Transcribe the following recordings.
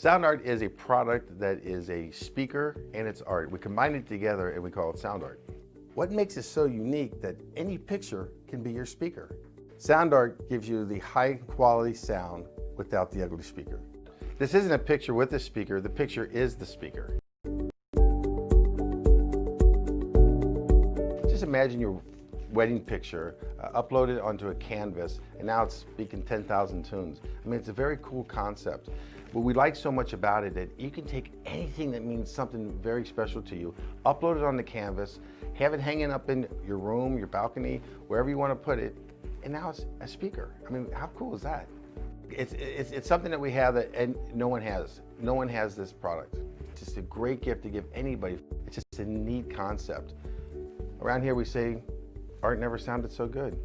Sound art is a product that is a speaker and it's art. We combine it together and we call it sound art. What makes it so unique that any picture can be your speaker? Sound art gives you the high quality sound without the ugly speaker. This isn't a picture with a speaker, the picture is the speaker. Just imagine your wedding picture uploaded onto a canvas and now it's speaking 10,000 tunes. I mean, it's a very cool concept. What we like so much about it that you can take anything that means something very special to you, upload it on the canvas, have it hanging up in your room, your balcony, wherever you want to put it, and now it's a speaker. I mean, how cool is that? It's something that we have that and no one has. No one has this product. It's just a great gift to give anybody. It's just a neat concept. Around here we say, art never sounded so good.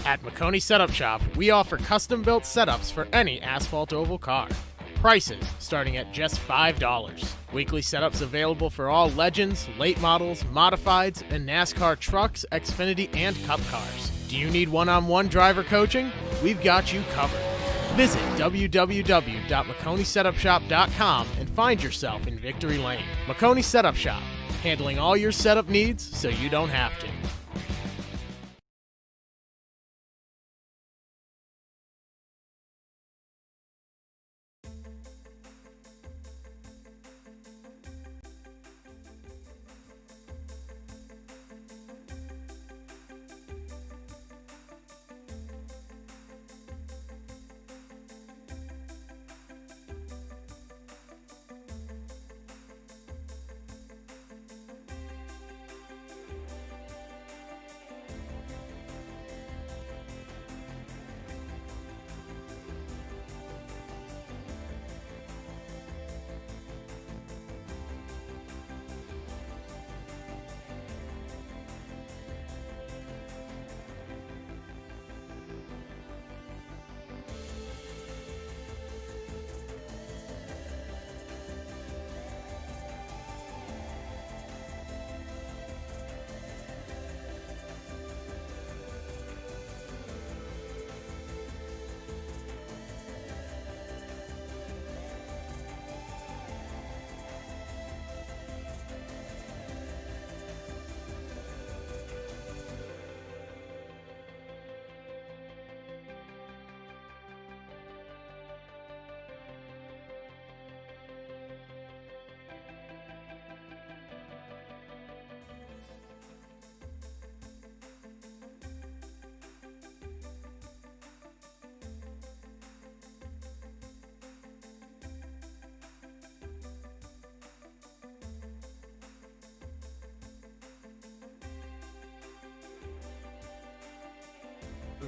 At Mcconey Setup Shop, we offer custom-built setups for any asphalt oval car. Prices starting at just $5. Weekly setups available for all Legends, late models, modifieds, and NASCAR trucks, Xfinity, and Cup cars. Do you need one-on-one driver coaching? We've got you covered. Visit www.mcconeysetupshop.com and find yourself in Victory Lane. Maconi Setup Shop, handling all your setup needs so you don't have to.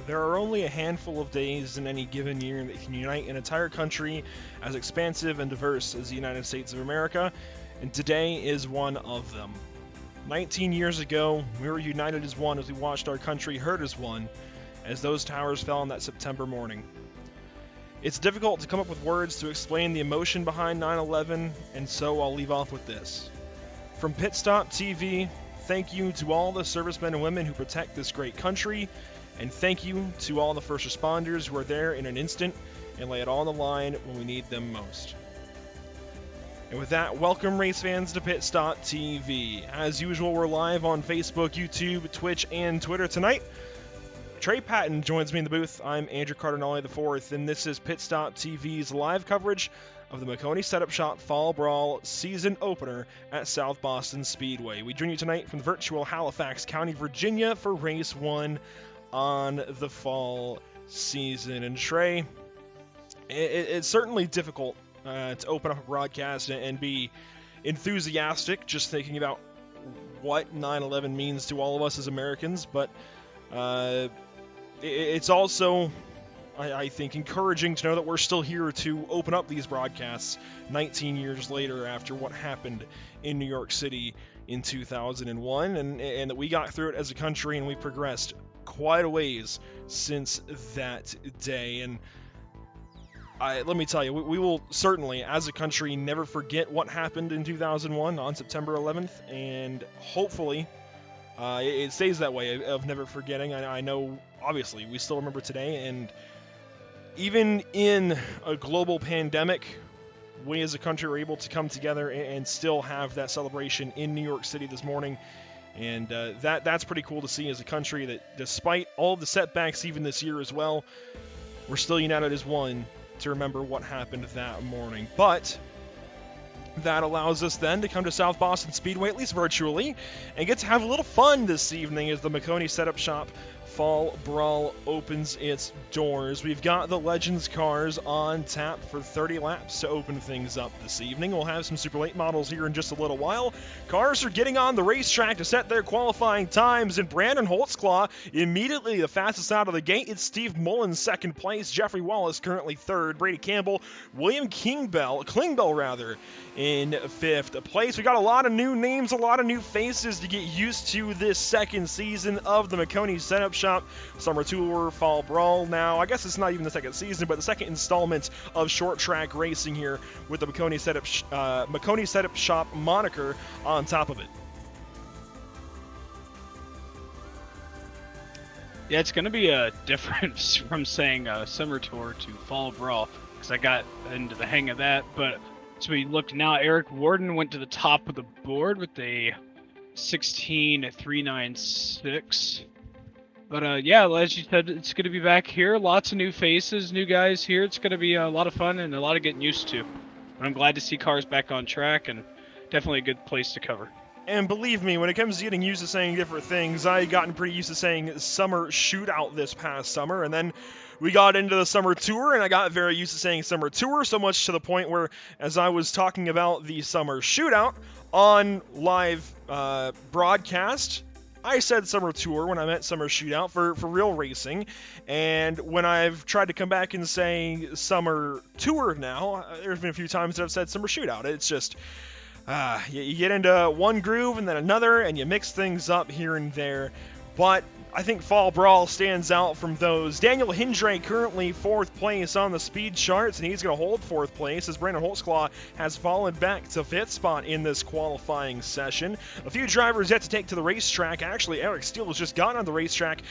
There are only a handful of days in any given year that can unite an entire country as expansive and diverse as the United States of America, and today is one of them. 19 years ago, we were united as one as we watched our country hurt as one as those towers fell on that September morning. It's difficult to come up with words to explain the emotion behind 9/11, and so I'll leave off with this. From Pit Stop TV, thank you to all the servicemen and women who protect this great country, and thank you to all the first responders who are there in an instant and lay it all on the line when we need them most. And with that, welcome race fans to Pit Stop TV. As usual, we're live on Facebook, YouTube, Twitch, and Twitter tonight. Trey Patton joins me in the booth. I'm Andrew Cardinale IV, and this is Pit Stop TV's live coverage of the Maconi Setup Shop Fall Brawl season opener at South Boston Speedway. We join you tonight from the virtual Halifax County, Virginia for Race 1 on the fall season. And Trey, it's certainly difficult to open up a broadcast and be enthusiastic just thinking about what 9/11 means to all of us as Americans, but it's also, I think, encouraging to know that we're still here to open up these broadcasts 19 years later after what happened in New York City in 2001, and that we got through it as a country and we progressed quite a ways since that day. And let me tell you, we will certainly, as a country, never forget what happened in 2001 on September 11th, and hopefully it stays that way of never forgetting. I know, obviously, we still remember today, and even in a global pandemic, we as a country were able to come together and still have that celebration in New York City this morning. And that's pretty cool to see as a country that despite all the setbacks even this year as well, we're still united as one to remember what happened that morning. But that allows us then to come to South Boston Speedway, at least virtually, and get to have a little fun this evening as the Mcconey Setup Shop Fall Brawl opens its doors. We've got the Legends cars on tap for 30 laps to open things up this evening. We'll have some Super Late models here in just a little while. Cars are getting on the racetrack to set their qualifying times, and Brandon Holtzclaw immediately the fastest out of the gate. It's Steve Mullins second place, Jeffrey Wallace currently third, Brady Campbell, William Klingbeil in fifth place. We got a lot of new names, a lot of new faces to get used to this second season of the Mcconey Setup Shop Summer Tour Fall Brawl. Now, I guess it's not even the second season, but the second installment of short track racing here with the Mcconey Setup Shop moniker on top of it. Yeah, it's going to be a difference from saying Summer Tour to Fall Brawl, because I got into the hang of that. But as we look now, Eric Warden went to the top of the board with a 16.396. But yeah, as you said, it's going to be back here. Lots of new faces, new guys here. It's going to be a lot of fun and a lot of getting used to. But I'm glad to see cars back on track, and definitely a good place to cover. And believe me, when it comes to getting used to saying different things, I gotten pretty used to saying Summer Shootout this past summer, and then we got into the Summer Tour, and I got very used to saying Summer Tour, so much to the point where, as I was talking about the Summer Shootout on live broadcast, I said Summer Tour when I meant Summer Shootout for real racing, and when I've tried to come back and say Summer Tour now, there's been a few times that I've said Summer Shootout. It's just, you get into one groove and then another, and you mix things up here and there, but I think Fall Brawl stands out from those. Daniel Hindrae currently 4th place on the speed charts, and he's going to hold 4th place as Brandon Holtzclaw has fallen back to 5th spot in this qualifying session. A few drivers yet to take to the racetrack. Actually, Eric Steele has just gotten on the racetrack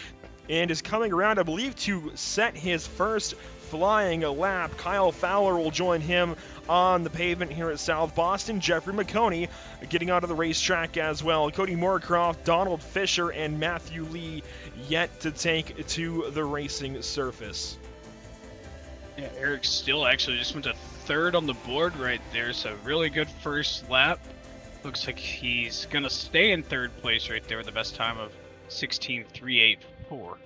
and is coming around, I believe, to set his first flying lap. Kyle Fowler will join him on the pavement here at South Boston. Jeffrey Mcconey getting onto the racetrack as well. Cody Moorecroft, Donald Fisher, and Matthew Lee yet to take to the racing surface. Yeah, Eric Steele actually just went to 3rd on the board right there, so really good first lap. Looks like he's going to stay in 3rd place right there with the best time of 16.384.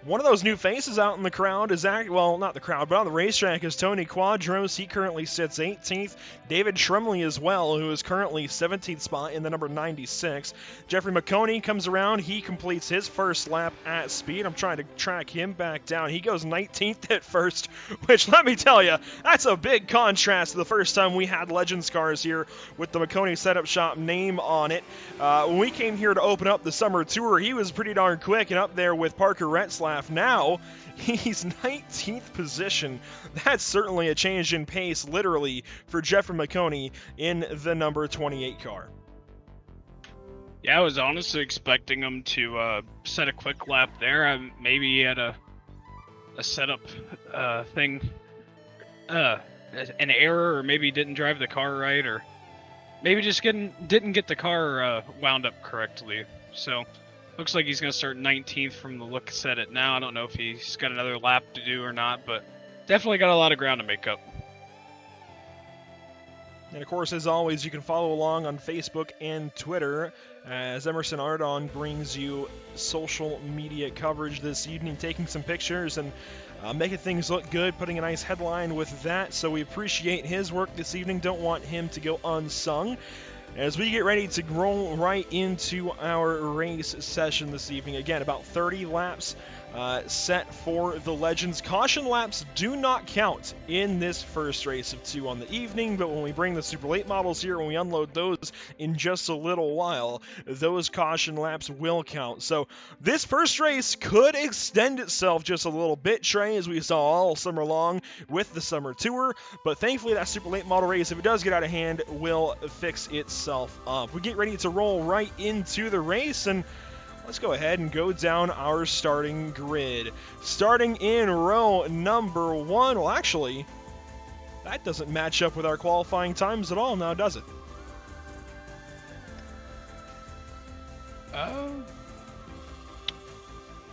One of those new faces out in the crowd is, well, not the crowd, but on the racetrack is Tony Quadros. He currently sits 18th. David Shremley as well, who is currently 17th spot in the number 96. Jeffrey Mcconey comes around. He completes his first lap at speed. I'm trying to track him back down. He goes 19th at first, which, let me tell you, that's a big contrast to the first time we had Legends cars here with the Mcconey Setup Shop name on it. When we came here to open up the Summer Tour, he was pretty darn quick and up there with Parker Retzlaff. Now, he's 19th position. That's certainly a change in pace, literally, for Jeffrey Mcconey in the number 28 car. Yeah, I was honestly expecting him to set a quick lap there. Maybe he had a setup thing, an error, or maybe didn't drive the car right, or maybe just didn't get the car wound up correctly. So looks like he's going to start 19th from the looks at it now. I don't know if he's got another lap to do or not, but definitely got a lot of ground to make up. And of course, as always, you can follow along on Facebook and Twitter as Emerson Ardon brings you social media coverage this evening, taking some pictures and making things look good, putting a nice headline with that. So we appreciate his work this evening. Don't want him to go unsung. As we get ready to roll right into our race session this evening, again, about 30 laps set for the Legends. Caution laps do not count in this first race of 2 on the evening, but when we bring the Super Late models here, when we unload those in just a little while, those caution laps will count. So this first race could extend itself just a little bit, Trey, as we saw all summer long with the Summer Tour, but thankfully that Super Late model race, if it does get out of hand, will fix itself up. We get ready to roll right into the race, and let's go ahead and go down our starting grid. Starting in row number 1. Well, actually, that doesn't match up with our qualifying times at all now, does it?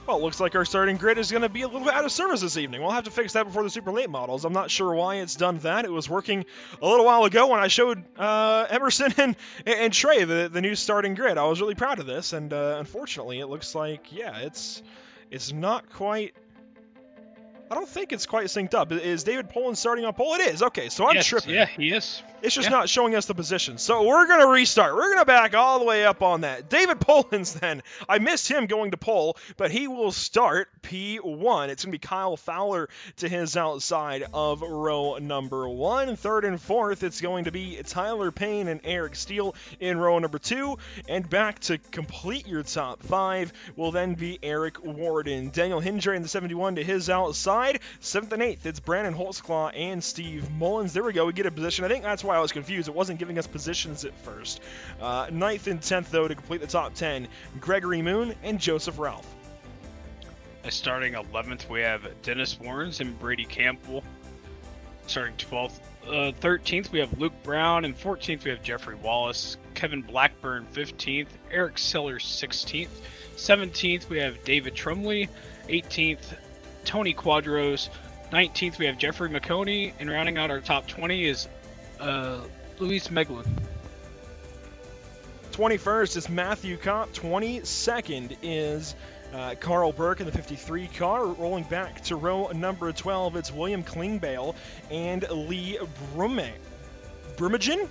Well, it looks like our starting grid is going to be a little bit out of service this evening. We'll have to fix that before the Super Late models. I'm not sure why it's done that. It was working a little while ago when I showed Emerson and Trey the new starting grid. I was really proud of this, and unfortunately, it looks like, yeah, it's not quite... I don't think it's quite synced up. Is David Poland starting on pole? It is. Okay, so I'm tripping. Yeah, he is. It's just not showing us the position. So we're going to restart. We're going to back all the way up on that. David Poland's then. I missed him going to pole, but he will start P1. It's going to be Kyle Fowler to his outside of row number 1. Third and fourth, it's going to be Tyler Payne and Eric Steele in row number 2. And back to complete your top 5 will then be Eric Warden. Daniel Hindrae in the 71 to his outside. 7th and 8th, it's Brandon Holtzclaw and Steve Mullins. There we go. We get a position. I think that's why I was confused. It wasn't giving us positions at first. 9th and 10th, though, to complete the top 10, Gregory Moon and Joseph Ralph. Starting 11th, we have Dennis Warrens and Brady Campbell. Starting 12th, 13th, we have Luke Brown, and 14th, we have Jeffrey Wallace. Kevin Blackburn, 15th. Eric Sellers, 16th. 17th, we have David Trumley. 18th, Tony Quadros. 19th, we have Jeffrey Mcconey. And rounding out our top 20 is Luis Meglin. 21st is Matthew Kopp. 22nd is Carl Burke in the 53 car. Rolling back to row number 12, it's William Klingbeil and Lee Brumagen?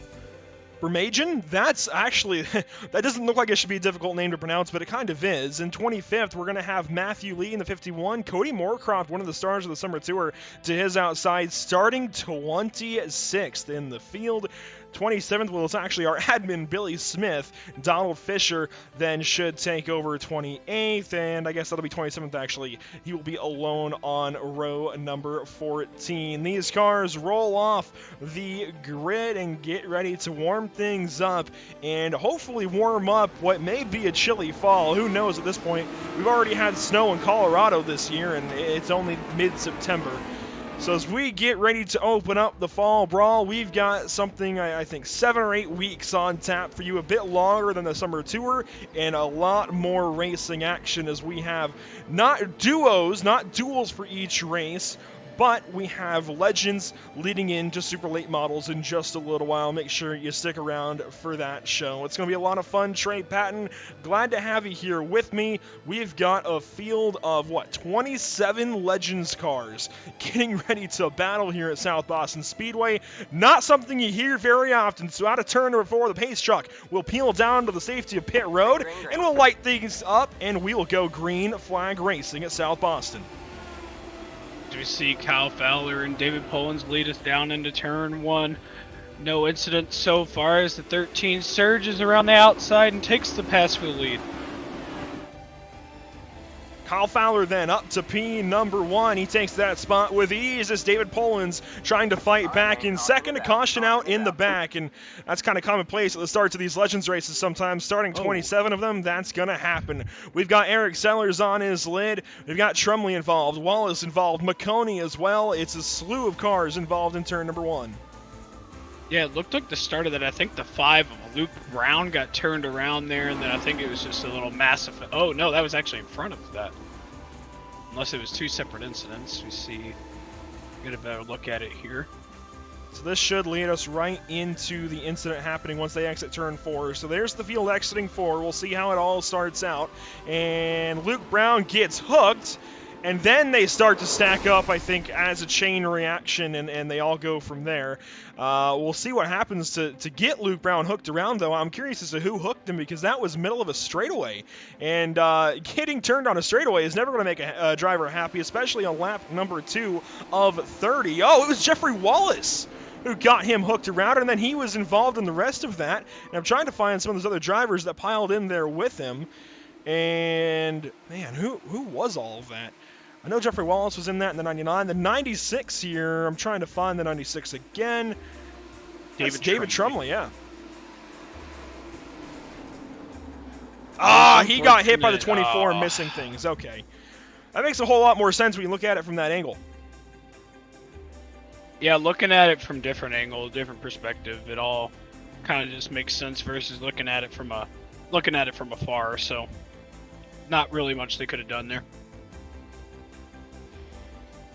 That's actually, that doesn't look like it should be a difficult name to pronounce, but it kind of is. In 25th, we're going to have Matthew Lee in the 51. Cody Moorecroft, one of the stars of the Summer Tour, to his outside, starting 26th in the field. 27th, well, it's actually our admin, Billy Smith. Donald Fisher then should take over 28th, and I guess that'll be 27th, actually. He will be alone on row number 14. These cars roll off the grid and get ready to warm things up and hopefully warm up what may be a chilly fall. Who knows at this point? We've already had snow in Colorado this year, and it's only mid-September. So as we get ready to open up the Fall Brawl, we've got something, I think, 7 or 8 weeks on tap for you, a bit longer than the Summer Tour, and a lot more racing action as we have not duos, not duels for each race, but we have Legends leading into Super Late models in just a little while. Make sure you stick around for that show. It's going to be a lot of fun. Trey Patton, glad to have you here with me. We've got a field of, 27 Legends cars getting ready to battle here at South Boston Speedway. Not something you hear very often, so out of turn number 4, the pace truck will peel down to the safety of pit road, and we'll light things up, and we will go green flag racing at South Boston. We see Kyle Fowler and David Pollins lead us down into turn 1. No incidents so far as the 13 surges around the outside and takes the pass for the lead. Kyle Fowler then up to P number 1. He takes that spot with ease as David Pollins trying to fight back in second. A caution out in the back, and that's kind of commonplace at the starts of these Legends races sometimes. Starting 27 of them, that's going to happen. We've got Eric Sellers on his lid. We've got Trumley involved, Wallace involved, Mcconey as well. It's a slew of cars involved in turn number 1. Yeah, it looked like the start of that. I think the 5 of Luke Brown got turned around there, and then I think it was just a little massive. Oh, no, that was actually in front of that. Unless it was 2 separate incidents. We see, get a better look at it here. So this should lead us right into the incident happening once they exit turn 4. So there's the field exiting 4. We'll see how it all starts out. And Luke Brown gets hooked. And then they start to stack up, I think, as a chain reaction, and they all go from there. We'll see what happens to get Luke Brown hooked around, though. I'm curious as to who hooked him, because that was middle of a straightaway. And getting turned on a straightaway is never going to make a driver happy, especially on lap number 2 of 30. Oh, it was Jeffrey Wallace who got him hooked around, and then he was involved in the rest of that. And I'm trying to find some of those other drivers that piled in there with him. And, man, who was all of that? I know Jeffrey Wallace was in that in the 99. The 96 here, I'm trying to find the 96 again. David Trumley, yeah. He got hit by the 24 missing things. Okay. That makes a whole lot more sense when you look at it from that angle. Yeah, looking at it from different angles, different perspective, it all kind of just makes sense versus looking at it from afar. So, not really much they could have done there.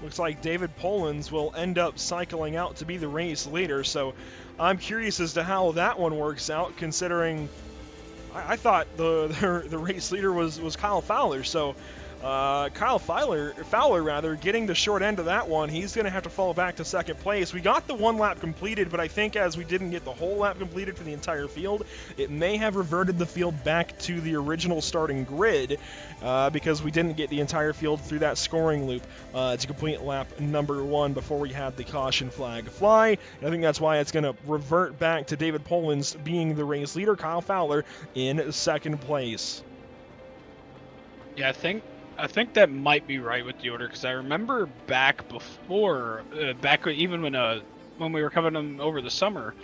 Looks like David Polans will end up cycling out to be the race leader, so I'm curious as to how that one works out, considering I thought the race leader was Kyle Fowler, so Kyle Fowler getting the short end of that one. He's going to have to fall back to second place. We got the 1 lap completed, but I think as we didn't get the whole lap completed for the entire field, it may have reverted the field back to the original starting grid because we didn't get the entire field through that scoring loop to complete lap number 1 before we had the caution flag fly. And I think that's why it's going to revert back to David Polans being the race leader, Kyle Fowler in second place. Yeah, I think that might be right with the order, because I remember back before, even when we were covering them over the summer,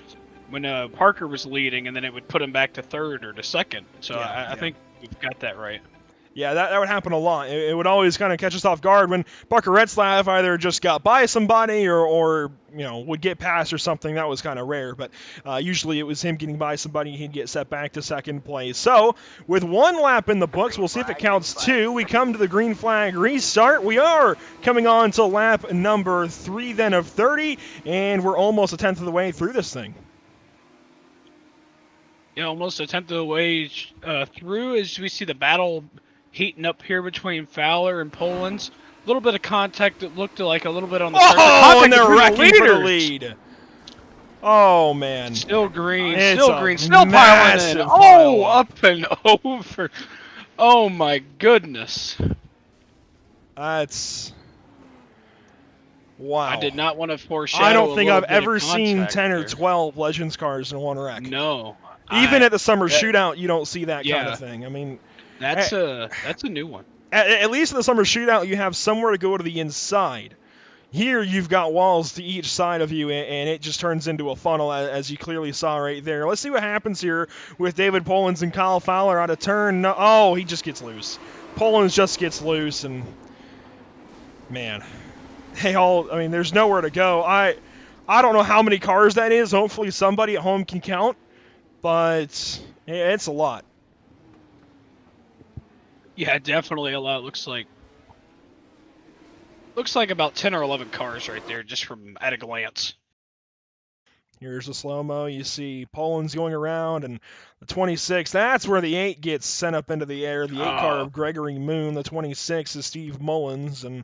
when Parker was leading, and then it would put him back to third or to second. So I think we've got that right. Yeah, that would happen a lot. It would always kind of catch us off guard when Parker Retzlaff either just got by somebody or would get past or something. That was kind of rare, but usually it was him getting by somebody, he'd get set back to second place. So, with 1 lap in the books, we'll see if it counts 2. We come to the green flag restart. We are coming on to lap number 3 then of 30, and we're almost a tenth of the way through this thing. Yeah, almost a tenth of the way through as we see the battle heating up here between Fowler and Polans. A little bit of contact that looked like a little bit on the surface. Oh, and they're wrecking for the lead. Oh, man. Still green, Still piling in. Oh, up and over. Oh, my goodness. That's... Wow. I did not want to foreshadow. I don't think I've ever seen 10 or 12 Legends cars in one wreck. No. Even at the summer shootout, you don't see that kind of thing. I mean... That's a new one. At least in the summer shootout, you have somewhere to go to the inside. Here, you've got walls to each side of you, and it just turns into a funnel, as you clearly saw right there. Let's see what happens here with David Polans and Kyle Fowler out of turn. Oh, he just gets loose. Polans just gets loose, and man, there's nowhere to go. I don't know how many cars that is. Hopefully, somebody at home can count, but it's a lot. Yeah, definitely a lot. Looks like about 10 or 11 cars right there, just from at a glance. Here's the slow-mo. You see Polans going around, and the 26, that's where the 8 gets sent up into the air. The 8 car of Gregory Moon. The 26 is Steve Mullins. And,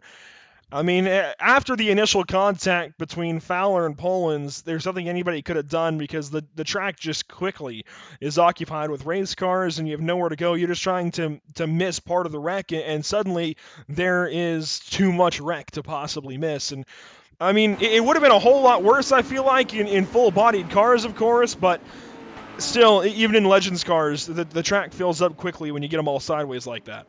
I mean, after the initial contact between Fowler and Polans, there's nothing anybody could have done because the track just quickly is occupied with race cars and you have nowhere to go. You're just trying to miss part of the wreck, and suddenly there is too much wreck to possibly miss. And I mean, it would have been a whole lot worse, I feel like, in full-bodied cars, of course, but still, even in Legends cars, the track fills up quickly when you get them all sideways like that.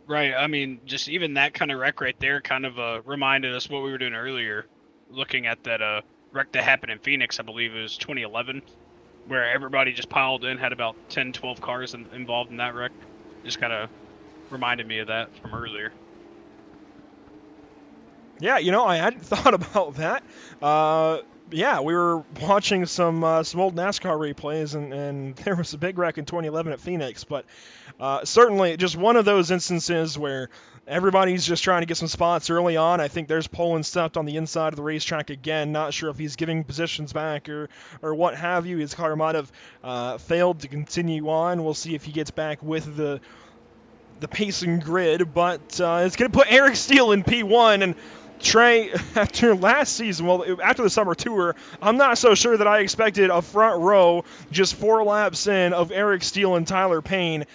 Right, I mean, just even that kind of wreck right there kind of reminded us what we were doing earlier, looking at that wreck that happened in Phoenix, I believe it was 2011, where everybody just piled in, had about 10, 12 cars involved in that wreck. Just kind of reminded me of that from earlier. Yeah, I hadn't thought about that. Yeah, we were watching some old NASCAR replays, and there was a big wreck in 2011 at Phoenix, but certainly just one of those instances where everybody's just trying to get some spots early on. I think there's Poland stepped on the inside of the racetrack again. Not sure if he's giving positions back or what have you. His car might have failed to continue on. We'll see if he gets back with the the pacing grid, but it's going to put Eric Steele in P1. And Trey, after last season, well, after the summer tour, I'm not so sure that I expected a front row just 4 laps in of Eric Steele and Tyler Payne.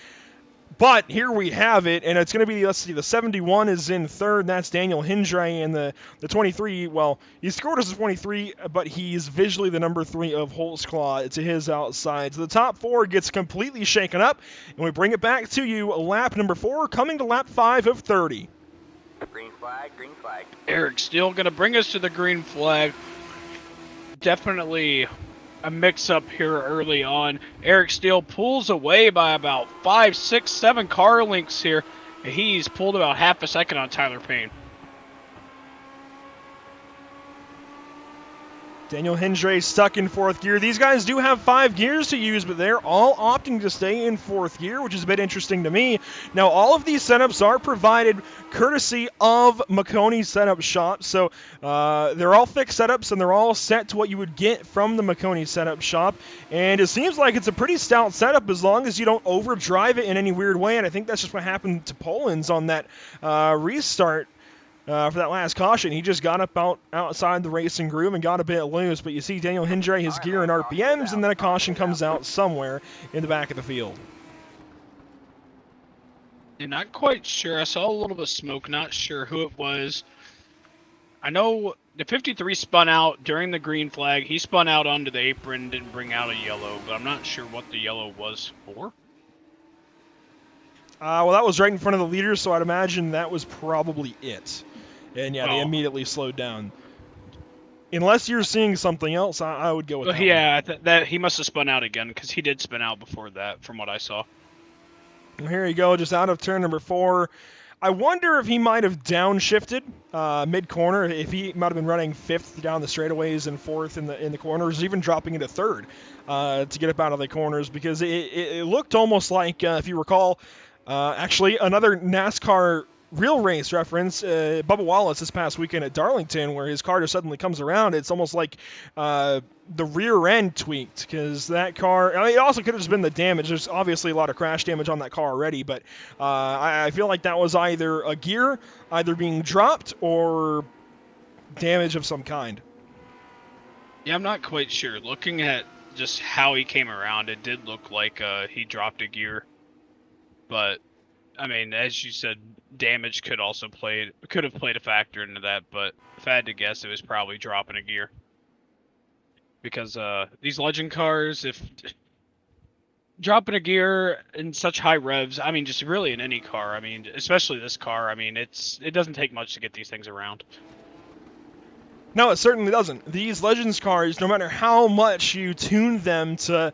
But here we have it, and it's going to be, let's see, the 71 is in third. That's Daniel Hindrae, and the 23, well, he scored as a 23, but he's visually the number 3 of Holtzclaw to his outside. So the top 4 gets completely shaken up, and we bring it back to you. Lap number 4 coming to lap 5 of 30. Green flag, green flag. Eric Steele going to bring us to the green flag. Definitely a mix-up here early on. Eric Steele pulls away by about 5, 6, 7 car lengths here. He's pulled about half a second on Tyler Payne. Daniel Hindrae stuck in 4th gear. These guys do have 5 gears to use, but they're all opting to stay in 4th gear, which is a bit interesting to me. Now, all of these setups are provided courtesy of Mcconey Setup Shop, so they're all fixed setups, and they're all set to what you would get from the Mcconey Setup Shop, and it seems like it's a pretty stout setup as long as you don't overdrive it in any weird way, and I think that's just what happened to Poland's on that restart. For that last caution, he just got up outside the racing groove and got a bit loose. But you see Daniel Hindrae, his gear and RPMs, and then a caution comes out somewhere in the back of the field. And not quite sure. I saw a little bit of smoke. Not sure who it was. I know the 53 spun out during the green flag. He spun out onto the apron, didn't bring out a yellow, but I'm not sure what the yellow was for. Well, that was right in front of the leaders, so I'd imagine that was probably it. And yeah, they immediately slowed down. Unless you're seeing something else, I would go with that. Yeah, that he must have spun out again, because he did spin out before that, from what I saw. Well, here you go, just out of turn number 4. I wonder if he might have downshifted mid-corner, if he might have been running 5th down the straightaways and 4th in the corners, even dropping into 3rd to get up out of the corners, because it looked almost like, if you recall, actually another NASCAR real race reference, Bubba Wallace this past weekend at Darlington, where his car just suddenly comes around. It's almost like the rear end tweaked, because that car, I mean, it also could have just been the damage. There's obviously a lot of crash damage on that car already, but I feel like that was either a gear either being dropped or damage of some kind. Yeah, I'm not quite sure. Looking at just how he came around, it did look like he dropped a gear. But I mean, as you said, damage could have played a factor into that, but if I had to guess, it was probably dropping a gear. Because these legend cars, if dropping a gear in such high revs, I mean, just really in any car, I mean, especially this car, I mean, it doesn't take much to get these things around. No, it certainly doesn't. These Legends cars, no matter how much you tune them to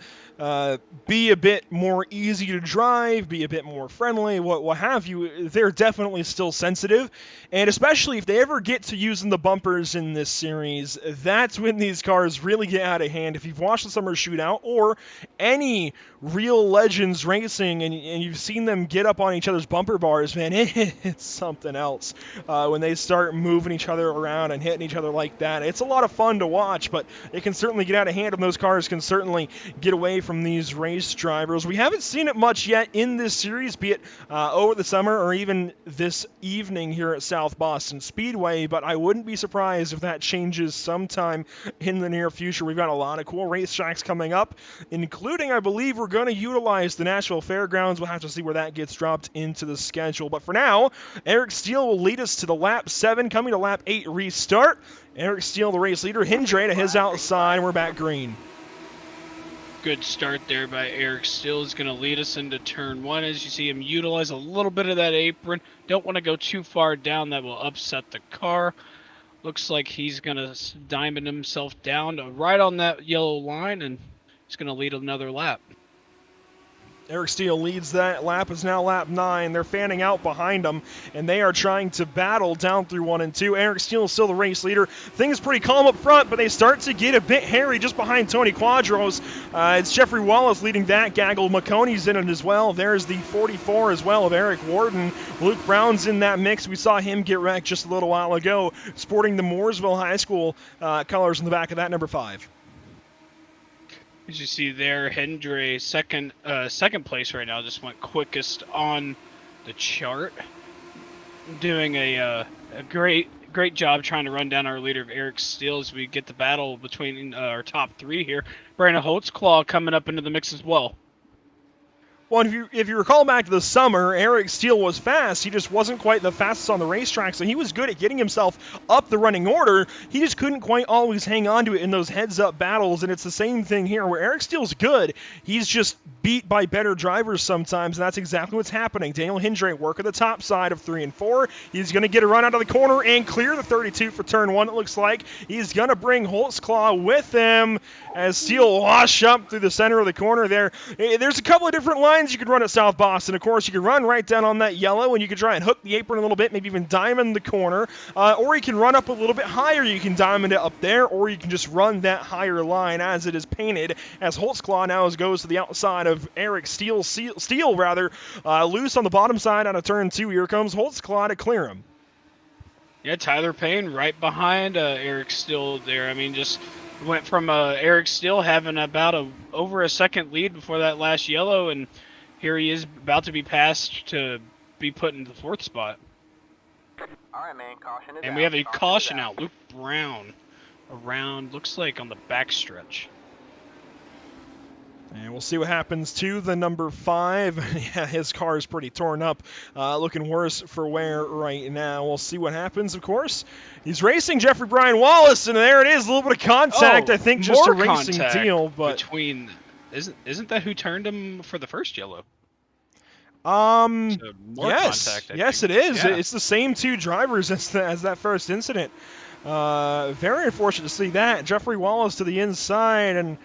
be a bit more easy to drive, be a bit more friendly, what have you, they're definitely still sensitive. And especially if they ever get to using the bumpers in this series, that's when these cars really get out of hand. If you've watched the Summer Shootout or any real Legends racing and you've seen them get up on each other's bumper bars, man, it's something else. When they start moving each other around and hitting each other like that, it's a lot of fun to watch, but it can certainly get out of hand, and those cars can certainly get away from these race drivers. We haven't seen it much yet in this series, be it over the summer or even this evening here at South Boston Speedway, but I wouldn't be surprised if that changes sometime in the near future. We've got a lot of cool racetracks coming up, including, I believe, we're going to utilize the Nashville Fairgrounds. We'll have to see where that gets dropped into the schedule. But for now, Eric Steele will lead us to the lap 7, coming to lap 8 restart. Eric Steele, the race leader, Hindrae to his outside, and we're back green. Good start there by Eric Steele. Is going to lead us into turn 1 as you see him utilize a little bit of that apron. Don't want to go too far down, that will upset the car. Looks like he's going to diamond himself down to right on that yellow line, and he's going to lead another lap. Eric Steele leads that lap. It's now lap 9. They're fanning out behind him, and they are trying to battle down through 1 and 2. Eric Steele is still the race leader. Things pretty calm up front, but they start to get a bit hairy just behind Tony Quadros. It's Jeffrey Wallace leading that gaggle. Mcconey's in it as well. There's the 44 as well of Eric Warden. Luke Brown's in that mix. We saw him get wrecked just a little while ago, sporting the Mooresville High School colors in the back of that number 5. As you see there, Hindrae second place right now, just went quickest on chart, doing a great job trying to run down our leader of Eric Steele as we get the battle between our top 3 here. Brandon Holtzclaw coming up into the mix as well. Well, if you recall back to the summer, Eric Steele was fast. He just wasn't quite the fastest on the racetrack, so he was good at getting himself up the running order. He just couldn't quite always hang on to it in those heads-up battles, and it's the same thing here, where Eric Steele's good. He's just beat by better drivers sometimes, and that's exactly what's happening. Daniel Hindrae working the top side of 3 and 4. He's going to get a run out of the corner and clear the 32 for turn 1, it looks like. He's going to bring Holtzclaw with him as Steele wash up through the center of the corner there. There's a couple of different lines you could run at South Boston. Of course, you could run right down on that yellow, and you could try and hook the apron a little bit, maybe even diamond the corner, or you can run up a little bit higher. You can diamond it up there, or you can just run that higher line as it is painted, as Holtzclaw now goes to the outside of Eric Steele, loose on the bottom side out of turn 2. Here comes Holtzclaw to clear him. Yeah, Tyler Payne right behind Eric Steele there. I mean, just went from Eric Steele having about over a second lead before that last yellow, and here he is about to be passed to be put into the 4th spot. All right, man. Caution is out. And we have a caution out. Luke Brown around, looks like on the back stretch. And we'll see what happens to the number 5. Yeah, his car is pretty torn up, looking worse for wear right now. We'll see what happens, of course. He's racing Jeffrey Brian Wallace, and there it is, a little bit of contact. I think just a racing deal, but between isn't that who turned him for the first yellow? Yes, it is. Yeah. It's the same 2 drivers as that first incident. Very unfortunate to see that. Jeffrey Wallace to the inside, and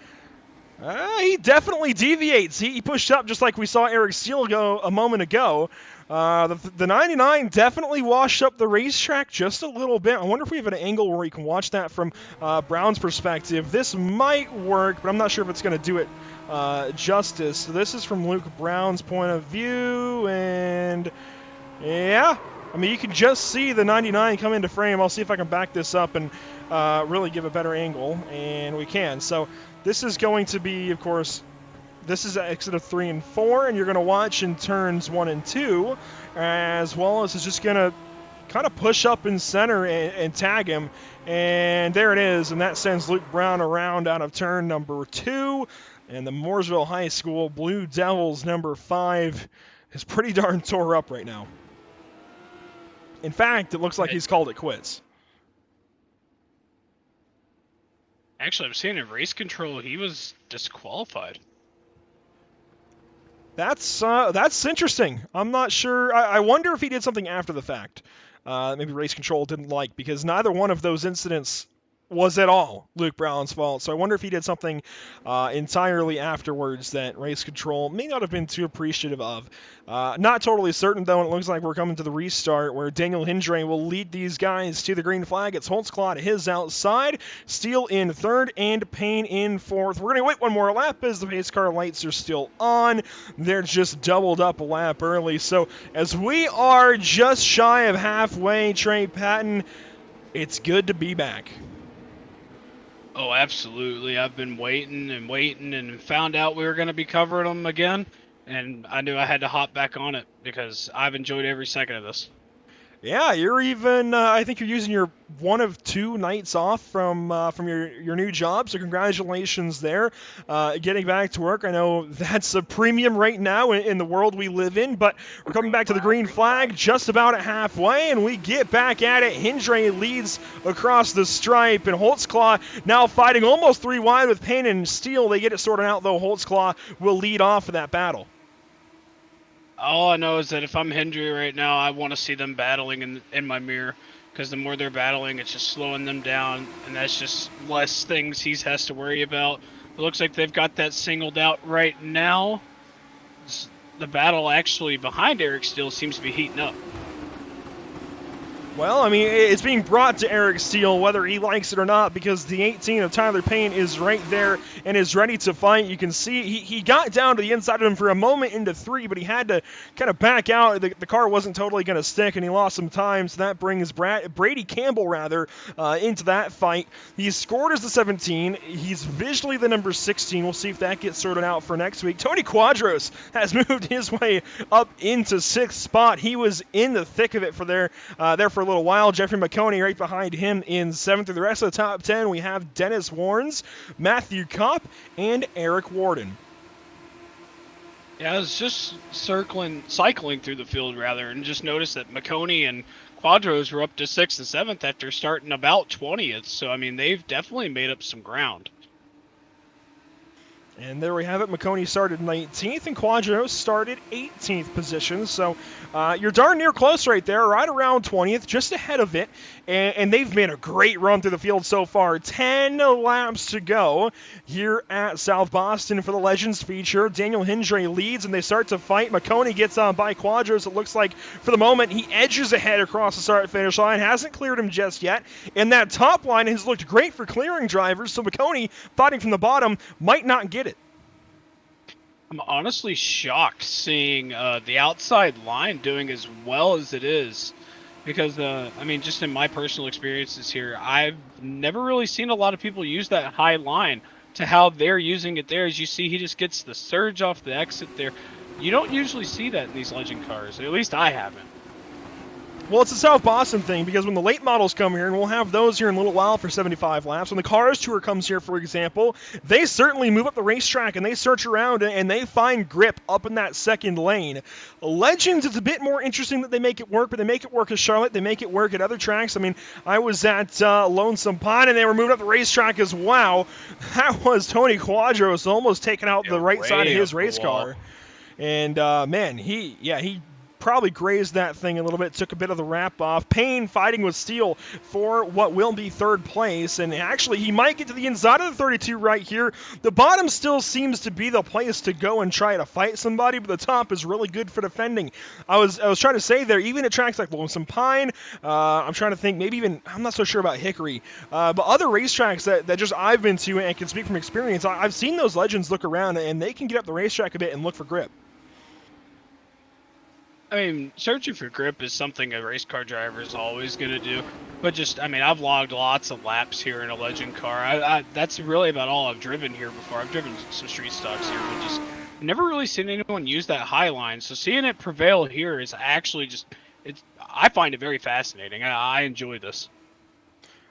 he definitely deviates. He pushed up just like we saw Eric Steele go a moment ago. The 99 definitely washed up the racetrack just a little bit. I wonder if we have an angle where you can watch that from Brown's perspective. This might work, but I'm not sure if it's going to do it justice. So this is from Luke Brown's point of view, and yeah, I mean, you can just see the 99 come into frame. I'll see if I can back this up and really give a better angle, and we can. So this is going to be, of course, this is exit of 3 and 4, and you're going to watch in turns 1 and 2 as Wallace is just going to kind of push up in center and tag him, and there it is, and that sends Luke Brown around out of turn number 2, and the Mooresville High School Blue Devils number 5 is pretty darn tore up right now. In fact, it looks like he's called it quits. Actually, I'm seeing in race control he was disqualified. That's interesting. I'm not sure. I wonder if he did something after the fact. Maybe race control didn't like, because neither one of those incidents was at all Luke Brown's fault. So I wonder if he did something entirely afterwards that race control may not have been too appreciative of. Not totally certain, though, and it looks like we're coming to the restart where Daniel Hindrae will lead these guys to the green flag. It's Holtzclaw to his outside, Steele in 3rd, and Payne in 4th. We're going to wait one more lap as the pace car lights are still on. They're just doubled up a lap early. So as we are just shy of halfway, Trey Patton, it's good to be back. Oh, absolutely. I've been waiting and found out we were going to be covering them again, and I knew I had to hop back on it because I've enjoyed every second of this. Yeah, you're even, I think you're using your 1 of 2 nights off from your new job, so congratulations there. Getting back to work, I know that's a premium right now in the world we live in, but we're coming back to the green flag just about at halfway, and we get back at it. Hindrae leads across the stripe, and Holtzclaw now fighting almost 3 wide with Payne and Steele. They get it sorted out, though. Holtzclaw will lead off of that battle. All I know is that if I'm Hindrae right now, I want to see them battling in my mirror, because the more they're battling, it's just slowing them down, and that's just less things he has to worry about. It looks like they've got that singled out right now. The battle actually behind Eric Steele seems to be heating up. Well, I mean, it's being brought to Eric Steele, whether he likes it or not, because the 18 of Tyler Payne is right there and is ready to fight. You can see he got down to the inside of him for a moment into 3, but he had to kind of back out. The car wasn't totally going to stick, and he lost some time, so that brings Brady Campbell, into that fight. He's scored as the 17. He's visually the number 16. We'll see if that gets sorted out for next week. Tony Quadros has moved his way up into 6th spot. He was in the thick of it for there for a little while. Jeffrey Mcconey right behind him in 7th. Through the rest of the top 10, we have Dennis Warnes, Matthew Kopp, and Eric Warden. Yeah, I was just cycling through the field and just noticed that Maconi and Quadros were up to 6th and 7th after starting about 20th. So, I mean, they've definitely made up some ground. And there we have it. Mcconey started 19th, and Quadros started 18th position. So you're darn near close right there, right around 20th, just ahead of it. And they've made a great run through the field so far. 10 laps to go here at South Boston for the Legends feature. Daniel Hindrae leads, and they start to fight. Mcconey gets on by Quadros. It looks like, for the moment, he edges ahead across the start-finish line. Hasn't cleared him just yet. And that top line has looked great for clearing drivers, so Mcconey, fighting from the bottom, might not get it. I'm honestly shocked seeing the outside line doing as well as it is. Because, I mean, just in my personal experiences here, I've never really seen a lot of people use that high line to how they're using it there. As you see, he just gets the surge off the exit there. You don't usually see that in these Legend cars. At least I haven't. Well, it's a South Boston thing, because when the late models come here, and we'll have those here in a little while for 75 laps, when the Cars Tour comes here, for example, they certainly move up the racetrack, and they search around, and they find grip up in that second lane. Legends, it's a bit more interesting that they make it work, but they make it work at Charlotte, they make it work at other tracks. I mean, I was at Lonesome Pine, and they were moving up the racetrack as well. That was Tony Quadros almost taking out the right side of his race car. And, man, he probably grazed that thing a little bit, took a bit of the wrap off. Payne fighting with Steele for what will be 3rd place, and actually he might get to the inside of the 32 right here. The bottom still seems to be the place to go and try to fight somebody, but the top is really good for defending. I was trying to say there, even at tracks like Lonesome Pine, I'm trying to think, maybe even, I'm not so sure about Hickory, but other racetracks that just I've been to and can speak from experience, I've seen those Legends look around, and they can get up the racetrack a bit and look for grip. I mean, searching for grip is something a race car driver is always going to do. But just, I mean, I've logged lots of laps here in a Legend car. That's really about all I've driven here before. I've driven some street stocks here, but just never really seen anyone use that high line. So seeing it prevail here is actually just, I find it very fascinating. I enjoy this.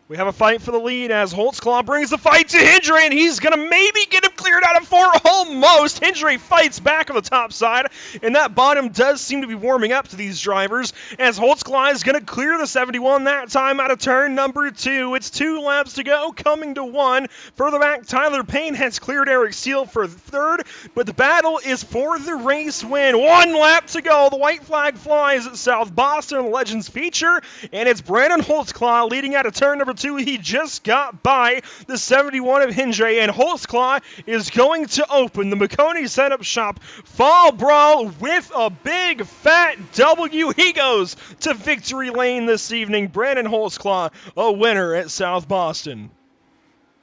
We have a fight for the lead as Holtzclaw brings the fight to Hindrae, and he's going to maybe get him cleared out of 4, almost. Hindrae fights back on the top side, and that bottom does seem to be warming up to these drivers, as Holtzclaw is going to clear the 71 that time out of turn number 2. It's 2 laps to go, coming to 1. Further back, Tyler Payne has cleared Eric Steele for 3rd, but the battle is for the race win. 1 lap to go. The white flag flies at South Boston, the Legends feature, and it's Brandon Holtzclaw leading out of turn number 2. He just got by the 71 of Hindrae, and Holtzclaw is going to open the Maconi setup shop fall brawl with a big fat W. He goes to victory lane this evening. Brandon Holtzclaw, a winner at South Boston.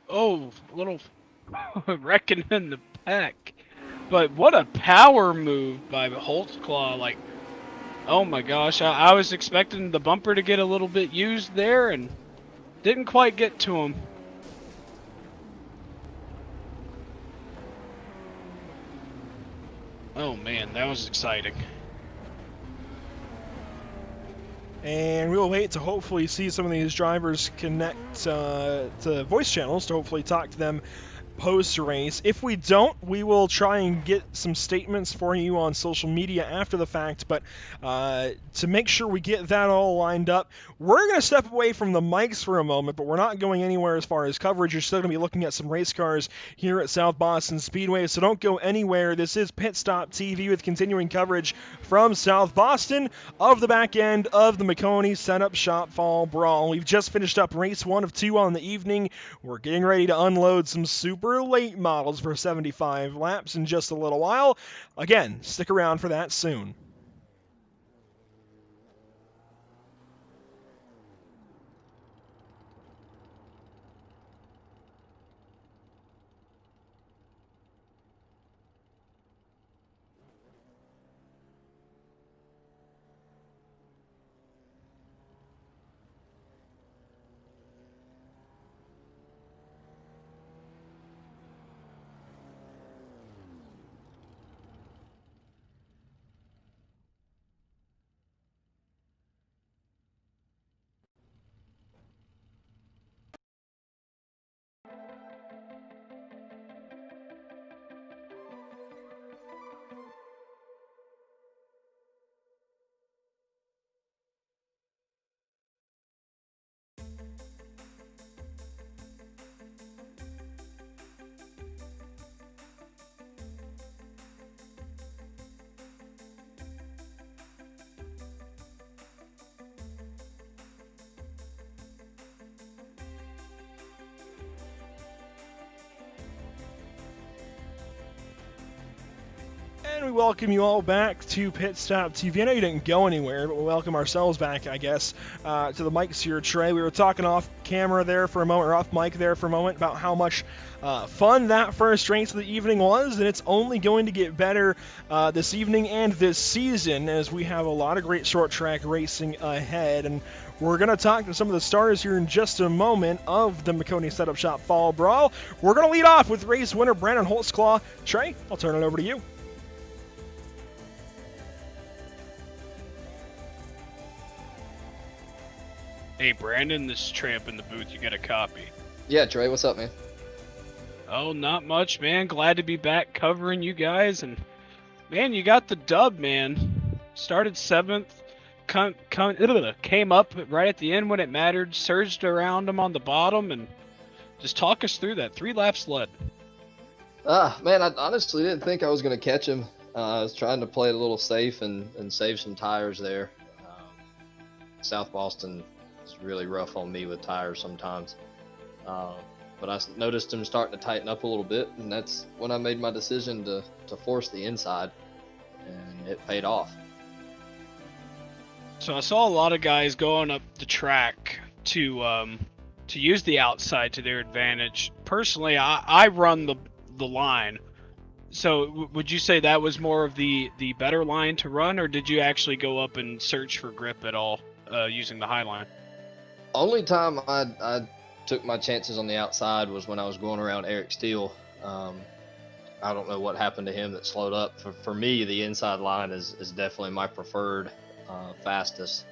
Oh, a little wrecking in the pack. But what a power move by Holtzclaw. Like, oh my gosh, I was expecting the bumper to get a little bit used there, and didn't quite get to him. Oh man, that was exciting. And we'll wait to hopefully see some of these drivers connect to voice channels to hopefully talk to them post-race. If we don't, we will try and get some statements for you on social media after the fact, but to make sure we get that all lined up, we're going to step away from the mics for a moment, but we're not going anywhere as far as coverage. You're still going to be looking at some race cars here at South Boston Speedway, so don't go anywhere. This is Pit Stop TV with continuing coverage from South Boston of the back end of the Mcconey Setup Shop Fall Brawl. We've just finished up race 1 of 2 on the evening. We're getting ready to unload some super late models for 75 laps in just a little while. Again, stick around for that soon. we welcome you all back to Pit Stop TV. I know you didn't go anywhere, but we welcome ourselves back, I guess, to the mics here, Trey. We were talking off camera there for a moment, or off mic there for a moment, about how much fun that first race of the evening was, and it's only going to get better this evening and this season, as we have a lot of great short track racing ahead. And we're going to talk to some of the stars here in just a moment of the Mcconey Setup Shop Fall Brawl. We're going to lead off with race winner Brandon Holtzclaw. Trey, I'll turn it over to you. Hey, Brandon, this is Trey up in the booth. You got a copy? Yeah, Trey, what's up, man? Oh, not much, man. Glad to be back covering you guys. And, man, you got the dub, man. Started 7th. Came up right at the end when it mattered. Surged around him on the bottom. And just talk us through that. 3 laps led. Man, I honestly didn't think I was going to catch him. I was trying to play it a little safe and save some tires there. South Boston is really rough on me with tires sometimes. But I noticed him starting to tighten up a little bit, and that's when I made my decision to force the inside, and it paid off. So I saw a lot of guys going up the track to use the outside to their advantage. Personally, I run the line. So would you say that was more of the better line to run, or did you actually go up and search for grip at all using the high line? Only time I took my chances on the outside was when I was going around Eric Steele. I don't know what happened to him that slowed up. For me, the inside line is definitely my preferred fastest.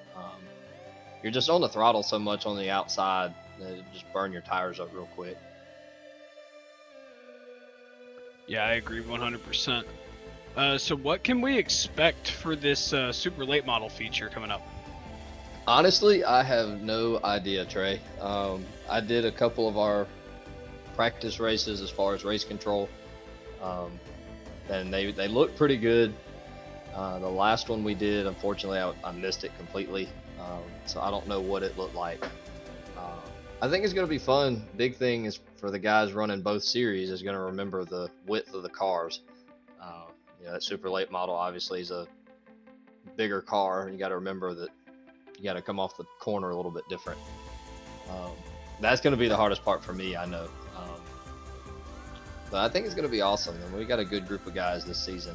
You're just on the throttle so much on the outside that it just burn your tires up real quick. Yeah, I agree 100%. So what can we expect for this super late model feature coming up? Honestly, I have no idea, Trey. I did a couple of our practice races as far as race control, and they look pretty good. The last one we did, unfortunately, I missed it completely, so I don't know what it looked like. I think it's going to be fun. Big thing is for the guys running both series is going to remember the width of the cars. That super late model obviously is a bigger car, and you got to remember that you got to come off the corner a little bit different. That's going to be the hardest part for me, I know. But I think it's going to be awesome, and we got a good group of guys this season.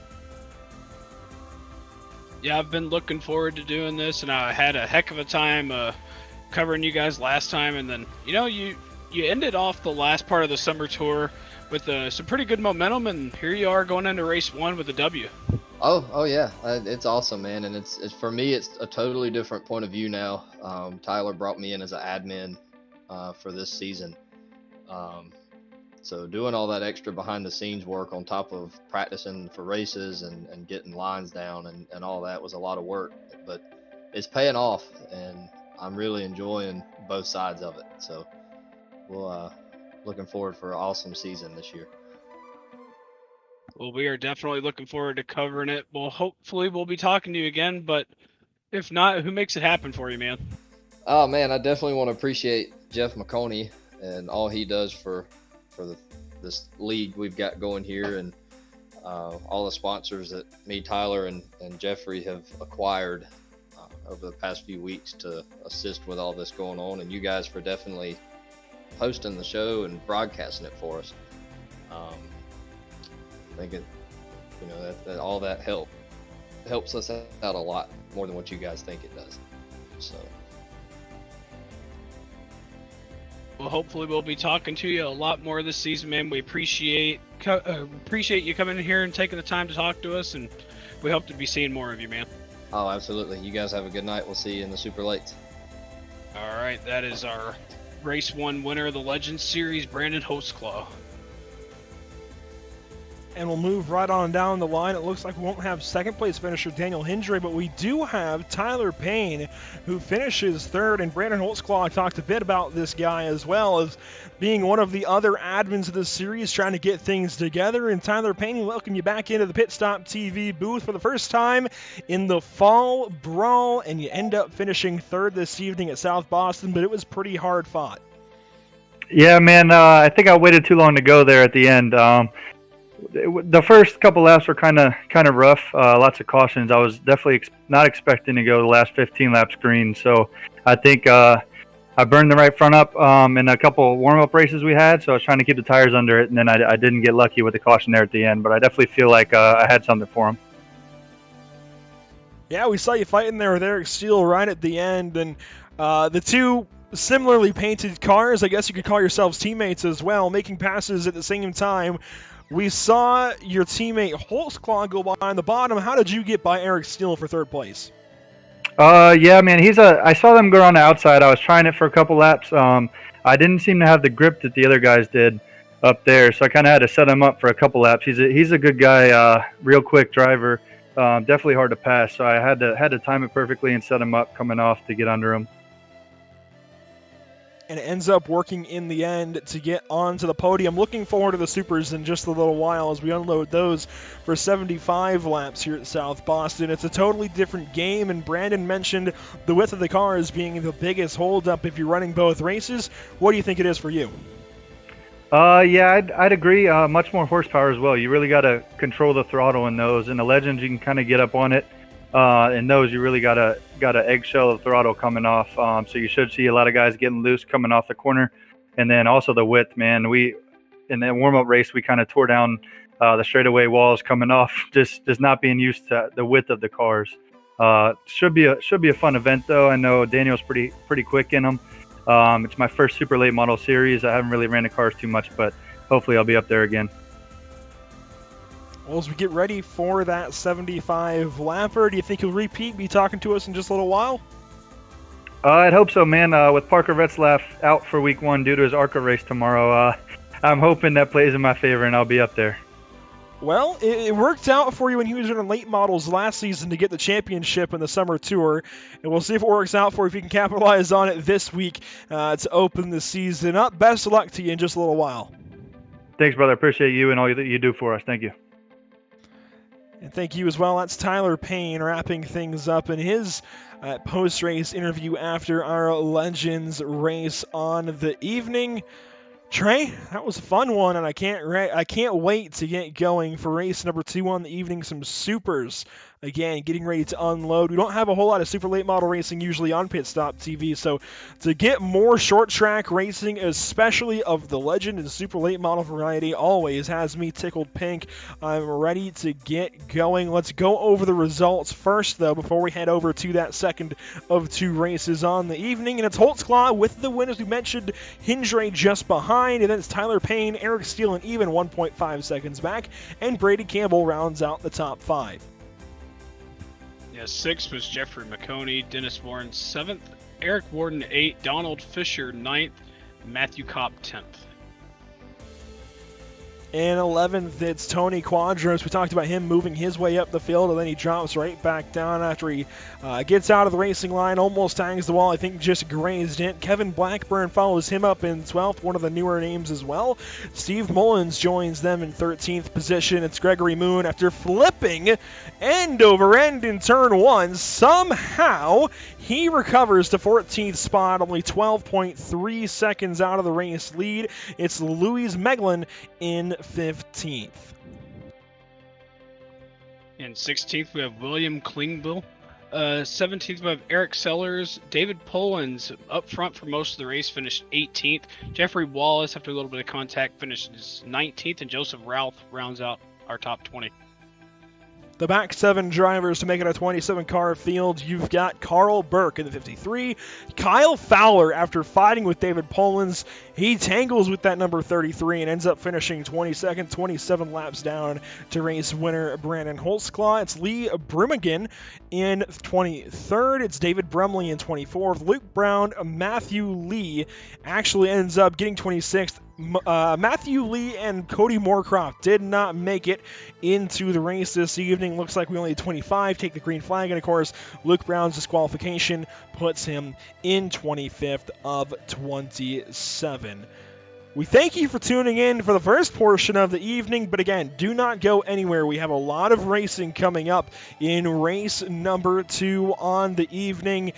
Yeah, I've been looking forward to doing this, and I had a heck of a time covering you guys last time. And then, you ended off the last part of the summer tour with some pretty good momentum, and here you are going into race 1 with a W. Oh yeah, it's awesome, man, and it's for me, it's a totally different point of view now. Tyler brought me in as an admin for this season, so doing all that extra behind the scenes work on top of practicing for races and getting lines down and all that was a lot of work, but it's paying off, and I'm really enjoying both sides of it. So we'll looking forward for an awesome season this year. Well, we are definitely looking forward to covering it. Well, hopefully we'll be talking to you again, but if not, who makes it happen for you, man? Oh, man, I definitely want to appreciate Jeff Mcconey and all he does for this league we've got going here, and all the sponsors that me, Tyler, and Jeffrey have acquired over the past few weeks to assist with all this going on, and you guys for definitely hosting the show and broadcasting it for us. I think that all that helps us out a lot more than what you guys think it does. So, well, hopefully we'll be talking to you a lot more this season, man. We appreciate you coming in here and taking the time to talk to us, and we hope to be seeing more of you, man. Oh, absolutely. You guys have a good night. We'll see you in the Super Lates. All right, that is our Race 1 winner of the Legends Series, Brandon Holtzclaw. And we'll move right on down the line. It looks like we won't have second place finisher Daniel Hindrae, but we do have Tyler Payne, who finishes third. And Brandon Holtzclaw talked a bit about this guy as well as being one of the other admins of this series, trying to get things together. And Tyler Payne, we welcome you back into the Pit Stop TV booth for the first time in the Fall Brawl. And you end up finishing third this evening at South Boston, but it was pretty hard fought. Yeah, man, I think I waited too long to go there at the end. the first couple laps were kind of rough. Lots of cautions. I was definitely not expecting to go the last 15 laps green. So I think I burned the right front up in a couple warm-up races we had. So I was trying to keep the tires under it, and then I didn't get lucky with the caution there at the end. But I definitely feel like I had something for him. Yeah, we saw you fighting there with Eric Steele right at the end, and the two similarly painted cars, I guess you could call yourselves teammates as well, making passes at the same time. We saw your teammate Holtzclaw go by on the bottom. How did you get by Eric Steele for third place? Yeah, man, I saw them go on the outside. I was trying it for a couple laps. I didn't seem to have the grip that the other guys did up there, so I kind of had to set him up for a couple laps. He's a good guy, real quick driver. Definitely hard to pass, so I had to time it perfectly and set him up coming off to get under him. And it ends up working in the end to get onto the podium. Looking forward to the supers in just a little while as we unload those for 75 laps here at South Boston. It's a totally different game, and Brandon mentioned the width of the car as being the biggest holdup if you're running both races. What do you think it is for you? Yeah, I'd agree. Much more horsepower as well. You really got to control the throttle in those. In the Legends, you can kind of get up on it. In those, you really got a eggshell of throttle coming off. So you should see a lot of guys getting loose coming off the corner. And then also the width, man. In the warm-up race, we kind of tore down the straightaway walls coming off, just not being used to the width of the cars. Should be a fun event though. I know Daniel's pretty quick in them. It's my first super late model series. I haven't really ran the cars too much, but hopefully I'll be up there again. Well, as we get ready for that 75 lapper, do you think he'll repeat, be talking to us in just a little while? I'd hope so, man. With Parker Retzlaff out for week 1 due to his ARCA race tomorrow, I'm hoping that plays in my favor and I'll be up there. Well, it worked out for you when he was running late models last season to get the championship in the summer tour, and we'll see if it works out for you if you can capitalize on it this week to open the season up. Best of luck to you in just a little while. Thanks, brother. Appreciate you and all that you do for us. Thank you. And thank you as well. That's Tyler Payne wrapping things up in his post-race interview after our Legends race on the evening. Trey, that was a fun one, and I can't wait to get going for race number 2 on the evening. Some supers. Again, getting ready to unload. We don't have a whole lot of super late model racing usually on Pit Stop TV, so to get more short track racing, especially of the Legend and super late model variety, always has me tickled pink. I'm ready to get going. Let's go over the results first, though, before we head over to that second of 2 races on the evening. And it's Holtzclaw with the win, as we mentioned, Hindrae just behind, and then it's Tyler Payne, Eric Steele, and even 1.5 seconds back, and Brady Campbell rounds out the top 5. 6th was Jeffrey Mcconey, Dennis Warren 7th, Eric Warden 8th, Donald Fisher 9th, Matthew Kopp 10th. And 11th, it's Tony Quadros. We talked about him moving his way up the field, and then he drops right back down after he gets out of the racing line, almost hangs the wall, I think just grazed it. Kevin Blackburn follows him up in 12th, one of the newer names as well. Steve Mullins joins them in 13th position. It's Gregory Moon after flipping end over end in turn 1. Somehow, he recovers to 14th spot, only 12.3 seconds out of the race lead. It's Louise Meglin in 15th. In 16th, we have William Klingbill. 17th, we have Eric Sellers. David Polans up front for most of the race, finished 18th. Jeffrey Wallace, after a little bit of contact, finishes 19th. And Joseph Routh rounds out our top 20. The back 7 drivers to make it a 27-car field. You've got Carl Burke in the 53. Kyle Fowler, after fighting with David Polans, he tangles with that number 33 and ends up finishing 22nd, 27 laps down to race winner Brandon Holtzclaw. It's Lee Brumigan in 23rd. It's David Brumley in 24th. Luke Brown, Matthew Lee actually ends up getting 26th. Matthew Lee and Cody Moorecroft did not make it into the race this evening. Looks like we only had 25 take the green flag, and of course, Luke Brown's disqualification puts him in 25th of 27. We thank you for tuning in for the first portion of the evening, but again, do not go anywhere. We have a lot of racing coming up in race number 2 on the evening.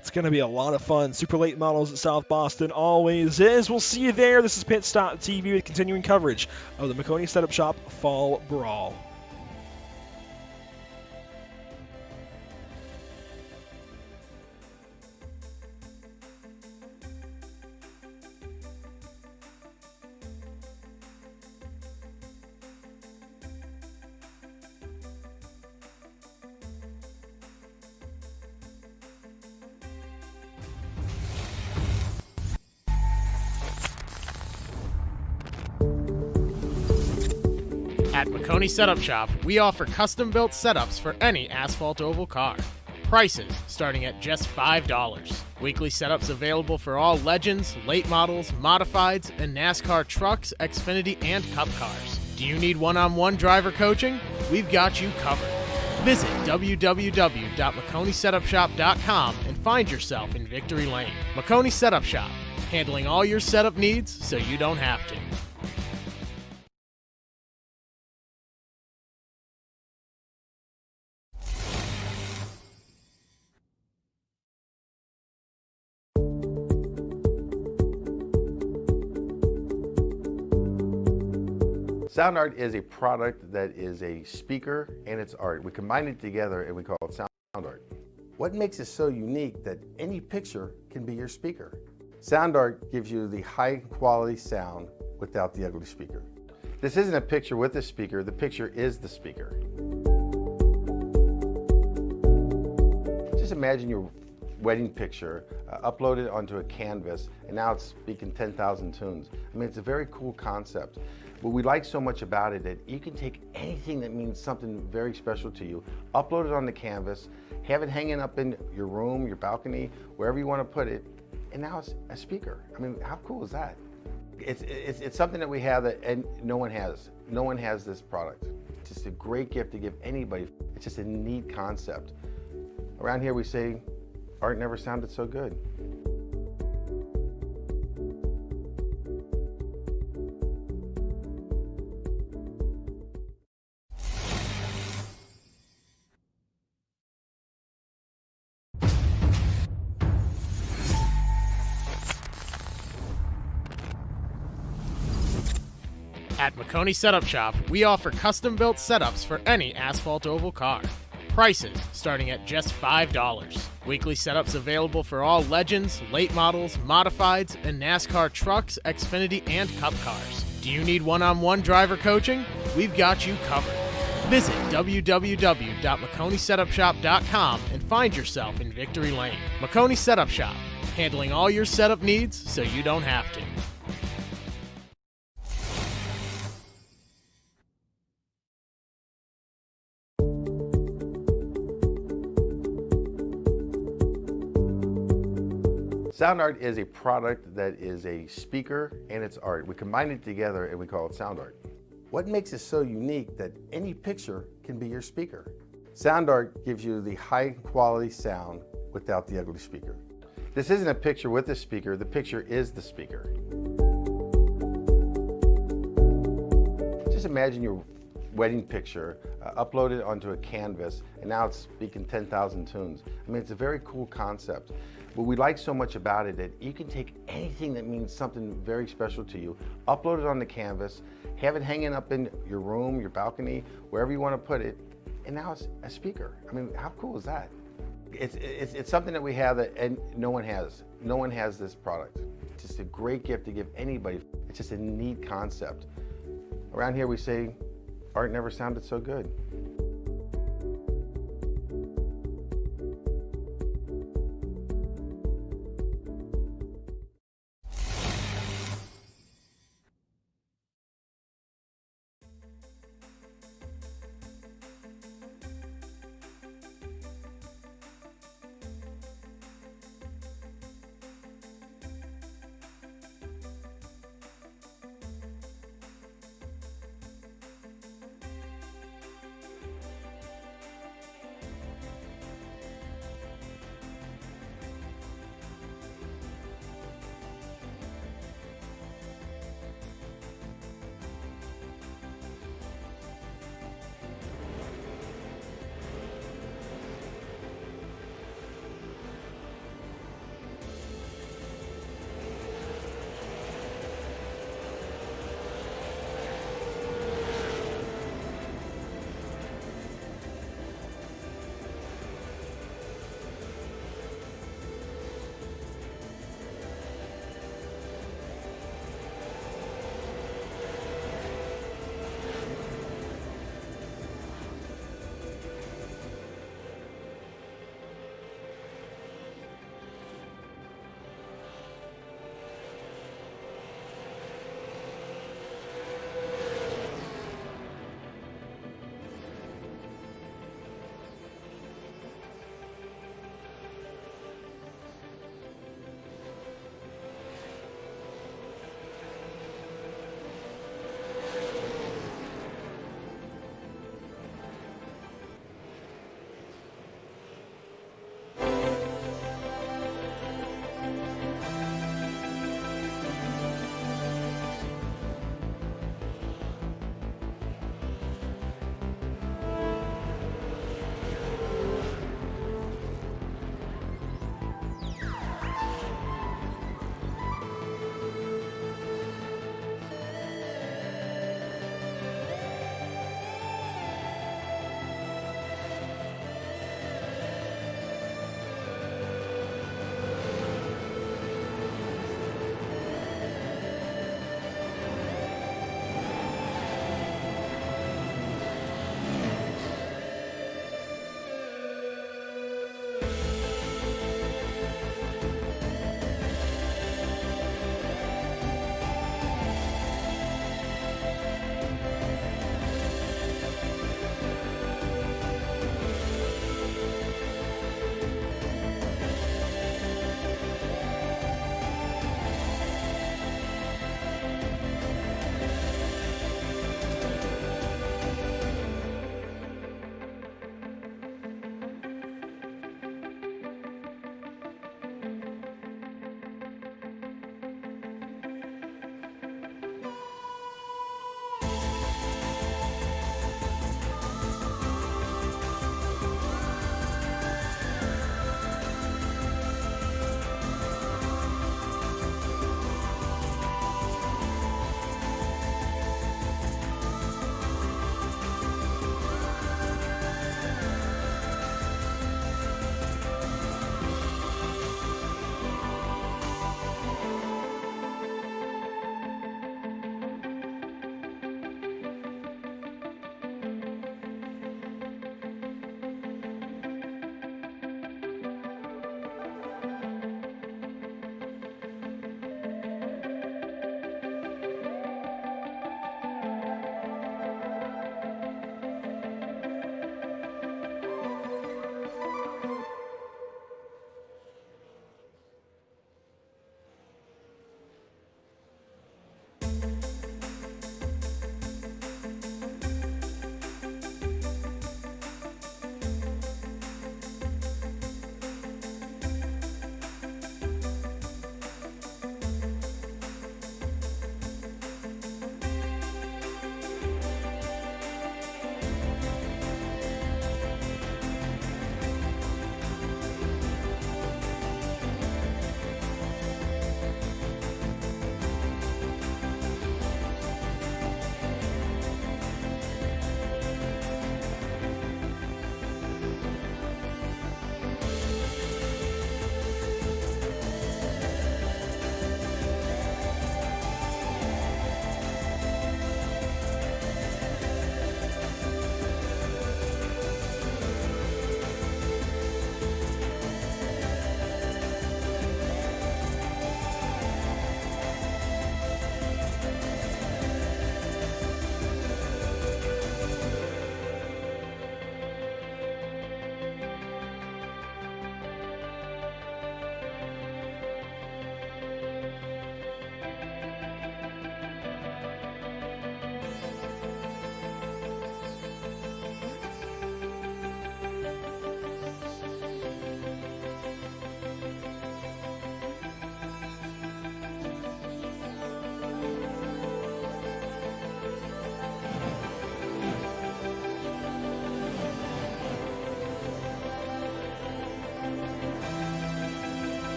It's going to be a lot of fun. Super late models at South Boston always is. We'll see you there. This is Pit Stop TV with continuing coverage of the Mcconey Setup Shop Fall Brawl. At Maconi Setup Shop, we offer custom-built setups for any asphalt oval car. Prices starting at just $5. Weekly setups available for all Legends, late models, modifieds, and NASCAR trucks, Xfinity, and Cup cars. Do you need one-on-one driver coaching? We've got you covered. Visit www.mcconeysetupshop.com and find yourself in Victory Lane. Maconi Setup Shop, handling all your setup needs so you don't have to. Sound art is a product that is a speaker and it's art. We combine it together and we call it sound art. What makes it so unique that any picture can be your speaker? Sound art gives you the high quality sound without the ugly speaker. This isn't a picture with a speaker, the picture is the speaker. Just imagine your wedding picture uploaded onto a canvas and now it's speaking 10,000 tunes. I mean, it's a very cool concept. What we like so much about it that you can take anything that means something very special to you, upload it on the canvas, have it hanging up in your room, your balcony, wherever you want to put it, and now it's a speaker. I mean, how cool is that? It's something that we have that and no one has. No one has this product. It's just a great gift to give anybody. It's just a neat concept. Around here we say, art never sounded so good. At Maconi Setup Shop, we offer custom-built setups for any asphalt oval car. Prices starting at just $5. Weekly setups available for all Legends, late models, modifieds, and NASCAR trucks, Xfinity, and Cup cars. Do you need one-on-one driver coaching? We've got you covered. Visit www.mcconeysetupshop.com and find yourself in Victory Lane. Maconi Setup Shop, handling all your setup needs so you don't have to. Sound art is a product that is a speaker and it's art. We combine it together and we call it sound art. What makes it so unique that any picture can be your speaker? Sound art gives you the high quality sound without the ugly speaker. This isn't a picture with a speaker, the picture is the speaker. Just imagine your wedding picture uploaded onto a canvas and now it's speaking 10,000 tunes. I mean, it's a very cool concept. What we like so much about it that you can take anything that means something very special to you, upload it on the canvas, have it hanging up in your room, your balcony, wherever you want to put it, and now it's a speaker. I mean, how cool is that? It's something that we have that and no one has. No one has this product. It's just a great gift to give anybody. It's just a neat concept. Around here we say, art never sounded so good.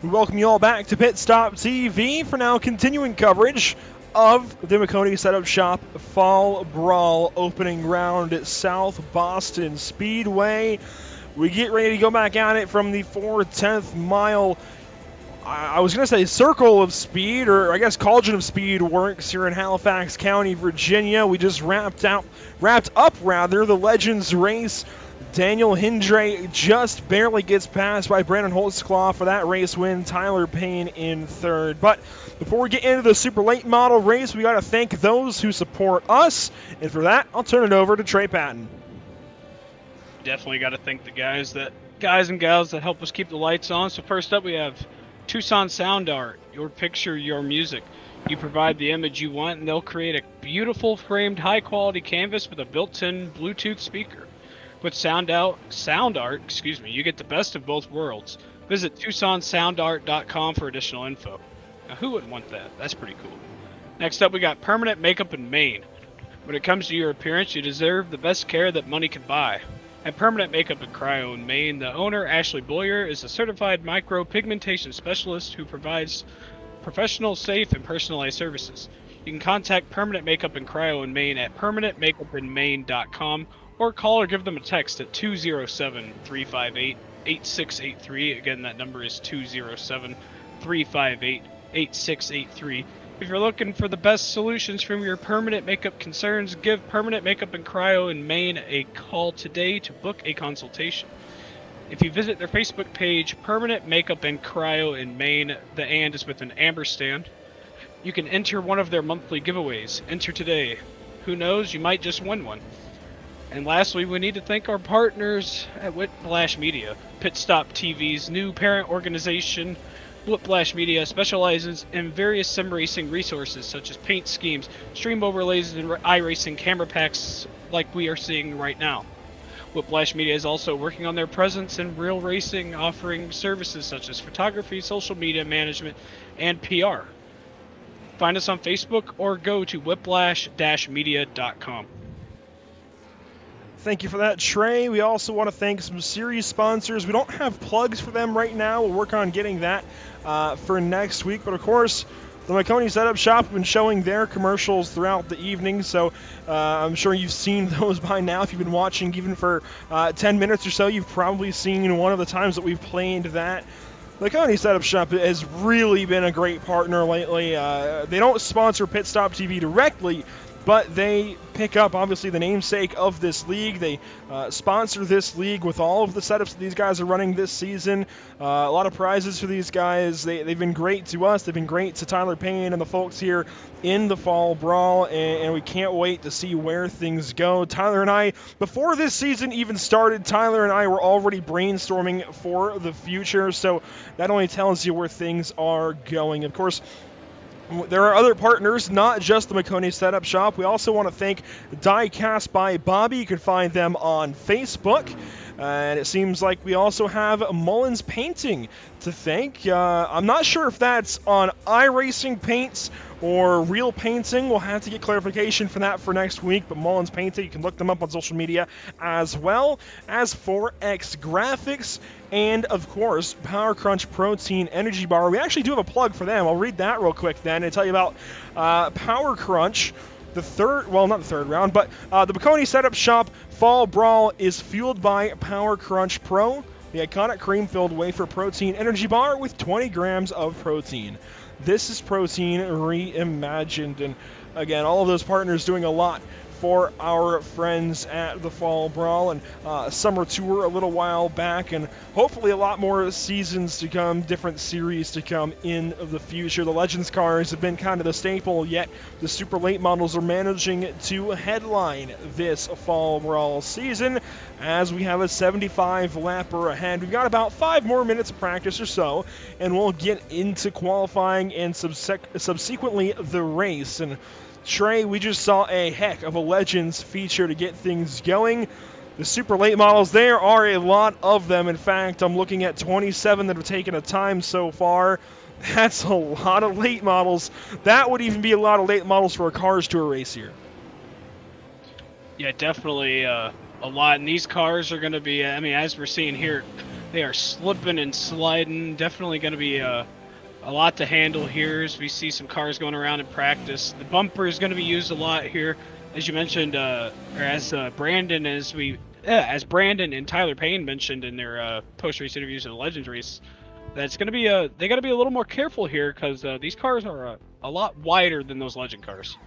We welcome you all back to Pit Stop TV for now continuing coverage of the Maconi Setup Shop Fall Brawl opening round at South Boston Speedway. We get ready to go back at it from the 4/10 mile, I was going to say circle of speed, or I guess cauldron of speed works here in Halifax County, Virginia. We just wrapped up the Legends race. Daniel Hindrae just barely gets passed by Brandon Holtzclaw for that race win. Tyler Payne in third. But before we get into the super late model race, we got to thank those who support us. And for that, I'll turn it over to Trey Patton. Definitely got to thank the guys and gals that help us keep the lights on. So first up, we have Tucson Sound Art. Your picture, your music. You provide the image you want, and they'll create a beautiful framed, high-quality canvas with a built-in Bluetooth speaker. With Sound Art, you get the best of both worlds. Visit TucsonSoundArt.com for additional info. Now, who wouldn't want that? That's pretty cool. Next up, we got Permanent Makeup in Maine. When it comes to your appearance, you deserve the best care that money can buy. At Permanent Makeup and Cryo in Maine, the owner, Ashley Boyer, is a certified micro-pigmentation specialist who provides professional, safe, and personalized services. You can contact Permanent Makeup and Cryo in Maine at permanentmakeupinmaine.com or call or give them a text at 207-358-8683. Again, that number is 207-358-8683. If you're looking for the best solutions from your permanent makeup concerns, give Permanent Makeup and Cryo in Maine a call today to book a consultation. If you visit their Facebook page, Permanent Makeup and Cryo in Maine, the and is with an ampersand, you can enter one of their monthly giveaways. Enter today. Who knows, you might just win one. And lastly, we need to thank our partners at Whiplash Media. Pit Stop TV's new parent organization, Whiplash Media, specializes in various sim racing resources such as paint schemes, stream overlays, and iRacing camera packs like we are seeing right now. Whiplash Media is also working on their presence in real racing, offering services such as photography, social media management, and PR. Find us on Facebook or go to whiplash-media.com. Thank you for that, Trey. We also want to thank some series sponsors. We don't have plugs for them right now. We'll work on getting that for next week. But, of course, the Mcconey Setup Shop have been showing their commercials throughout the evening, so I'm sure you've seen those by now. If you've been watching even for 10 minutes or so, you've probably seen one of the times that we've played that. The Mcconey Setup Shop has really been a great partner lately. They don't sponsor Pit Stop TV directly, but they pick up, obviously, the namesake of this league. They sponsor this league with all of the setups that these guys are running this season. A lot of prizes for these guys. They've been great to us. They've been great to Tyler Payne and the folks here in the Fall Brawl, and we can't wait to see where things go. Tyler and I, before this season even started, Tyler and I were already brainstorming for the future, so that only tells you where things are going. Of course, there are other partners, not just the Mcconey Setup Shop. We also want to thank Diecast by Bobby. You can find them on Facebook. And it seems like we also have Mullins Painting to thank. I'm not sure if that's on iRacing paints or real painting. We'll have to get clarification for that for next week. But Mullins Painting, you can look them up on social media, as well as 4X Graphics. And, of course, Power Crunch Protein Energy Bar. We actually do have a plug for them. I'll read that real quick then and tell you about Power Crunch. The third, well, not the third round, but the Mcconey Setup Shop Fall Brawl is fueled by Power Crunch Pro, the iconic cream-filled wafer protein energy bar with 20 grams of protein. This is protein reimagined, and again, all of those partners doing a lot for our friends at the Fall Brawl and Summer Tour a little while back, and hopefully a lot more seasons to come, different series to come in the future. The Legends cars have been kind of the staple, yet the super late models are managing to headline this Fall Brawl season as we have a 75 lapper ahead. We've got about 5 more minutes of practice or so, and we'll get into qualifying and subsequently the race. And Trey, we just saw a heck of a Legends feature to get things going. The super late models, there are a lot of them. In fact, I'm looking at 27 that have taken a time so far. That's a lot of late models. That would even be a lot of late models for a Cars Tour race here. Yeah, definitely a lot. And these cars are going to be, I mean, as we're seeing here, They are slipping and sliding. Definitely going to be a lot to handle here as we see some cars going around in practice. The bumper is going to be used a lot here, as you mentioned, or as Brandon and Tyler Payne mentioned in their post-race interviews in the Legends race. That's going to be they got to be a little more careful here because these cars are a lot wider than those Legend cars.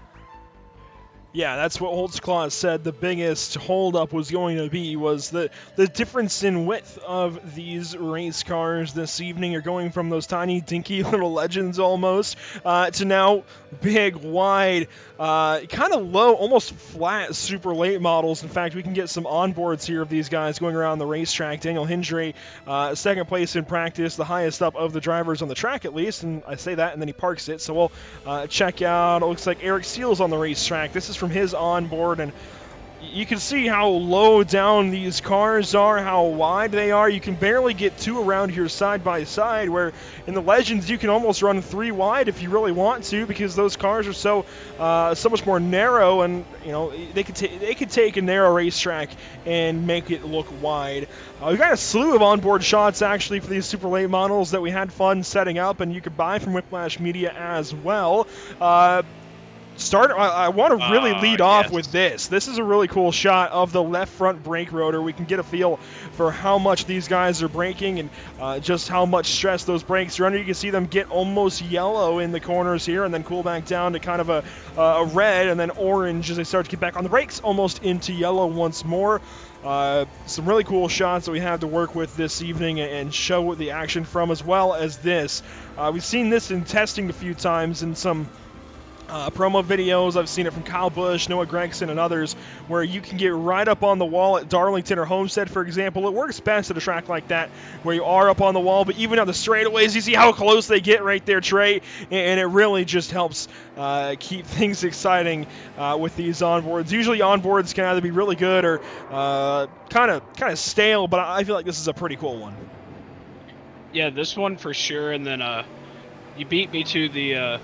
Yeah, that's what Holtzclaw said the biggest holdup was going to be, was the difference in width of these race cars this evening. You're going from those tiny, dinky little Legends almost to now big, wide, kind of low, almost flat, super late models. In fact, we can get some onboards here of these guys going around the racetrack. Daniel Hindrae, second place in practice, the highest up of the drivers on the track at least, and I say that and then he parks it. So we'll check out, it looks like Eric Steele's on the racetrack. This is from his onboard, and you can see how low down these cars are, how wide they are. You can barely get two around here side by side, where in the Legends you can almost run three wide if you really want to, because those cars are so much more narrow, and you know they could take a narrow racetrack and make it look wide. We've got a slew of onboard shots actually for these super late models that we had fun setting up, and you could buy from Whiplash Media as well. I want to really lead off with this. This is a really cool shot of the left front brake rotor. We can get a feel for how much these guys are braking and just how much stress those brakes are under. You can see them get almost yellow in the corners here and then cool back down to kind of a red and then orange as they start to get back on the brakes, almost into yellow once more. Some really cool shots that we have to work with this evening and show the action from, as well as this. We've seen this in testing a few times in some promo videos. I've seen it from Kyle Busch, Noah Gragson, and others, where you can get right up on the wall at Darlington or Homestead, for example. It works best at a track like that, where you are up on the wall, but even on the straightaways, you see how close they get right there, Trey, and it really just helps keep things exciting with these onboards. Usually onboards can either be really good or kind of stale, but I feel like this is a pretty cool one. Yeah, this one for sure, and then you beat me to the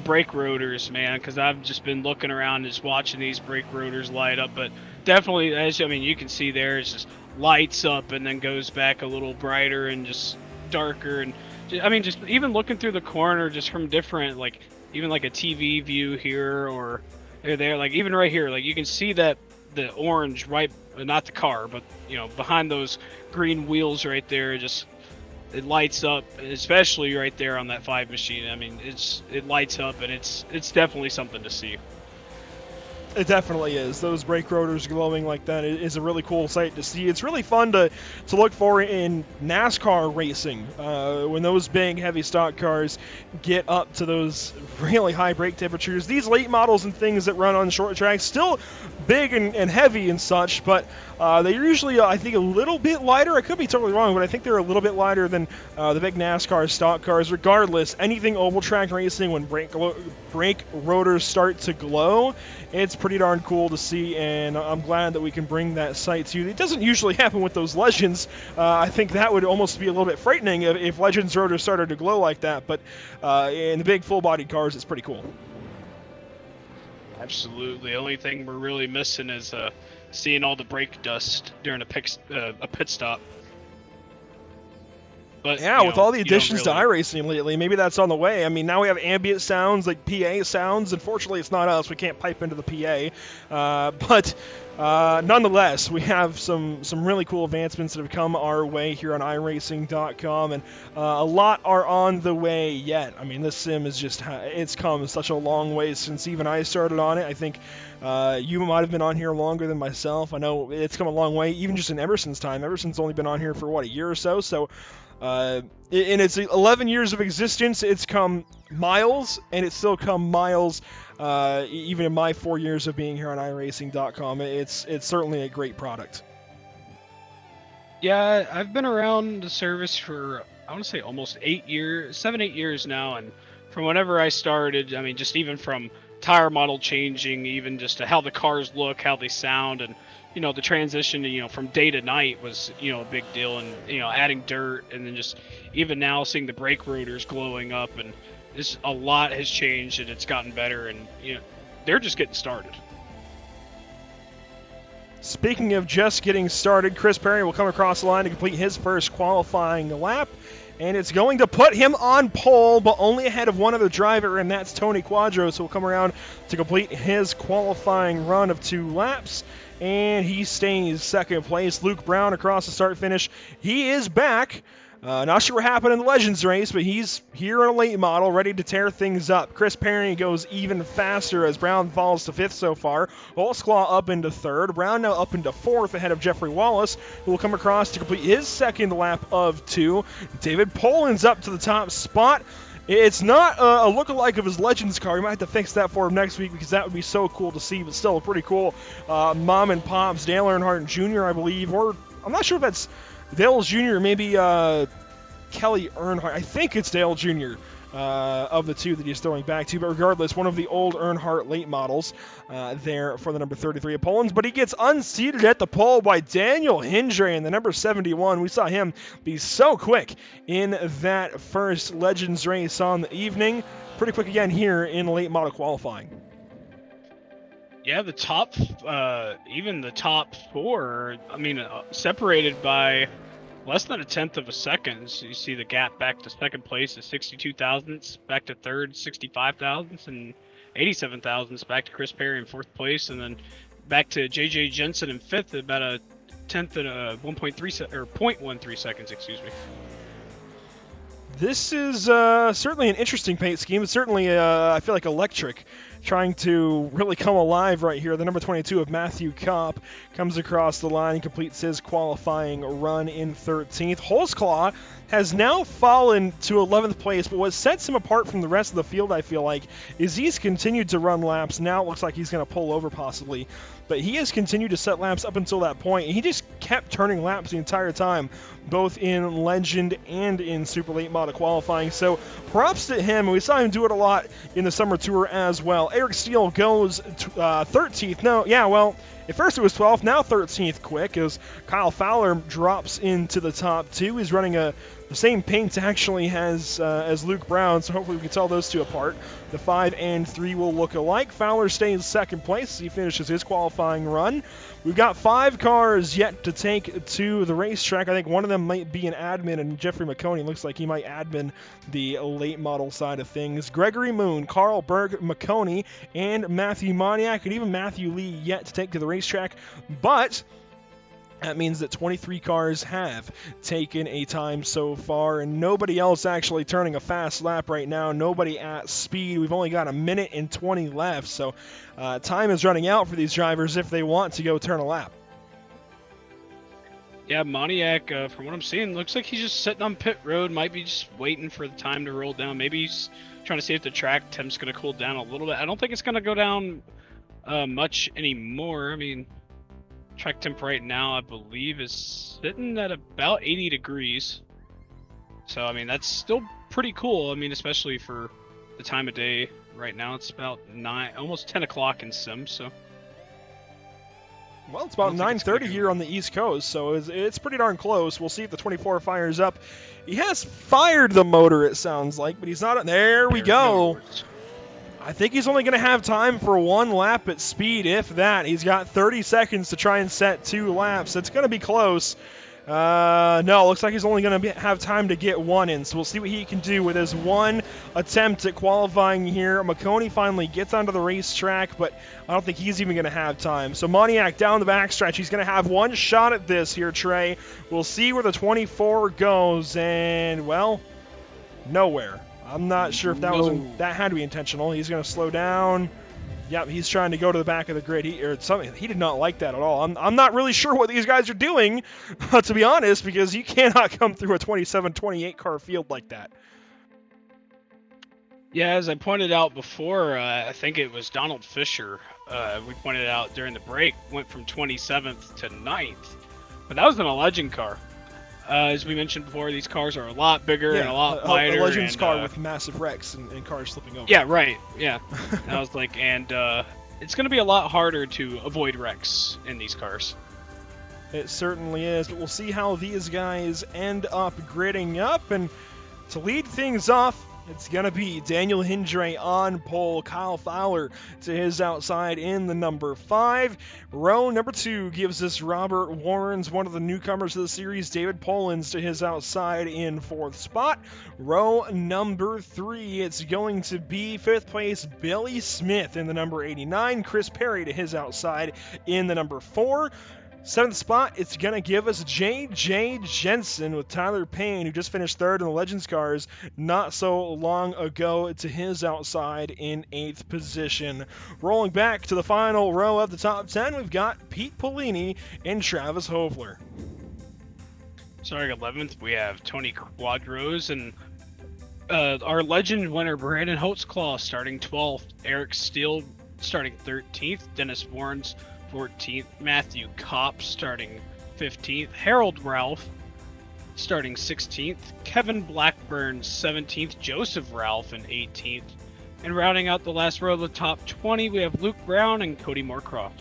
brake rotors, man, because I've just been looking around and just watching these brake rotors light up. But definitely, you can see there, it's just lights up and then goes back a little brighter and just darker. And just even looking through the corner, just from different, like even like a TV view here or there, like even right here, like you can see that the orange right, not the car, but behind those green wheels right there, just. It lights up, especially right there on that 5 machine. I mean, it lights up, and it's definitely something to see. It definitely is. Those brake rotors glowing like that is a really cool sight to see. It's really fun to look for in NASCAR racing when those big, heavy stock cars get up to those really high brake temperatures. These late models and things that run on short tracks, still big and heavy and such, but they're usually, I think, a little bit lighter. I could be totally wrong, but I think they're a little bit lighter than the big NASCAR stock cars. Regardless, anything oval track racing, when brake rotors start to glow, it's pretty darn cool to see, and I'm glad that we can bring that sight to you. It doesn't usually happen with those Legends. I think that would almost be a little bit frightening if Legends rotors started to glow like that, but in the big full-bodied cars, it's pretty cool. Absolutely. The only thing we're really missing is seeing all the brake dust during a pit stop. But yeah, with all the additions to iRacing lately, maybe that's on the way. I mean, now we have ambient sounds, like PA sounds. Unfortunately, it's not us. We can't pipe into the PA. But nonetheless, we have some really cool advancements that have come our way here on iRacing.com, and a lot are on the way yet. I mean, this sim is it's come such a long way since even I started on it. I think you might have been on here longer than myself. I know it's come a long way, even just in Emerson's time. Emerson's only been on here for, a year or so, in its 11 years of existence, it's come miles, and it's still come miles even in my 4 years of being here on iRacing.com. It's certainly a great product. Yeah, I've been around the service for, I want to say almost 8 years now, and from whenever I started, I mean, just even from tire model changing, even just to how the cars look, how they sound, and the transition to, from day to night was, a big deal, and, adding dirt, and then just even now seeing the brake rotors glowing up, and a lot has changed, and it's gotten better, and, they're just getting started. Speaking of just getting started, Chris Perry will come across the line to complete his first qualifying lap. And it's going to put him on pole, but only ahead of one other driver, and that's Tony Quadros, who will come around to complete his qualifying run of 2 laps. And he stays second place. Luke Brown across the start-finish. He is back. Not sure what happened in the Legends race, but he's here in a late model, ready to tear things up. Chris Perry goes even faster as Brown falls to 5th so far. Holtzclaw up into 3rd. Brown now up into 4th ahead of Jeffrey Wallace, who will come across to complete his second lap of 2. David Poland's up to the top spot. It's not a lookalike of his Legends car. We might have to fix that for him next week because that would be so cool to see, but still pretty cool. Mom and Pops, Dale Earnhardt Jr., I believe, or I'm not sure if that's Dale Jr. or maybe Kelly Earnhardt. I think it's Dale Jr. Of the 2 that he's throwing back to, but regardless, one of the old Earnhardt late models there for the number 33 of Poland, but he gets unseated at the pole by Daniel Hindrae in the number 71. We saw him be so quick in that first Legends race on the evening. Pretty quick again here in late model qualifying. Yeah, the top, even the top 4, I mean, separated by less than 1/10 of a second. So you see the gap back to second place is 62 thousandths, back to third 65 thousandths, and 87 thousandths back to Chris Perry in 4th place, and then back to JJ Jensen in 5th, about 1/10 and a 0.13 seconds, excuse me. This is certainly an interesting paint scheme. It's certainly, I feel like, electric, trying to really come alive right here. The number 22 of Matthew Kopp comes across the line and completes his qualifying run in 13th. Holtzclaw has now fallen to 11th place, but what sets him apart from the rest of the field, I feel like, is he's continued to run laps. Now it looks like he's going to pull over possibly, but he has continued to set laps up until that point. He just kept turning laps the entire time, both in Legend and in Super Late Model qualifying. So props to him. We saw him do it a lot in the Summer Tour as well. Eric Steele goes 13th. No, yeah, well, at first it was 12th, now 13th quick as Kyle Fowler drops into the top 2. He's running the same paint actually as Luke Brown, so hopefully we can tell those 2 apart. The 5 and 3 will look alike. Fowler stays second place as he finishes his qualifying run. We've got 5 cars yet to take to the racetrack. I think one of them might be an admin, and Jeffrey Mcconey looks like he might admin the late model side of things. Gregory Moon, Carl Berg, Mcconey, and Matthew Moniak, and even Matthew Lee yet to take to the racetrack, but that means that 23 cars have taken a time so far, and nobody else actually turning a fast lap right now. Nobody at speed. We've only got 1 minute and 20 left, so time is running out for these drivers if they want to go turn a lap. Yeah, Moniak, from what I'm seeing, looks like he's just sitting on pit road. Might be just waiting for the time to roll down. Maybe he's trying to see if the track temp's going to cool down a little bit. I don't think it's going to go down much anymore. I mean, track temp right now, I believe, is sitting at about 80 degrees. So, I mean, that's still pretty cool. I mean, especially for the time of day right now. It's about almost 10 o'clock in Sim, so. Well, it's about 9:30 here on the East Coast, so it's pretty darn close. We'll see if the 24 fires up. He has fired the motor, it sounds like, but he's not. There we go. I think he's only going to have time for 1 lap at speed, if that. He's got 30 seconds to try and set 2 laps. It's going to be close. No, looks like he's only going to have time to get 1 in, so we'll see what he can do with his 1 attempt at qualifying here. Mcconey finally gets onto the racetrack, but I don't think he's even going to have time. So Moniak down the backstretch. He's going to have 1 shot at this here, Trey. We'll see where the 24 goes, and, well, nowhere. I'm not sure if that had to be intentional. He's going to slow down. Yep, he's trying to go to the back of the grid. He did not like that at all. I'm not really sure what these guys are doing, to be honest, because you cannot come through a 27, 28 car field like that. Yeah, as I pointed out before, I think it was Donald Fisher. We pointed out during the break, went from 27th to 9th. But that was in a Legend car. As we mentioned before, these cars are a lot bigger and a lot lighter. A Legends car with massive wrecks and cars slipping over. Yeah, right. Yeah. I was like, and it's going to be a lot harder to avoid wrecks in these cars. It certainly is, but we'll see how these guys end up gridding up. And to lead things off, It's going to be Daniel Hindrae on pole, Kyle Fowler to his outside in the number 5. Row number 2 gives us Robert Warrens, one of the newcomers to the series, David Polans to his outside in 4th spot. Row number 3, it's going to be 5th place Billy Smith in the number 89, Chris Perry to his outside in the number 4. 7th spot, it's going to give us J.J. Jensen with Tyler Payne, who just finished 3rd in the Legends cars not so long ago, to his outside in 8th position. Rolling back to the final row of the top 10, we've got Pete Polini and Travis Hovler. Starting 11th, we have Tony Quadros and our Legend winner Brandon Holtzclaw starting 12th, Eric Steele starting 13th, Dennis Warrens 14th, Matthew Kopp starting 15th, Harold Ralph starting 16th, Kevin Blackburn 17th, Joseph Ralph in 18th, and rounding out the last row of the top 20, we have Luke Brown and Cody Moorecroft.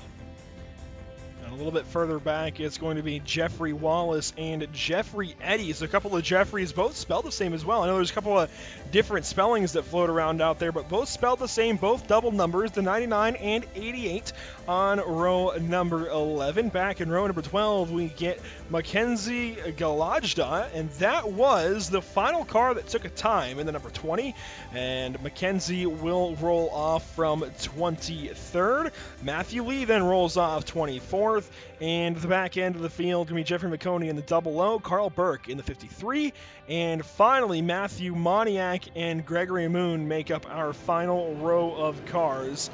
And a little bit further back, it's going to be Jeffrey Wallace and Jeffrey Eddy. So a couple of Jeffreys, both spelled the same as well. I know there's a couple of different spellings that float around out there, but both spelled the same, both double numbers, the 99 and 88 on row number 11. Back in row number 12, we get Mackenzie Galajda, and that was the final car that took a time in the number 20, and Mackenzie will roll off from 23rd. Matthew Lee then rolls off 24th, and the back end of the field can be Jeffrey Mcconey in the 00, Carl Burke in the 53, and finally Matthew Moniak and Gregory Moon make up our final row of cars.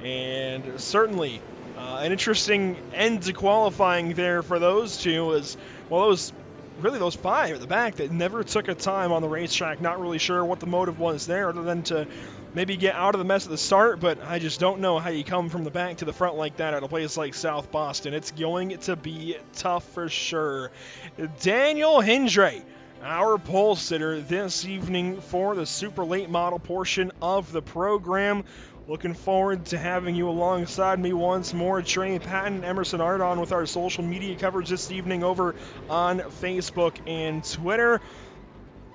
And certainly an interesting end to qualifying there for those two, as well, those 5 at the back that never took a time on the racetrack. Not really sure what the motive was there, other than to maybe get out of the mess at the start, but I just don't know how you come from the back to the front like that at a place like South Boston. It's going to be tough for sure. Daniel Hindrae, our pole sitter this evening for the super late model portion of the program. Looking forward to having you alongside me once more. Trey Patton, Emerson Ardon with our social media coverage this evening over on Facebook and Twitter.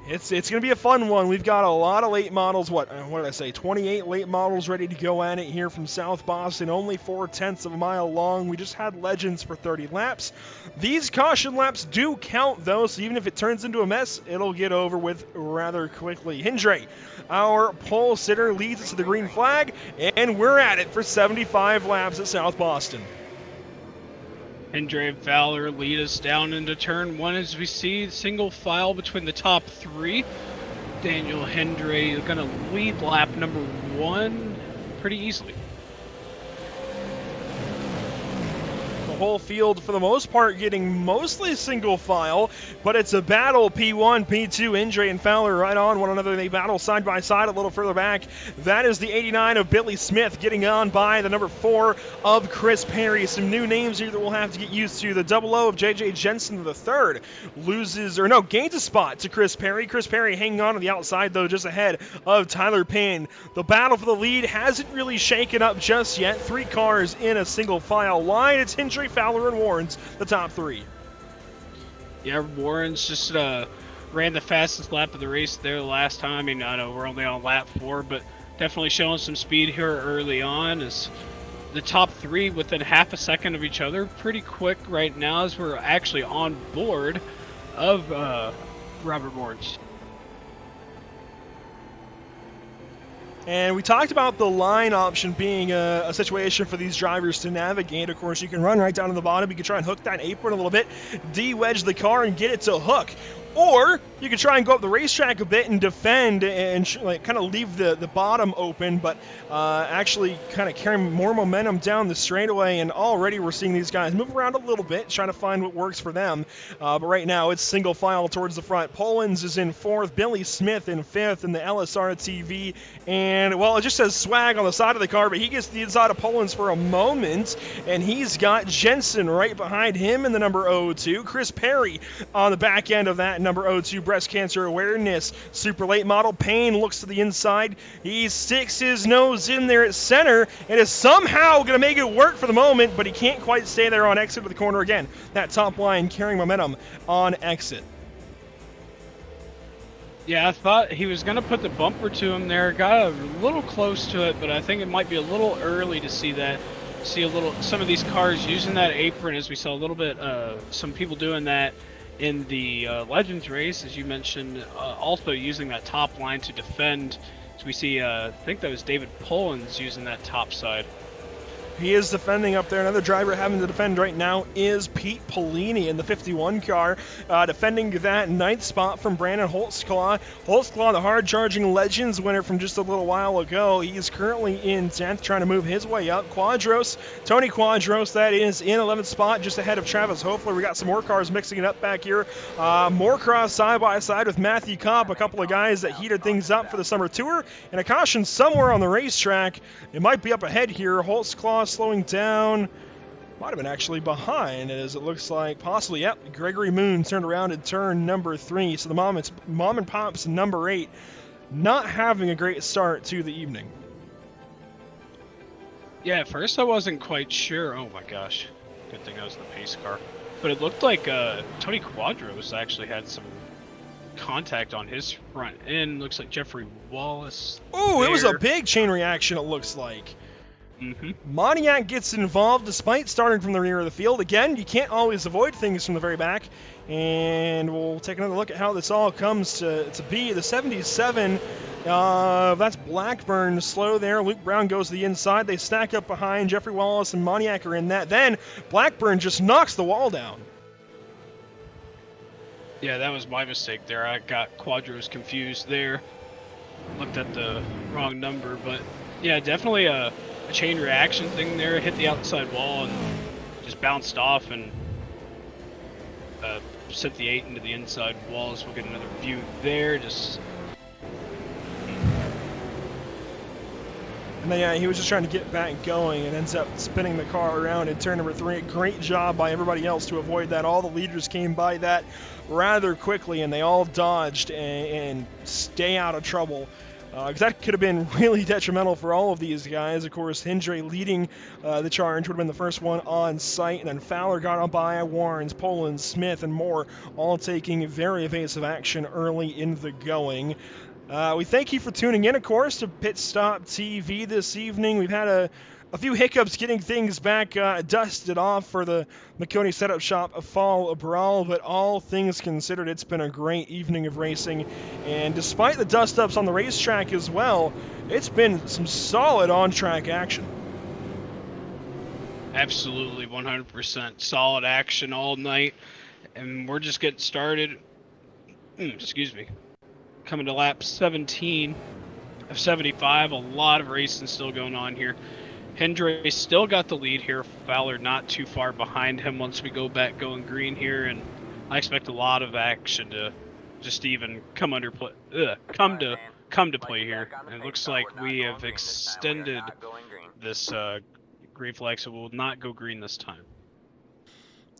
It's going to be a fun one. We've got a lot of late models. What did I say? 28 late models ready to go at it here from South Boston. Only 0.4 of a mile long. We just had Legends for 30 laps. These caution laps do count, though, so even if it turns into a mess, it'll get over with rather quickly. Hindrae, our pole sitter, leads us to the green flag, and we're at it for 75 laps at South Boston. Hindrae and Fowler lead us down into turn 1 as we see single file between the top 3. Daniel Hindrae is going to lead lap number 1 pretty easily. The whole field, for the most part, getting mostly single file, but it's a battle. P1, P2, Hindrae and Fowler right on one another. They battle side by side a little further back. That is the 89 of Billy Smith getting on by the number 4 of Chris Perry. Some new names here that we'll have to get used to. The 00 of J.J. Jensen the 3rd gains a spot to Chris Perry. Chris Perry hanging on to the outside, though, just ahead of Tyler Payne. The battle for the lead hasn't really shaken up just yet. 3 cars in a single file line. It's Hindrae, Fowler, and Warrens, the top 3. Yeah, Warrens just ran the fastest lap of the race there the last time. I mean, I know we're only on lap 4, but definitely showing some speed here early on. As the top 3 within half a second of each other, pretty quick right now as we're actually on board of Robert Warrens. And we talked about the line option being a situation for these drivers to navigate. Of course, you can run right down to the bottom. You can try and hook that apron a little bit, de-wedge the car, and get it to hook. Or you could try and go up the racetrack a bit and defend and kind of leave the bottom open, but actually kind of carry more momentum down the straightaway. And already we're seeing these guys move around a little bit, trying to find what works for them. But right now it's single file towards the front. Polans is in 4th, Billy Smith in 5th in the LSR TV. And, well, it just says swag on the side of the car, but he gets the inside of Polans for a moment. And he's got Jensen right behind him in the number 02. Chris Perry on the back end of that number 02 breast cancer awareness super late model. Payne looks to the inside. He sticks his nose in there at center and is somehow going to make it work for the moment, but he can't quite stay there on exit of the corner again. That top line carrying momentum on exit. Yeah, I thought he was going to put the bumper to him there. Got a little close to it, but I think it might be a little early to see that. See some of these cars using that apron, as we saw a little bit, some people doing that in the Legends race, as you mentioned, also using that top line to defend. So we see, I think that was David Pollins using that top side. He is defending up there. Another driver having to defend right now is Pete Polini in the 51 car, defending that ninth spot from Brandon Holtzclaw. Holtzclaw, the hard-charging Legends winner from just a little while ago. He is currently in 10th, trying to move his way up. Tony Quadros, that is in 11th spot, just ahead of Travis. Hopefully we got some more cars mixing it up back here. Moorecroft side-by-side with Matthew Cobb, a couple of guys that heated things up for the summer tour, and a caution somewhere on the racetrack. It might be up ahead here. Holtzclaw slowing down. Might have been actually behind, as it looks like possibly. Yep, Gregory Moon turned around at turn number 3. So the mom and pop's number 8, not having a great start to the evening. Yeah, at first I wasn't quite sure. Oh my gosh, good thing I was in the pace car. But it looked like Tony Quadros actually had some contact on his front end. Looks like Jeffrey Wallace. Oh, it was a big chain reaction, it looks like. Moniak gets involved despite starting from the rear of the field. Again, you can't always avoid things from the very back. And we'll take another look at how this all comes to be. The 77, that's Blackburn slow there. Luke Brown goes to the inside. They stack up behind. Jeffrey Wallace and Moniak are in that. Then Blackburn just knocks the wall down. Yeah, that was my mistake there. I got Quadros confused there. Looked at the wrong number, but yeah, definitely a chain reaction thing there. Hit the outside wall and just bounced off and sent the 8 into the inside walls. We'll get another view there. And then, yeah, he was just trying to get back going and ends up spinning the car around in turn number 3. Great job by everybody else to avoid that. All the leaders came by that rather quickly, and they all dodged and stay out of trouble. Because that could have been really detrimental for all of these guys. Of course, Hindrae leading the charge would have been the first one on site, and then Fowler got on by Warrens, Poland, Smith, and more, all taking very evasive action early in the going. We thank you for tuning in, of course, to Pit Stop TV this evening. We've had a few hiccups getting things back dusted off for the Mcconey Setup Shop Fall Brawl, but all things considered, it's been a great evening of racing. And despite the dust-ups on the racetrack as well, it's been some solid on-track action. Absolutely, 100% solid action all night, and we're just getting started. Excuse me. Coming to lap 17 of 75, a lot of racing still going on here. Hindrae still got the lead here. Fowler not too far behind him once we go back going green here, and I expect a lot of action to just even come to play here. And it looks like we have extended this green flag, so we'll not go green this time.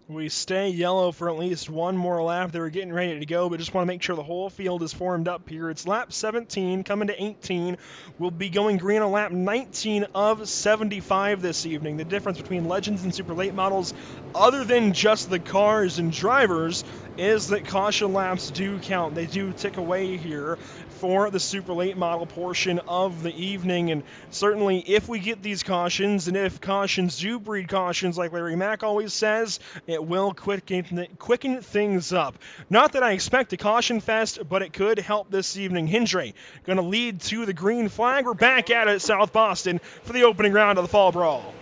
We stay yellow for at least one more lap. They were getting ready to go, but just want to make sure the whole field is formed up here. It's lap 17, coming to 18. We'll be going green on lap 19 of 75 this evening. The difference between Legends and Super Late models, other than just the cars and drivers, is that caution laps do count. They do tick away here for the Super Late model portion of the evening, and certainly if we get these cautions, and if cautions do breed cautions like Larry Mack always says, it will quicken things up. Not that I expect a caution fest, but it could help this evening. Hindrae going to lead to the green flag. We're back at it at South Boston for the opening round of the Fall Brawl.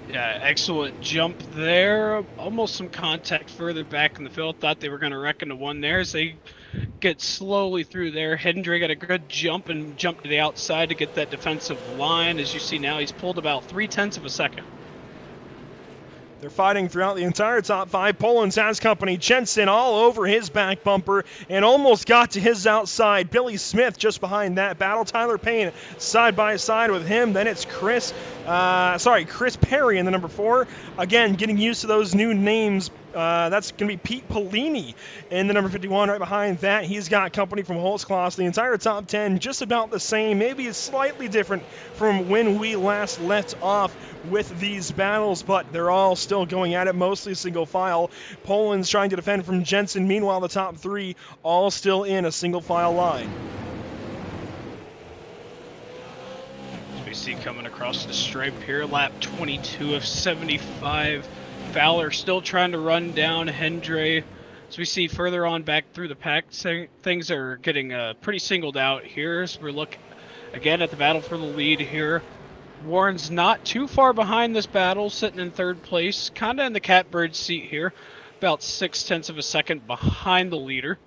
Yeah, excellent jump there. Almost some contact further back in the field. Thought they were going to wreck into one there as they get slowly through there. Hindrae got a good jump and jumped to the outside to get that defensive line. As you see now, he's pulled about 0.3 of a second. They're fighting throughout the entire top 5. Poland's has company. Jensen all over his back bumper and almost got to his outside. Billy Smith just behind that battle. Tyler Payne side by side with him. Then it's Chris Perry in the number 4. Again, getting used to those new names That's going to be Pete Pellini in the number 51. Right behind that, he's got company from Holtzclass. The entire top 10 just about the same. Maybe it's slightly different from when we last left off with these battles, but they're all still going at it, mostly single file. Poland's trying to defend from Jensen. Meanwhile, the top 3 all still in a single file line. As we see coming across the stripe here, lap 22 of 75. Fowler still trying to run down Hindrae. As we see further on back through the pack, things are getting pretty singled out here as we're looking again at the battle for the lead here. Warren's not too far behind this battle, sitting in 3rd place, kind of in the catbird seat here, about 0.6 of a second behind the leader.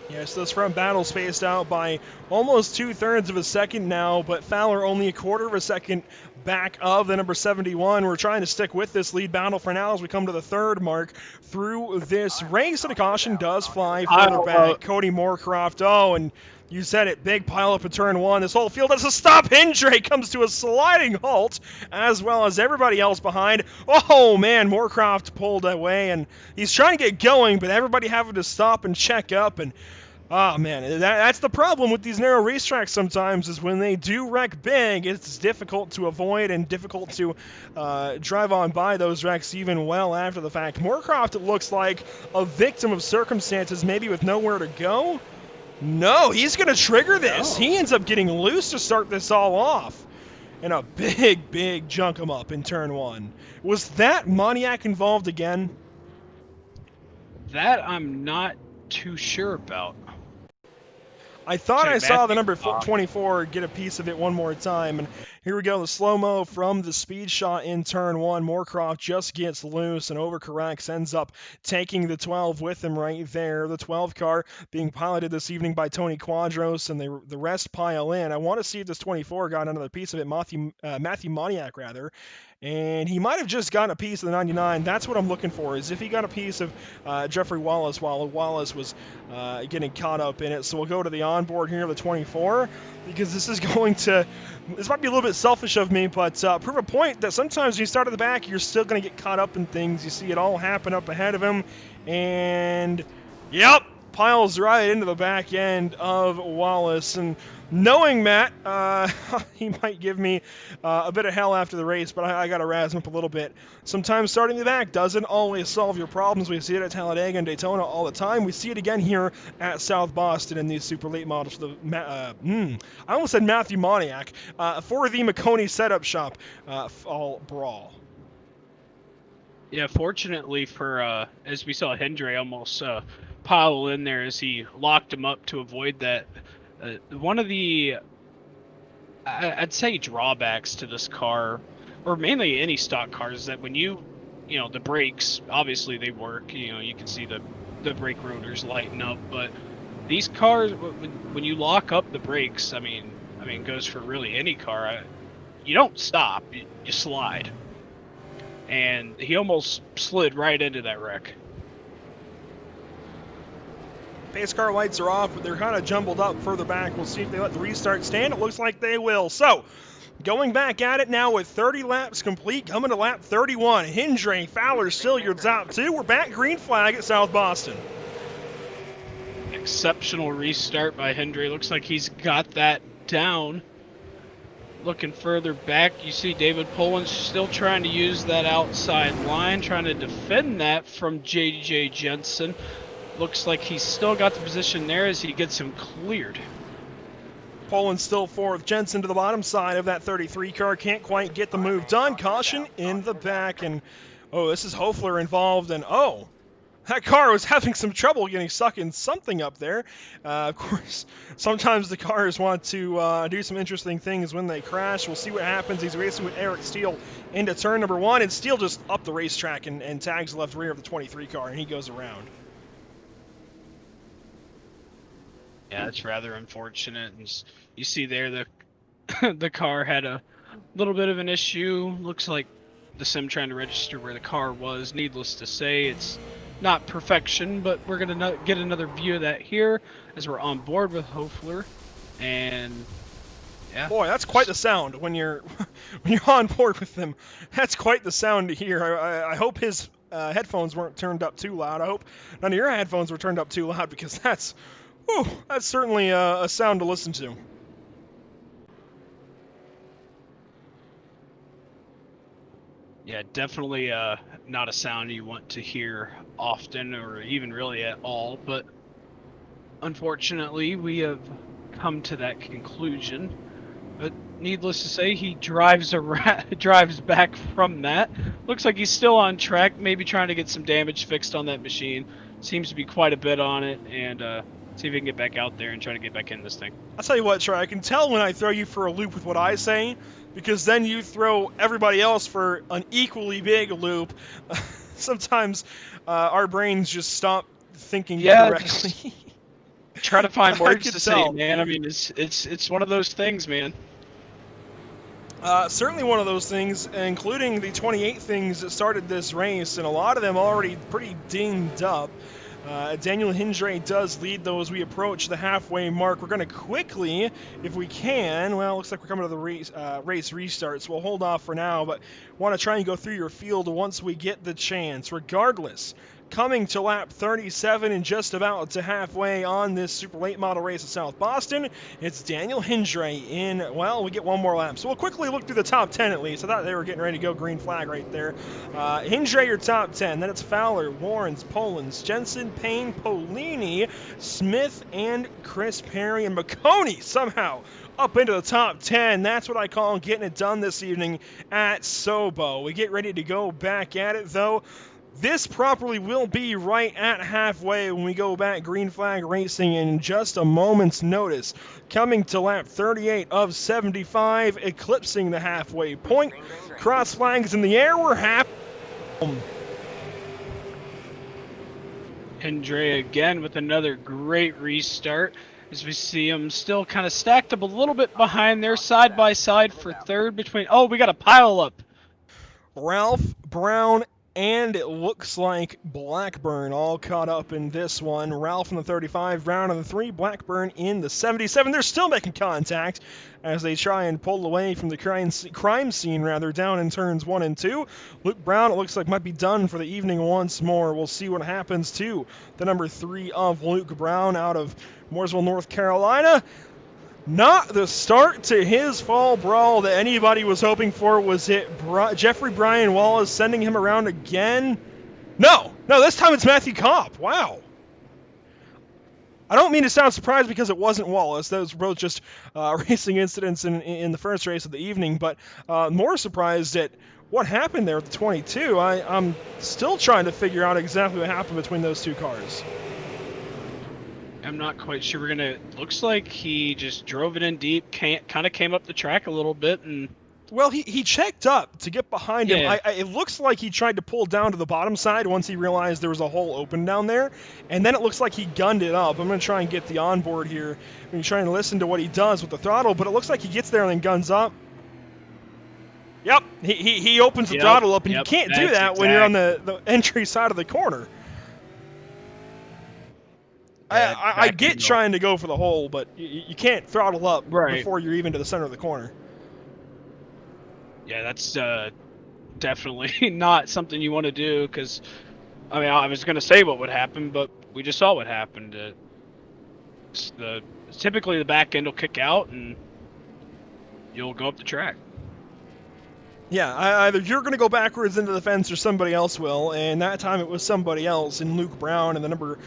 Yes, this front battle spaced out by almost 2/3 of a second now, but Fowler only a 1/4 of a second back of the number 71. We're trying to stick with this lead battle for now as we come to the 3rd mark through this race, and a caution does fly further back. Cody Moorecroft, and you said it, big pile up in turn 1. This whole field has to stop. Hindrae comes to a sliding halt, as well as everybody else behind. Oh man, Moorecroft pulled away, and he's trying to get going, but everybody having to stop and check up, and oh man, that's the problem with these narrow racetracks sometimes, is when they do wreck big, it's difficult to avoid and difficult to drive on by those wrecks even well after the fact. Moorecroft, it looks like a victim of circumstances, maybe with nowhere to go. No, he's going to trigger this. He ends up getting loose to start this all off. And a big junk him up in turn 1. Was that Moniak involved again? That I'm not too sure about. I thought I saw the number 24 get a piece of it one more time. And here we go, the slow-mo from the speed shot in turn 1. Moorecroft just gets loose and overcorrects, ends up taking the 12 with him right there. The 12 car being piloted this evening by Tony Quadros, and the rest pile in. I want to see if this 24 got another piece of it, Matthew Moniak, rather. And he might have just gotten a piece of the 99. That's what I'm looking for, is if he got a piece of Jeffrey Wallace while Wallace was getting caught up in it. So we'll go to the onboard here, the 24, because this might be a little bit selfish of me, but prove a point that sometimes when you start at the back, you're still going to get caught up in things. You see it all happen up ahead of him, and yep, piles right into the back end of Wallace. And knowing Matt, he might give me a bit of hell after the race, but I got to razz him up a little bit. Sometimes starting the back doesn't always solve your problems. We see it at Talladega and Daytona all the time. We see it again here at South Boston in these super late models. I almost said Matthew Moniak for the Mcconey setup shop fall Brawl. Yeah, fortunately for, as we saw Hindrae almost pile in there as he locked him up to avoid that. One of the, I'd say, drawbacks to this car, or mainly any stock car, is that when the brakes, obviously they work, you can see the brake rotors lighten up, but these cars, when you lock up the brakes, I mean, it goes for really any car, you don't stop, you slide. And he almost slid right into that wreck. Pace car lights are off, but they're kind of jumbled up further back. We'll see if they let the restart stand. It looks like they will. So, going back at it now with 30 laps complete, coming to lap 31. Hindrae, Fowler, still your top 2. We're back green flag at South Boston. Exceptional restart by Hindrae. Looks like he's got that down. Looking further back, you see David Poland still trying to use that outside line, trying to defend that from JJ Jensen. Looks like he's still got the position there as he gets him cleared. Poland still 4th. Jensen to the bottom side of that 33 car. Can't quite get the move done. Caution in the back. And, this is Hoefler involved. And, that car was having some trouble getting stuck in something up there. Of course, sometimes the cars want to do some interesting things when they crash. We'll see what happens. He's racing with Eric Steele into turn number 1. And Steele just up the racetrack and tags the left rear of the 23 car. And he goes around. Yeah, it's rather unfortunate. And you see there the car had a little bit of an issue. Looks like the sim trying to register where the car was. Needless to say, it's not perfection, but we're going to get another view of that here as we're on board with Hoefler. And Yeah. Boy, that's quite the sound when you're when you're on board with them. That's quite the sound to hear. I hope his headphones weren't turned up too loud. I hope none of your headphones were turned up too loud, because that's certainly a sound to listen to. Yeah, definitely not a sound you want to hear often or even really at all, but unfortunately we have come to that conclusion. But needless to say, he drives back from that. Looks like he's still on track, maybe trying to get some damage fixed on that machine. Seems to be quite a bit on it, and see if he can get back out there and try to get back in this thing. I'll tell you what, Trey, I can tell when I throw you for a loop with what I say, because then you throw everybody else for an equally big loop. Sometimes our brains just stop thinking correctly. Try to find I words could to tell. say, man. I mean, it's one of those things, man. Certainly one of those things, including the 28 things that started this race, and a lot of them already pretty dinged up. Daniel Hindrae does lead though as we approach the halfway mark. We're going to quickly, if we can, well, it looks like we're coming to the race restart, so we'll hold off for now, but want to try and go through your field once we get the chance. Regardless, coming to lap 37 and just about to halfway on this super late model race at South Boston, it's Daniel Hindrae in, well, we get one more lap. So we'll quickly look through the top 10 at least. I thought they were getting ready to go green flag right there. Hindrae, your top 10. Then it's Fowler, Warrens, Polans, Jensen, Payne, Polini, Smith, and Chris Perry, and Maconi somehow up into the top 10. That's what I call getting it done this evening at Sobo. We get ready to go back at it, though. This properly will be right at halfway when we go back green flag racing in just a moment's notice. Coming to lap 38 of 75, eclipsing the halfway point. Cross flags in the air, we're half. Hindrae again with another great restart. As we see him still kind of stacked up a little bit behind there, side by side for third between. Oh, we got a pile up. Ralph, Brown, and it looks like Blackburn all caught up in this one. Ralph in the 35, Brown in the 3, Blackburn in the 77. They're still making contact as they try and pull away from the crime scene down in turns 1 and 2. Luke Brown, it looks like, might be done for the evening once more. We'll see what happens to the number 3 of Luke Brown out of Mooresville, North Carolina. Not the start to his fall brawl that anybody was hoping for. Was it Jeffrey Brian Wallace sending him around again? No, this time it's Matthew Kopp. Wow. I don't mean to sound surprised because it wasn't Wallace. Those were both just racing incidents in the first race of the evening, but more surprised at what happened there at the 22. I'm still trying to figure out exactly what happened between those two cars. I'm not quite sure. Looks like he just drove it in deep, kind of came up the track a little bit, and well, he checked up to get behind him. It looks like he tried to pull down to the bottom side once he realized there was a hole open down there, and then it looks like he gunned it up. I'm going to try and get the onboard here and try and listen to what he does with the throttle, but it looks like he gets there and then guns up. Yep, he opens the throttle up, and you can't do that when you're on the entry side of the corner. I get trying to go for the hole, but you can't throttle up before you're even to the center of the corner. Yeah, that's definitely not something you want to do, because, I mean, I was going to say what would happen, but we just saw what happened. Typically the back end will kick out, and you'll go up the track. Yeah, either you're going to go backwards into the fence or somebody else will, and that time it was somebody else in Luke Brown in the number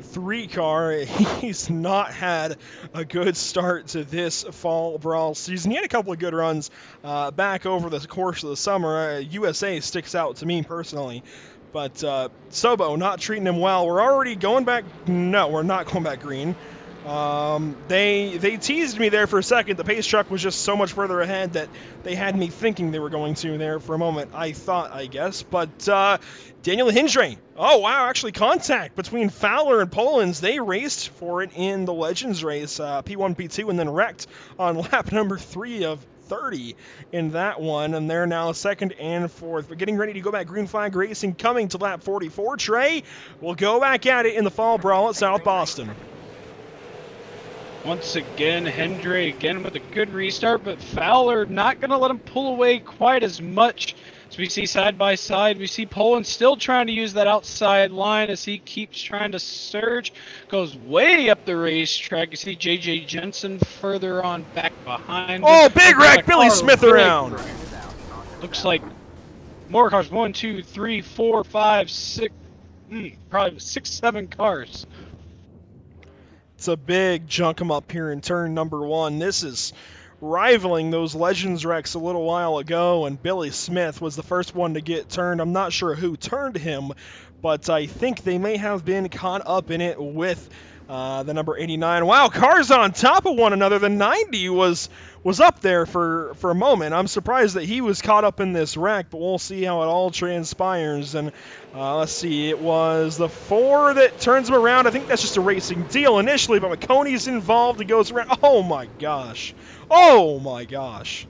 3 car. He's not had a good start to this fall brawl season. He had a couple of good runs back over the course of the summer. USA sticks out to me personally. But Sobo not treating him well. We're already going back. No, we're not going back green. They teased me there for a second. The pace truck was just so much further ahead that they had me thinking they were going to there for a moment. I thought, I guess. But Daniel Hindrae. Oh, wow. Actually, contact between Fowler and Polans. They raced for it in the Legends race. P1, P2, and then wrecked on lap number 3 of 30 in that one. And they're now 2nd and 4th. We're getting ready to go back green flag racing coming to lap 44. Trey, we'll go back at it in the fall brawl at South Boston. Once again, Hindrae again with a good restart, but Fowler not going to let him pull away quite as much. As we see side by side, we see Poland still trying to use that outside line as he keeps trying to surge. Goes way up the racetrack. You see JJ Jensen further on back behind. Oh, big wreck! Billy Smith around. Looks like Moorecroft 1, 2, 3, 4, 5, 6, probably 6, 7 cars. It's a big junk 'em up here in turn number 1. This is rivaling those Legends wrecks a little while ago, and Billy Smith was the first one to get turned. I'm not sure who turned him, but I think they may have been caught up in it with the number 89. Wow, cars on top of one another. The 90 was up there for a moment. I'm surprised that he was caught up in this wreck, but we'll see how it all transpires. And let's see, it was the 4 that turns him around. I think that's just a racing deal initially, but Mcconey's involved. He goes around. Oh my gosh. Oh my gosh.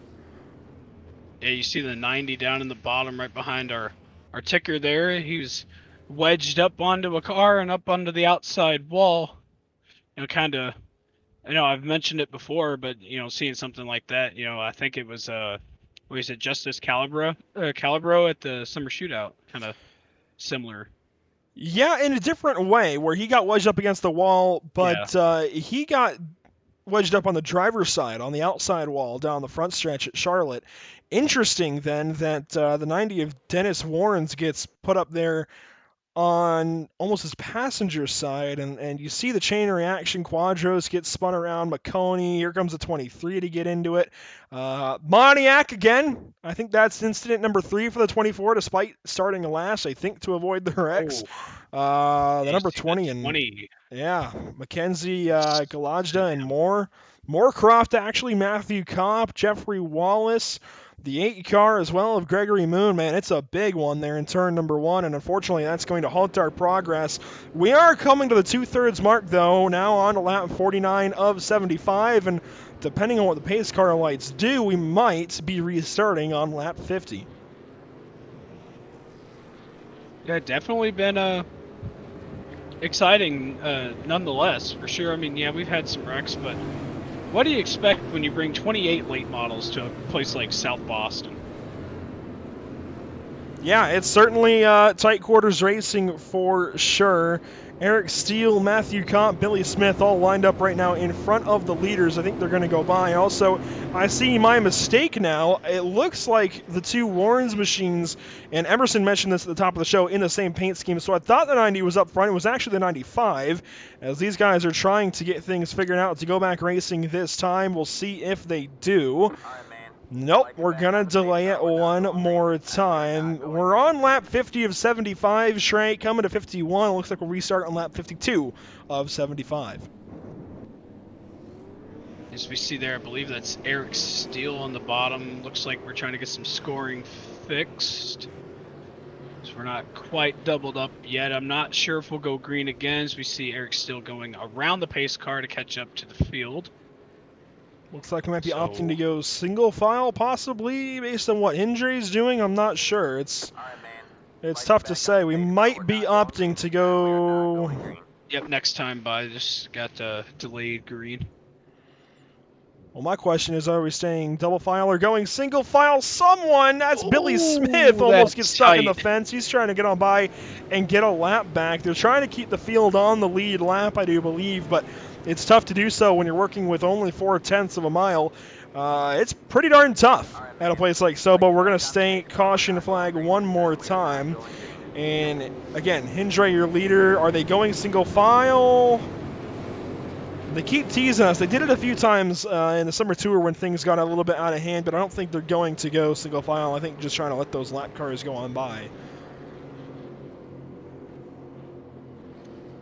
Yeah, you see the 90 down in the bottom right behind our ticker there. He was wedged up onto a car and up onto the outside wall. You know, kind of, I know I've mentioned it before, but, you know, seeing something like that, you know, I think it was, what is it, Justice Calibro at the Summer Shootout, kind of similar. Yeah, in a different way, where he got wedged up against the wall, but he got wedged up on the driver's side, on the outside wall, down the front stretch at Charlotte. Interesting, then, that the 90 of Dennis Warrens gets put up there on almost his passenger side, and you see the chain reaction. Quadros get spun around. Maconi, here comes the 23 to get into it. Moniac again. I think that's incident number 3 for the 24, despite starting last, I think, to avoid the wrecks. The number 20 and 20. Yeah, Mackenzie Galajda and Moorecroft, actually, Matthew Kopp, Jeffrey Wallace, the 8 car as well of Gregory Moon. Man, it's a big one there in turn number 1, and unfortunately that's going to halt our progress. We are coming to the 2/3 mark, though, now on to lap 49 of 75, and depending on what the pace car lights do, we might be restarting on lap 50. Yeah, definitely been exciting nonetheless, for sure. I mean, yeah, we've had some wrecks, but what do you expect when you bring 28 late models to a place like South Boston? Yeah, it's certainly tight quarters racing for sure. Eric Steele, Matthew Kopp, Billy Smith all lined up right now in front of the leaders. I think they're going to go by. Also, I see my mistake now. It looks like the 2 Warrens machines, and Emerson mentioned this at the top of the show, in the same paint scheme. So I thought the 90 was up front. It was actually the 95, as these guys are trying to get things figured out to go back racing this time. We'll see if they do. Nope, we're going to delay it one more time. We're on lap 50 of 75, Shrey, coming to 51. It looks like we'll restart on lap 52 of 75. As we see there, I believe that's Eric Steele on the bottom. Looks like we're trying to get some scoring fixed. So we're not quite doubled up yet. I'm not sure if we'll go green again, as we see Eric Steele going around the pace car to catch up to the field. Looks like we might be opting to go single file, possibly, based on what Hindrae's doing. I'm not sure. It's tough to say. We might be opting to go... Yep, next time by. Just got delayed green. Well, my question is, are we staying double file or going single file? Someone, that's Billy Smith, almost gets stuck in the fence. He's trying to get on by and get a lap back. They're trying to keep the field on the lead lap, I do believe, but it's tough to do so when you're working with only 4/10 of a mile. It's pretty darn tough at a place like Sobo. We're going to stay caution flag one more time. And again, Hindrae, your leader. Are they going single file? They keep teasing us. They did it a few times in the summer tour when things got a little bit out of hand, but I don't think they're going to go single file. I think just trying to let those lap cars go on by.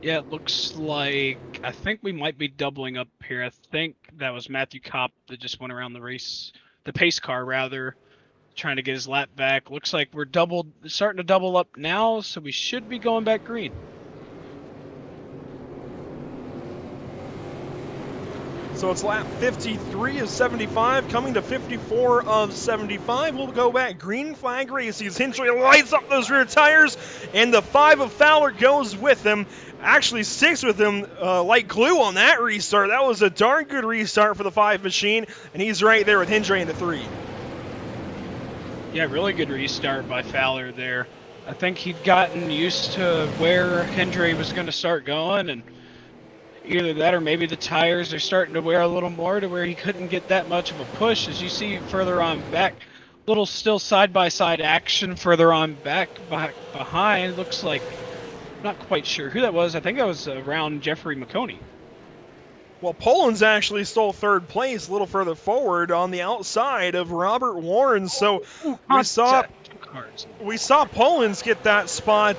Yeah, it looks like, I think we might be doubling up here. I think that was Matthew Kopp that just went around the pace car rather, trying to get his lap back. Looks like we're starting to double up now, so we should be going back green. So it's lap 53 of 75, coming to 54 of 75. We'll go back. Green flag races. Hindrae lights up those rear tires, and the 5 of Fowler goes with him. Actually sticks with him like glue on that restart. That was a darn good restart for the 5 machine, and he's right there with Hindrae in the 3. Yeah, really good restart by Fowler there. I think he'd gotten used to where Hindrae was going to start going, and either that or maybe the tires are starting to wear a little more to where he couldn't get that much of a push. As you see further on back, little still side-by-side action further on back behind. Looks like, not quite sure who that was. I think that was around Jeffrey Mcconey. Well, Poland's actually stole 3rd place a little further forward on the outside of Robert Warren. So we saw Poland's get that spot,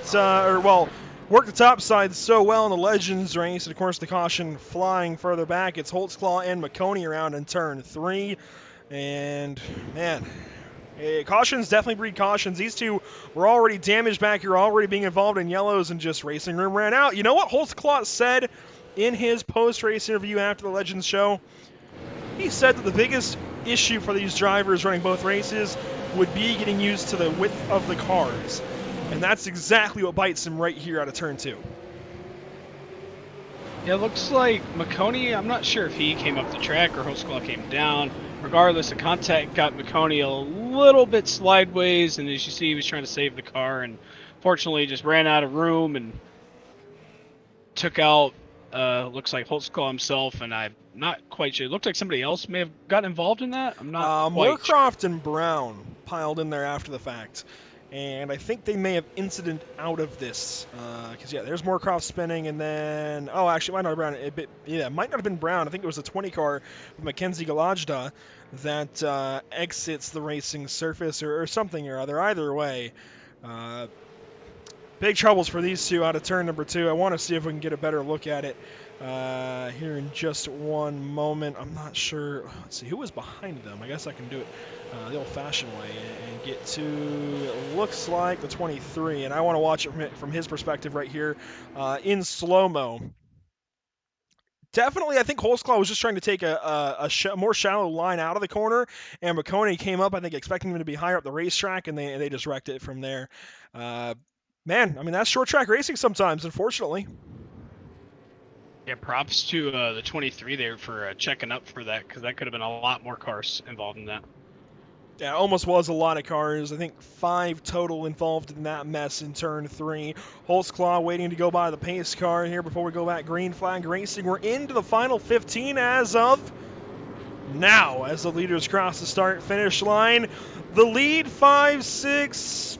work the top side so well in the Legends race. And of course, the caution flying further back. It's Holtzclaw and Mcconey around in turn 3. And man, cautions definitely breed cautions. These two were already damaged back here, already being involved in yellows, and just racing room ran out. You know what Holtzclaw said in his post-race interview after the Legends show? He said that the biggest issue for these drivers running both races would be getting used to the width of the cars. And that's exactly what bites him right here out of turn 2. Yeah, it looks like Mcconey, I'm not sure if he came up the track or Holtzclaw came down. Regardless, the contact got Mcconey a little bit sideways, and as you see, he was trying to save the car, and fortunately just ran out of room and took out, looks like Holtzclaw himself, and I'm not quite sure. It looked like somebody else may have gotten involved in that. I'm not quite Moorecroft sure. and Brown piled in there after the fact. And I think they may have incident out of this. Because, yeah, there's Moorecroft spinning, and then... Oh, actually, it might not have been Brown. It might not have been Brown. I think it was a 20 car with Mackenzie Galajda that exits the racing surface or something or other. Either way, big troubles for these two out of turn number 2. I want to see if we can get a better look at it here in just one moment. I'm not sure. Let's see, who was behind them? I guess I can do it the old-fashioned way and get to, it looks like the 23, and I want to watch it from his perspective right here in slow-mo. Definitely, I think Holtzclaw was just trying to take a more shallow line out of the corner, and Mcconey came up, I think, expecting him to be higher up the racetrack, and they just wrecked it from there. Man, I mean, that's short track racing sometimes, unfortunately. Yeah, props to the 23 there for checking up for that, because that could have been a lot more cars involved in that. Yeah, it almost was a lot of cars. I think 5 total involved in that mess in turn 3. Holtzclaw waiting to go by the pace car here before we go back green flag racing. We're into the final 15 as of now, as the leaders cross the start-finish line. The lead 5, 6,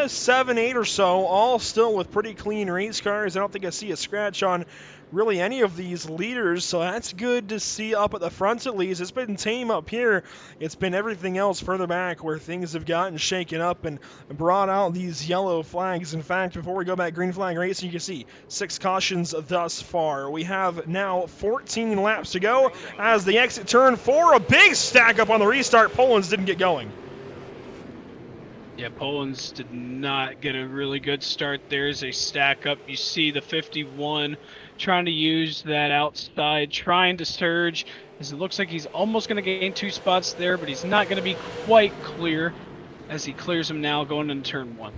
7, 8 or so, all still with pretty clean race cars. I don't think I see a scratch on really any of these leaders, so that's good to see up at the front at least. It's been tame up here. It's been everything else further back where things have gotten shaken up and brought out these yellow flags. In fact, before we go back green flag racing, you can see 6 cautions thus far. We have now 14 laps to go as they exit turn 4. A big stack up on the restart. Poland's didn't get going. Yeah, Poland's did not get a really good start. There's a stack up. You see the 51 trying to use that outside, trying to surge, as it looks like he's almost going to gain 2 spots there, but he's not going to be quite clear as he clears them now going into turn 1.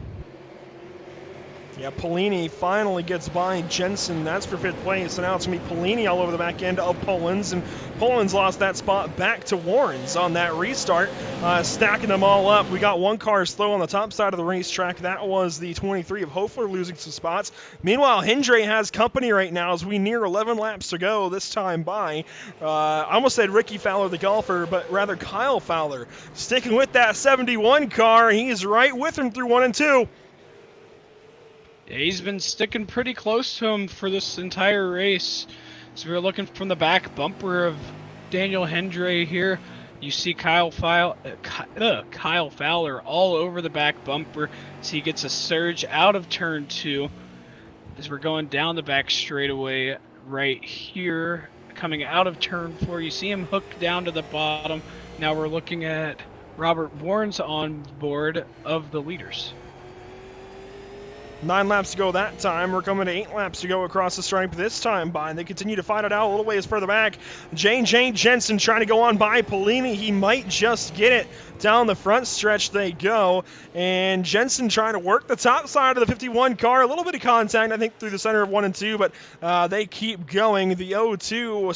Yeah, Polini finally gets by Jensen. That's for 5th place. So now it's going to be Polini all over the back end of Poland's. And Poland's lost that spot back to Warren's on that restart, stacking them all up. We got 1 car slow on the top side of the racetrack. That was the 23 of Hofler losing some spots. Meanwhile, Hindrae has company right now as we near 11 laps to go this time by. I almost said Ricky Fowler, the golfer, but rather Kyle Fowler. Sticking with that 71 car. He's right with him through 1 and 2. Yeah, he's been sticking pretty close to him for this entire race. So we're looking from the back bumper of Daniel Hindrae here. You see Kyle Fowler all over the back bumper as he gets a surge out of turn 2. As we're going down the back straightaway right here, coming out of turn 4, you see him hooked down to the bottom. Now we're looking at Robert Warren's on board of the leaders. 9 laps to go that time. We're coming to 8 laps to go across the stripe this time by. And they continue to fight it out a little ways further back. J.J. Jensen trying to go on by Pellini. He might just get it. Down the front stretch they go. And Jensen trying to work the top side of the 51 car. A little bit of contact, I think, through the center of 1 and 2, but they keep going. The 02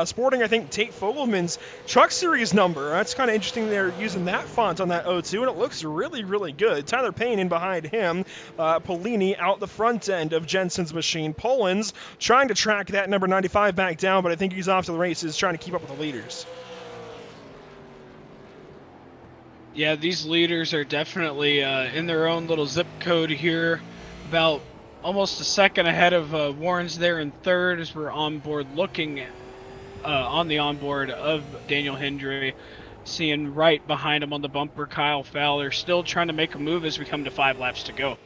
sporting, I think, Tate Fogelman's Truck Series number. That's kind of interesting. They're using that font on that 02, and it looks really, really good. Tyler Payne in behind him. Pellini out the front end of Jensen's machine. Poland's trying to track that number 95 back down, but I think he's off to the races trying to keep up with the leaders. Yeah, these leaders are definitely in their own little zip code here. About almost a second ahead of Warren's there in third as we're on board looking on the onboard of Daniel Hindrae. Seeing right behind him on the bumper, Kyle Fowler, still trying to make a move as we come to 5 laps to go.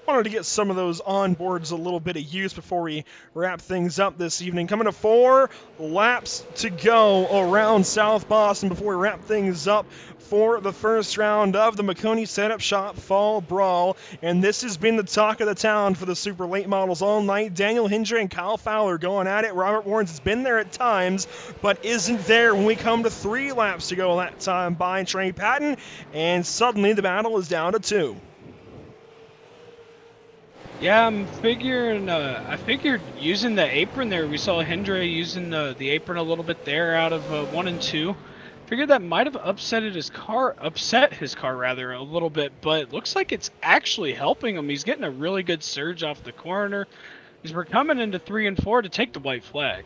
Wanted to get some of those onboards a little bit of use before we wrap things up this evening. Coming to 4 laps to go around South Boston before we wrap things up for the first round of the Mcconey Setup Shop Fall Brawl. And this has been the talk of the town for the super late models all night. Daniel Hindrae and Kyle Fowler going at it. Robert Warrens has been there at times, but isn't there when we come to 3 laps to go that time by Trey Patton. And suddenly the battle is down to 2. Yeah, I'm figuring. I figured using the apron there. We saw Hindrae using the apron a little bit there out of 1 and 2. Figured that might have upset his car rather a little bit, but it looks like it's actually helping him. He's getting a really good surge off the corner as we're coming into 3 and 4 to take the white flag.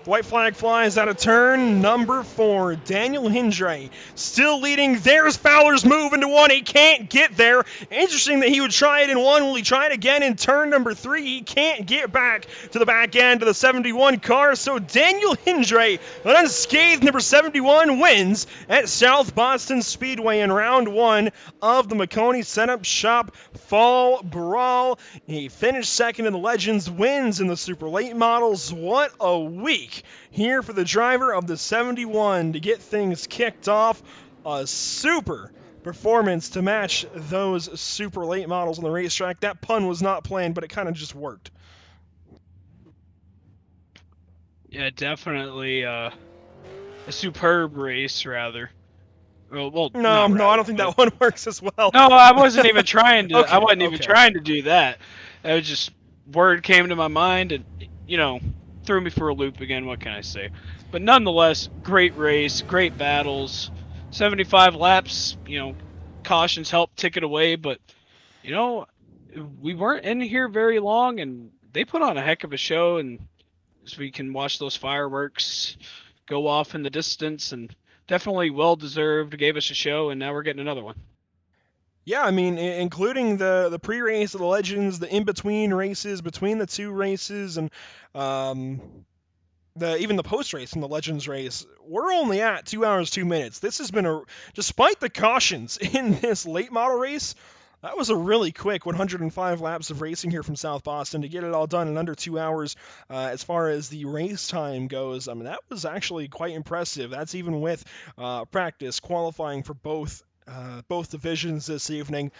White flag flies out of turn number 4. Daniel Hindrae still leading. There's Fowler's move into 1. He can't get there. Interesting that he would try it in 1. Will he try it again in turn number 3? He can't get back to the back end of the 71 car. So Daniel Hindrae, an unscathed number 71, wins at South Boston Speedway in round 1 of the Maconi Setup Shop Fall Brawl. He finished second in the Legends, wins in the super late models. What a week here for the driver of the 71 to get things kicked off. A super performance to match those super late models on the racetrack. That pun was not planned, but it kind of just worked. Yeah, definitely a superb race, rather. Well, no, I don't think that one works as well. No, I wasn't even trying to. Okay, I wasn't even trying to do that. It was just word came to my mind, and threw me for a loop again. What can I say? But nonetheless, great race, great battles. 75 laps. Cautions helped tick it away, but we weren't in here very long, and they put on a heck of a show. And as we can watch those fireworks go off in the distance, and definitely well-deserved, gave us a show, and now we're getting another one. Yeah, I mean, including the pre-race of the Legends, the in-between races, between the 2 races, and even the post-race in the Legends race, we're only at 2 hours, 2 minutes. This has been despite the cautions in this late model race, that was a really quick 105 laps of racing here from South Boston to get it all done in under 2 hours. As far as the race time goes, I mean, that was actually quite impressive. That's even with practice qualifying for both divisions this evening.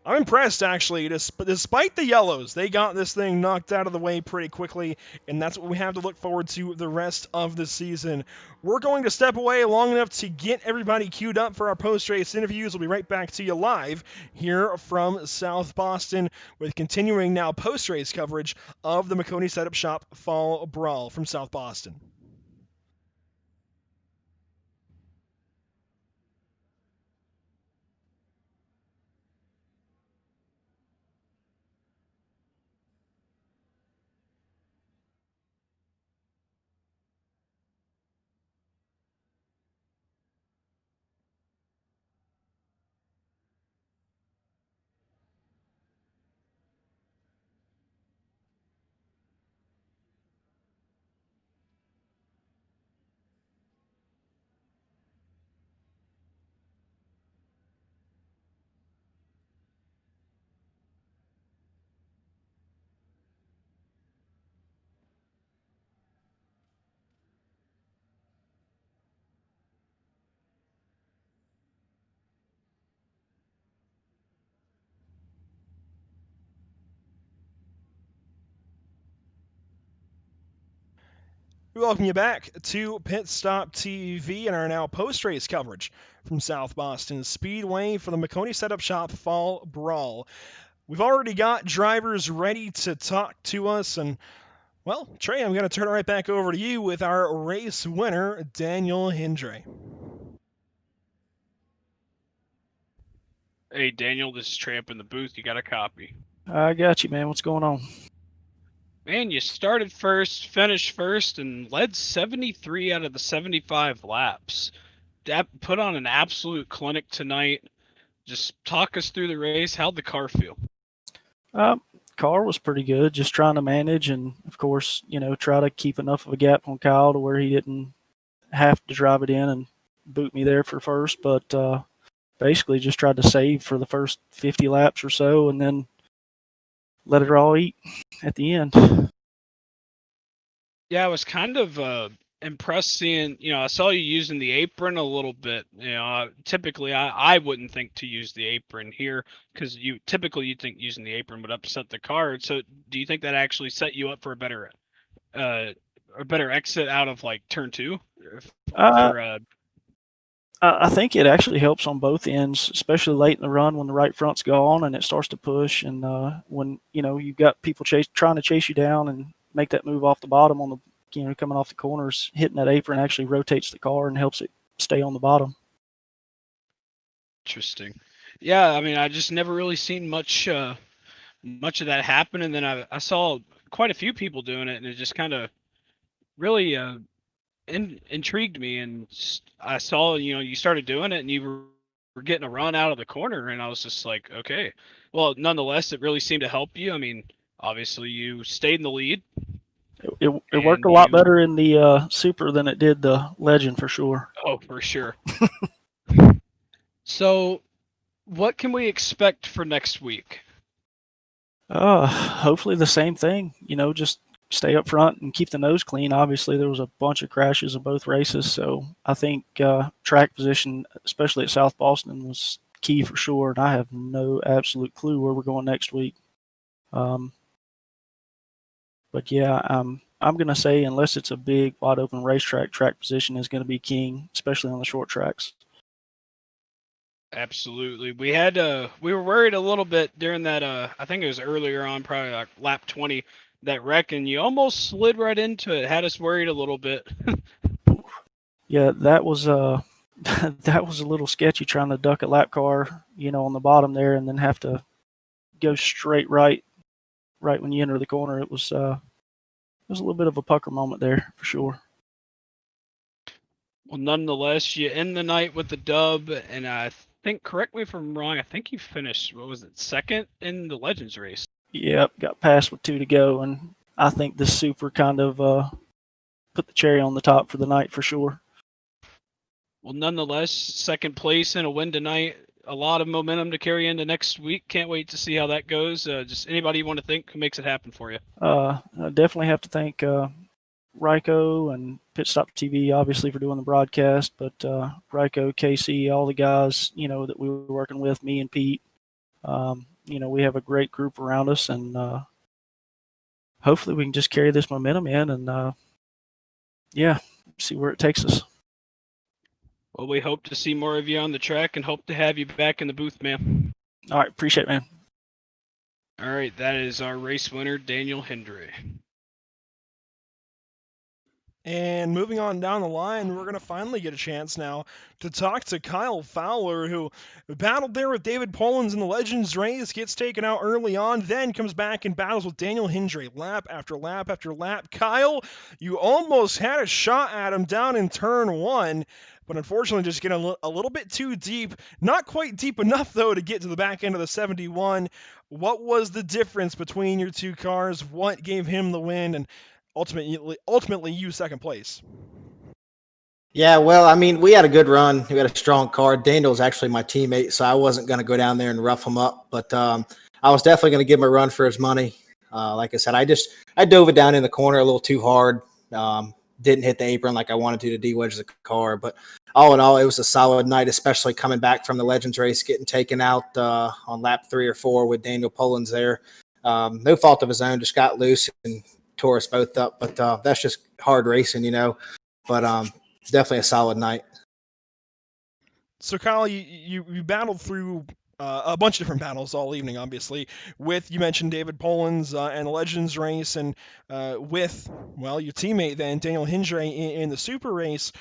I'm impressed, actually. Despite the yellows, they got this thing knocked out of the way pretty quickly, and that's what we have to look forward to the rest of the season. We're going to step away long enough to get everybody queued up for our post-race interviews. We'll be right back to you live here from South Boston with continuing now post-race coverage of the Maconi Setup Shop Fall Brawl from South Boston. We welcome you back to Pit Stop TV and our now post-race coverage from South Boston Speedway for the Mcconey Setup Shop Fall Brawl. We've already got drivers ready to talk to us, and, well, Trey, I'm going to turn it right back over to you with our race winner, Daniel Hindrae. Hey, Daniel, this is Trey up in the booth. You got a copy. I got you, man. What's going on? Man, you started first, finished first, and led 73 out of the 75 laps. That put on an absolute clinic tonight. Just talk us through the race. How'd the car feel? Car was pretty good. Just trying to manage and, of course, try to keep enough of a gap on Kyle to where he didn't have to drive it in and boot me there for first. But basically just tried to save for the first 50 laps or so and then let it all eat at the end. Yeah, I was kind of impressed seeing, I saw you using the apron a little bit. Typically I wouldn't think to use the apron here because you'd think using the apron would upset the car. So do you think that actually set you up for a better exit out of like turn 2? I think it actually helps on both ends, especially late in the run when the right front's gone and it starts to push. And when you've got people trying to chase you down and make that move off the bottom on the coming off the corners, hitting that apron actually rotates the car and helps it stay on the bottom. Interesting. Yeah, I mean, I just never really seen much of that happen, and then I saw quite a few people doing it, and it just kind of really intrigued me. And I saw you started doing it, and you were getting a run out of the corner, and I was just like, okay. Well, nonetheless, it really seemed to help you. I mean, obviously, you stayed in the lead. It worked a lot better in the Super than it did the Legend for sure. Oh, for sure. So, what can we expect for next week? Hopefully the same thing. Just stay up front and keep the nose clean. Obviously, there was a bunch of crashes in both races, so I think track position, especially at South Boston, was key for sure. And I have no absolute clue where we're going next week. But yeah, I'm going to say unless it's a big wide open racetrack, track position is going to be king, especially on the short tracks. Absolutely. We were worried a little bit during that, I think it was earlier on, probably like lap 20, that wreck, and you almost slid right into it. Had us worried a little bit. Yeah, that was that was a little sketchy trying to duck a lap car, on the bottom there and then have to go straight right when you enter the corner. It was a little bit of a pucker moment there for sure. Well, nonetheless, you end the night with the dub, and I think, correct me if I'm wrong, I think you finished, what was it, second in the Legends race? Yep, got past with 2 to go, and I think this Super kind of put the cherry on the top for the night for sure. Well, nonetheless, second place and a win tonight. A lot of momentum to carry into next week. Can't wait to see how that goes. Just anybody you want to thank who makes it happen for you? I definitely have to thank Ryko and Pit Stop TV, obviously, for doing the broadcast, but Ryko, Casey, all the guys, that we were working with, me and Pete, we have a great group around us, and hopefully we can just carry this momentum in and, see where it takes us. Well, we hope to see more of you on the track and hope to have you back in the booth, man. All right, appreciate it, man. All right, that is our race winner, Daniel Hindrae. And moving on down the line, we're going to finally get a chance now to talk to Kyle Fowler, who battled there with David Pollins in the Legends race, gets taken out early on, then comes back and battles with Daniel Hindrae lap after lap after lap. Kyle, you almost had a shot at him down in turn 1, but unfortunately just getting a little bit too deep. Not quite deep enough, though, to get to the back end of the 71. What was the difference between your two cars? What gave him the win? And ultimately you second place? Yeah, well, I mean, we had a good run. We had a strong car. Daniel's actually my teammate, so I wasn't going to go down there and rough him up. But I was definitely going to give him a run for his money. Like I said, I dove it down in the corner a little too hard. Didn't hit the apron like I wanted to de-wedge the car. But all in all, it was a solid night, especially coming back from the Legends race, getting taken out on lap 3 or 4 with Daniel Pollins there. No fault of his own, just got loose and tore us both up. But that's just hard racing, But definitely a solid night. So Kyle, you battled through a bunch of different battles all evening, obviously. You mentioned David Pollins and the Legends race, and with your teammate then Daniel Hindrae in the Super race.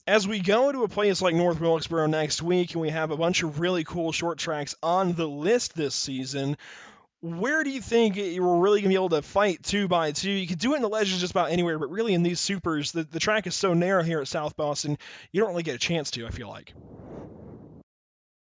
As we go to a place like North Wilkesboro next week, and we have a bunch of really cool short tracks on the list this season, where do you think you're really going to be able to fight 2x2? You could do it in the Legends just about anywhere, but really in these Supers, the track is so narrow here at South Boston, you don't really get a chance to, I feel like.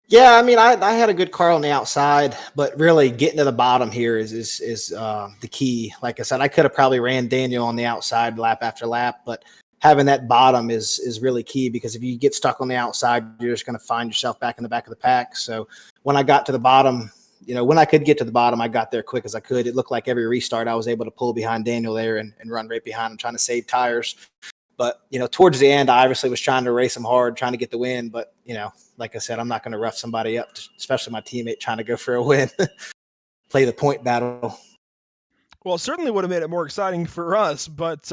Yeah, I mean, I had a good car on the outside, but really getting to the bottom here is the key. Like I said, I could have probably ran Daniel on the outside lap after lap, but having that bottom is really key, because if you get stuck on the outside, you're just going to find yourself back in the back of the pack. So when I got to the bottom, when I could get to the bottom, I got there quick as I could. It looked like every restart I was able to pull behind Daniel there and run right behind him, trying to save tires. But, towards the end, I obviously was trying to race him hard, trying to get the win. But, like I said, I'm not going to rough somebody up, especially my teammate trying to go for a win, play the point battle. Well, it certainly would have made it more exciting for us. But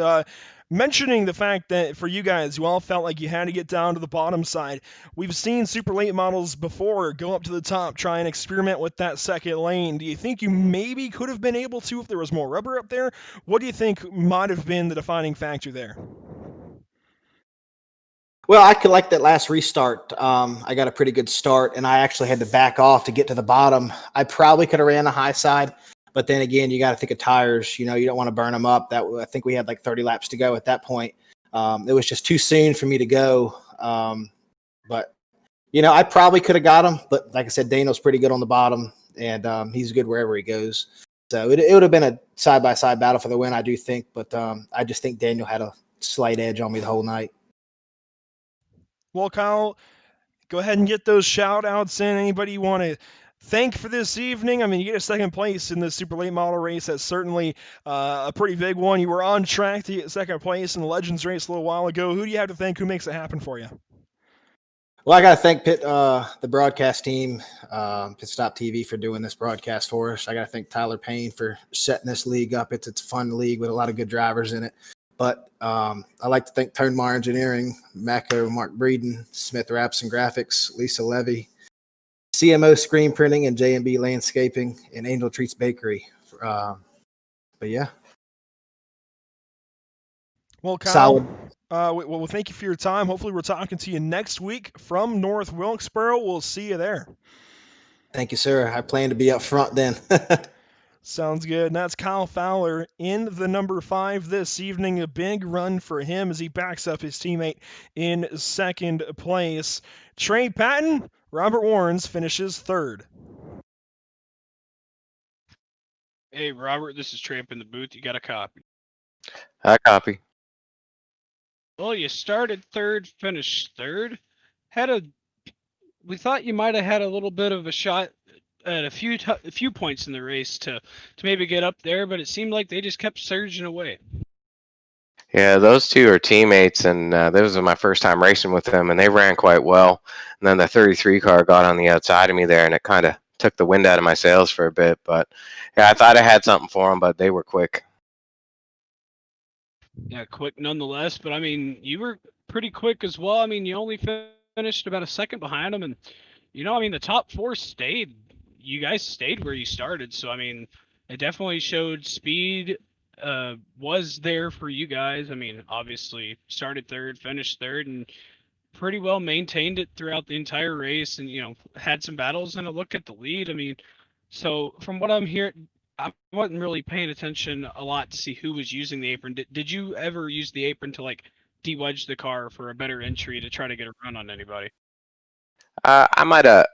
mentioning the fact that for you guys, you all felt like you had to get down to the bottom side. We've seen super late models before go up to the top, try and experiment with that second lane. Do you think you maybe could have been able to if there was more rubber up there? What do you think might have been the defining factor there? Well, I could like that last restart. I got a pretty good start, and I actually had to back off to get to the bottom. I probably could have ran the high side, but then again, you got to think of tires. You don't want to burn them up. I think we had like 30 laps to go at that point. It was just too soon for me to go. But I probably could have got him. But like I said, Daniel's pretty good on the bottom, and he's good wherever he goes. So it would have been a side-by-side battle for the win, I do think. But I just think Daniel had a slight edge on me the whole night. Well, Kyle, go ahead and get those shout-outs in. Anybody you want to thank for this evening? I mean, you get a second place in the super late model race. That's certainly a pretty big one. You were on track to get second place in the Legends race a little while ago. Who do you have to thank? Who makes it happen for you? Well, I got to thank the broadcast team, Pit Stop TV, for doing this broadcast for us. I got to thank Tyler Payne for setting this league up. It's a fun league with a lot of good drivers in it. But I like to thank Tonmar Engineering, Mako, Mark Breeden, Smith Wraps and Graphics, Lisa Levy, CMO Screen Printing, and J&B Landscaping, and Angel Treats Bakery. But yeah. Well, Kyle, well, thank you for your time. Hopefully we're talking to you next week from North Wilkesboro. We'll see you there. Thank you, sir. I plan to be up front then. Sounds good. And that's Kyle Fowler in the number 5 this evening. A big run for him as he backs up his teammate in second place. Trey Patton, Robert Warrens finishes third. Hey, Robert, this is Trey up in the booth. You got a copy? I copy. Well, you started third, finished third. We thought you might have had a little bit of a shot at a few points in the race to maybe get up there, but it seemed like they just kept surging away. Yeah, those two are teammates, and this was my first time racing with them, and they ran quite well. And then the 33 car got on the outside of me there, and it kind of took the wind out of my sails for a bit. But yeah, I thought I had something for them, but they were quick. Yeah, quick nonetheless, but I mean, you were pretty quick as well. I mean, you only finished about a second behind them, and I mean, the top 4 stayed. You guys stayed where you started, so I mean, it definitely showed speed was there for you guys. I mean, obviously started third, finished third, and pretty well maintained it throughout the entire race, and had some battles and a look at the lead. I mean, so from what I'm hearing, I wasn't really paying attention a lot to see who was using the apron. Did you ever use the apron to like de-wedge the car for a better entry to try to get a run on anybody? I might have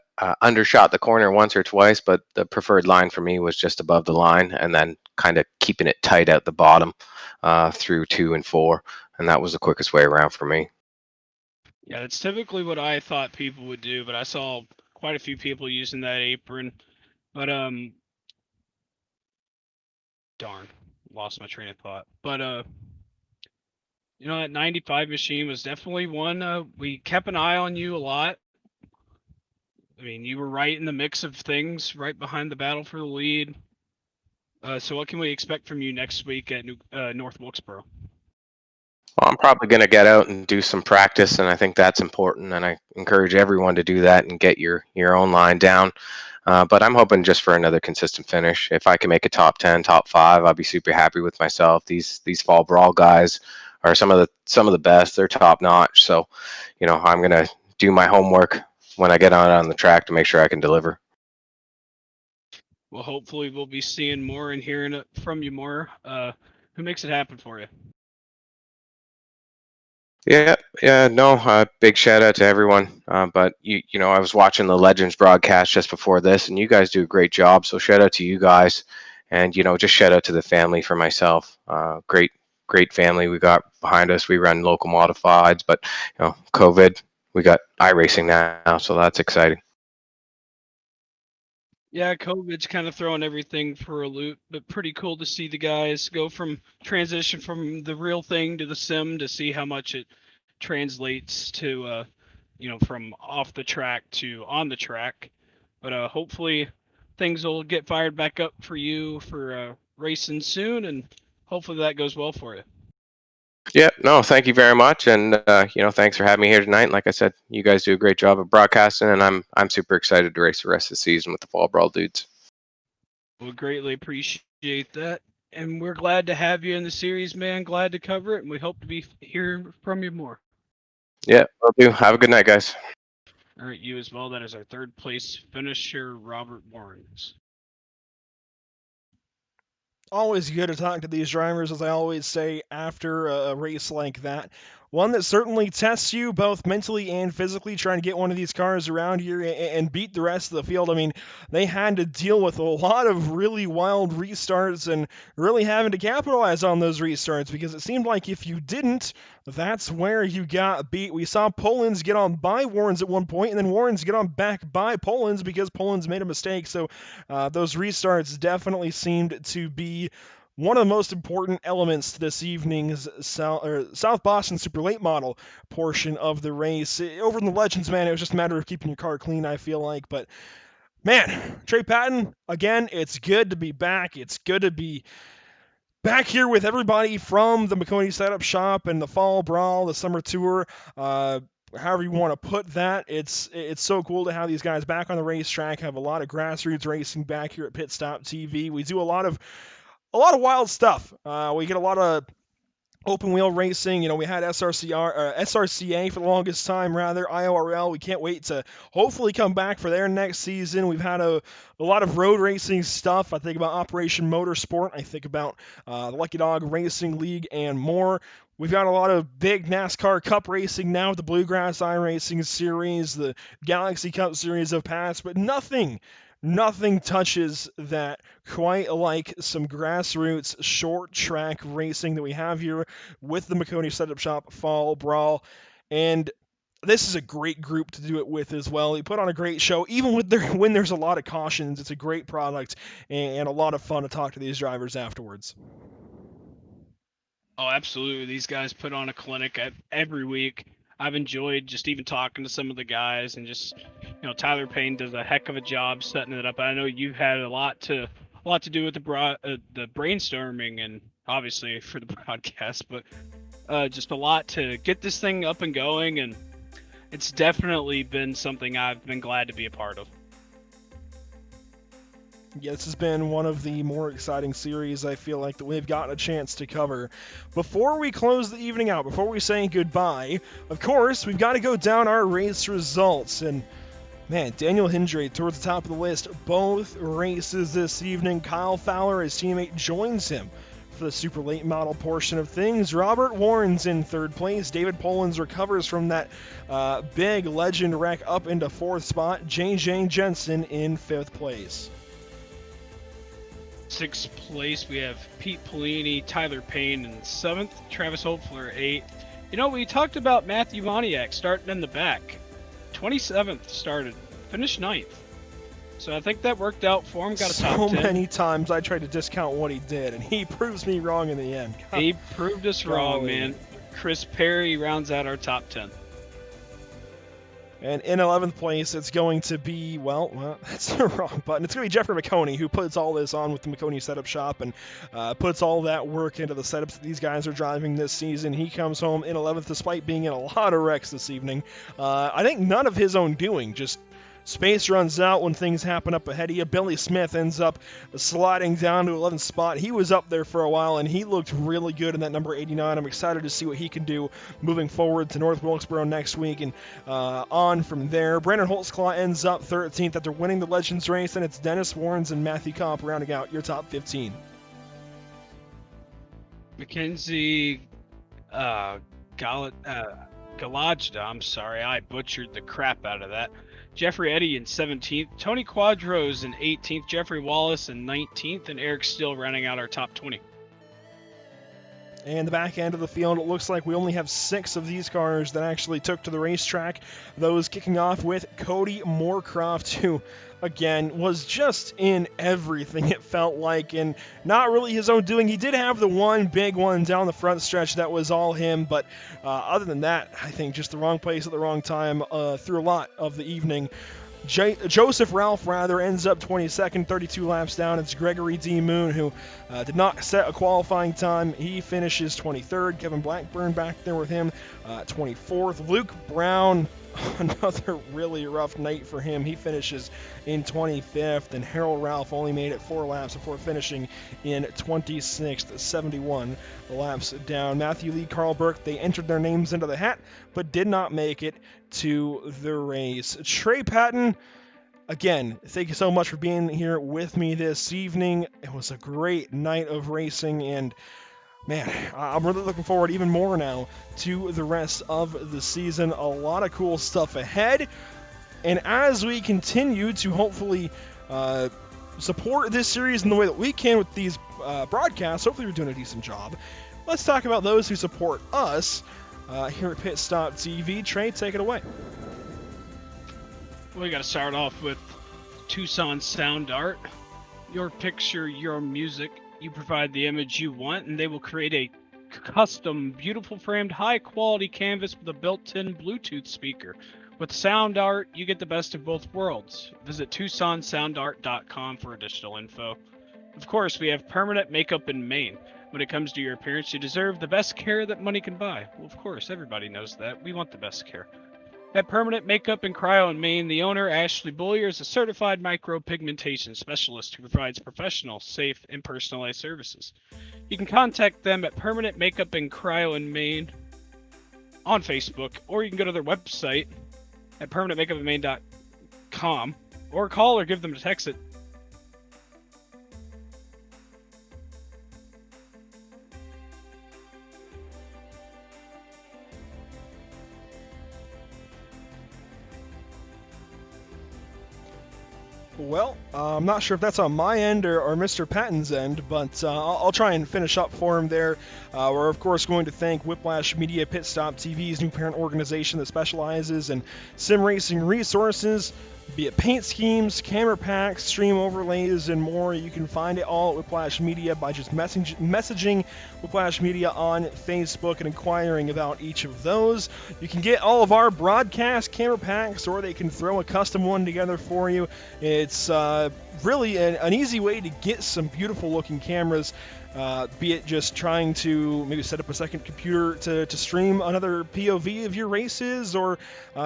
undershot the corner once or twice, but the preferred line for me was just above the line and then kind of keeping it tight at the bottom through 2 and 4, and that was the quickest way around for me. Yeah, that's typically what I thought people would do, but I saw quite a few people using that apron. But darn, lost my train of thought. But that 95 machine was definitely one. We kept an eye on you a lot. I mean, you were right in the mix of things, right behind the battle for the lead. So what can we expect from you next week at North Wilkesboro? Well, I'm probably going to get out and do some practice, and I think that's important. And I encourage everyone to do that and get your own line down. But I'm hoping just for another consistent finish. If I can make a top 10, top 5, I'll be super happy with myself. These fall brawl guys are some of the best. They're top notch. So, I'm going to do my homework when I get out on the track to make sure I can deliver. Well, hopefully we'll be seeing more and hearing it from you more. Who makes it happen for you? Yeah, no, big shout out to everyone. But I was watching the Legends broadcast just before this, and you guys do a great job. So shout out to you guys, and just shout out to the family for myself. Great family we got behind us. We run local modifieds, but COVID, we got iRacing now, so that's exciting. Yeah, COVID's kind of throwing everything for a loop, but pretty cool to see the guys go from transition from the real thing to the sim to see how much it translates to, from off the track to on the track. But hopefully things will get fired back up for you for racing soon, and hopefully that goes well for you. Yeah, no, thank you very much, and thanks for having me here tonight. Like I said, you guys do a great job of broadcasting, and I'm super excited to race the rest of the season with the Fall Brawl dudes. We greatly appreciate that, and we're glad to have you in the series, man. Glad to cover it, and we hope to be hearing from you more. Yeah, will do. Have a good night, guys. All right, you as well. That is our third place finisher, Robert Warrens. Always good to talk to these drivers, as I always say, after a race like that. One that certainly tests you both mentally and physically, trying to get one of these cars around here and beat the rest of the field. I mean, they had to deal with a lot of really wild restarts and really having to capitalize on those restarts, because it seemed like if you didn't, that's where you got beat. We saw Pollins get on by Warrens at one point, and then Warrens get on back by Pollins because Pollins made a mistake. So those restarts definitely seemed to be one of the most important elements to this evening's South Boston Super Late Model portion of the race. Over in the Legends, man, it was just a matter of keeping your car clean, I feel like. But, man, Trey Patton, again, it's good to be back. It's good to be back here with everybody from the Mcconey Setup Shop and the Fall Brawl, the Summer Tour, however you want to put that. It's so cool to have these guys back on the racetrack, have a lot of grassroots racing back here at Pit Stop TV. We do a lot of wild stuff. We get a lot of open wheel racing. We had SRCA for the longest time, rather, IORL. We can't wait to hopefully come back for their next season. We've had a lot of road racing stuff. I think about Operation Motorsport. I think about the Lucky Dog Racing League and more. We've got a lot of big NASCAR Cup racing now with the Bluegrass iRacing Series. The Galaxy Cup Series have passed, but nothing touches that quite like some grassroots short track racing that we have here with the Maconi Setup Shop Fall Brawl. And this is a great group to do it with as well. They put on a great show, even when there's a lot of cautions. It's a great product and a lot of fun to talk to these drivers afterwards. Oh, absolutely. These guys put on a clinic every week. I've enjoyed just even talking to some of the guys, and just, Tyler Payne does a heck of a job setting it up. I know you've had a lot to do with the brainstorming and obviously for the broadcast, but just a lot to get this thing up and going, and it's definitely been something I've been glad to be a part of. Yeah, this has been one of the more exciting series I feel like that we've gotten a chance to cover. Before we close the evening out, before we say goodbye, of course, we've got to go down our race results. And, man, Daniel Hindrae towards the top of the list. Both races this evening. Kyle Fowler, his teammate, joins him for the super late model portion of things. Robert Warren's in third place. David Pollins recovers from that big legend wreck up into fourth spot. JJ Jensen in fifth place. Sixth place, we have Pete Polini, Tyler Payne in seventh, Travis Hopefler eighth. We talked about Matthew Moniak starting in the back. 27th started, finished ninth. So I think that worked out for him, got a top 10. So many times I tried to discount what he did, and he proves me wrong in the end. He proved us wrong, man. Chris Perry rounds out our top 10. And in 11th place, it's going to be, well, that's the wrong button. It's going to be Jeffrey Mcconey, who puts all this on with the Maconi Setup Shop and puts all that work into the setups that these guys are driving this season. He comes home in 11th despite being in a lot of wrecks this evening. I think none of his own doing, just space runs out when things happen up ahead of you. Billy Smith ends up sliding down to 11th spot. He was up there for a while, and he looked really good in that number 89. I'm excited to see what he can do moving forward to North Wilkesboro next week and on from there. Brandon Holtzclaw ends up 13th after winning the Legends race, and it's Dennis Warrens and Matthew Kopp rounding out your top 15. Mackenzie Galajda, I'm sorry, I butchered the crap out of that. Jeffrey Eddy in 17th, Tony Quadros in 18th, Jeffrey Wallace in 19th, and Eric Steele rounding out our top 20. And the back end of the field, it looks like we only have 6 of these cars that actually took to the racetrack. Those kicking off with Cody Moorecroft, who, again, was just in everything, it felt like, and not really his own doing. He did have the one big one down the front stretch that was all him, but other than that, I think just the wrong place at the wrong time through a lot of the evening. Joseph Ralph ends up 22nd, 32 laps down. It's Gregory D. Moon, who did not set a qualifying time. He finishes 23rd. Kevin Blackburn back there with him, 24th. Luke Brown, another really rough night for him. He finishes in 25th, and Harold Ralph only made it 4 laps before finishing in 26th, 71 laps down. Matthew Lee, Carl Burke, they entered their names into the hat, but did not make it to the race. Trey Patton, again, thank you so much for being here with me this evening. It was a great night of racing, and man, I'm really looking forward even more now to the rest of the season. A lot of cool stuff ahead. And as we continue to hopefully support this series in the way that we can with these broadcasts, hopefully we're doing a decent job. Let's talk about those who support us here at Pit Stop TV. Trey, take it away. We got to start off with Tucson Sound Art. Your picture, your music. You provide the image you want, and they will create a custom, beautiful framed, high-quality canvas with a built-in Bluetooth speaker. With Sound Art, you get the best of both worlds. Visit TucsonSoundArt.com for additional info. Of course, we have permanent makeup in Maine. When it comes to your appearance, you deserve the best care that money can buy. Well, of course, everybody knows that. We want the best care. At Permanent Makeup and Cryo in Maine, the owner, Ashley Bullier, is a certified micropigmentation specialist who provides professional, safe, and personalized services. You can contact them at Permanent Makeup and Cryo in Maine on Facebook, or you can go to their website at permanentmakeupinmaine.com, or call or give them a text at Well, I'm not sure if that's on my end or Mr. Patton's end, but I'll try and finish up for him there. We're, of course, going to thank Whiplash Media, Pit Stop TV's new parent organization that specializes in sim racing resources, be it paint schemes, camera packs, stream overlays, and more. You can find it all at Whiplash Media by just messaging Whiplash Media on Facebook and inquiring about each of those. You can get all of our broadcast camera packs, or they can throw a custom one together for you. It's really an easy way to get some beautiful looking cameras. Be it just trying to maybe set up a second computer to stream another POV of your races, or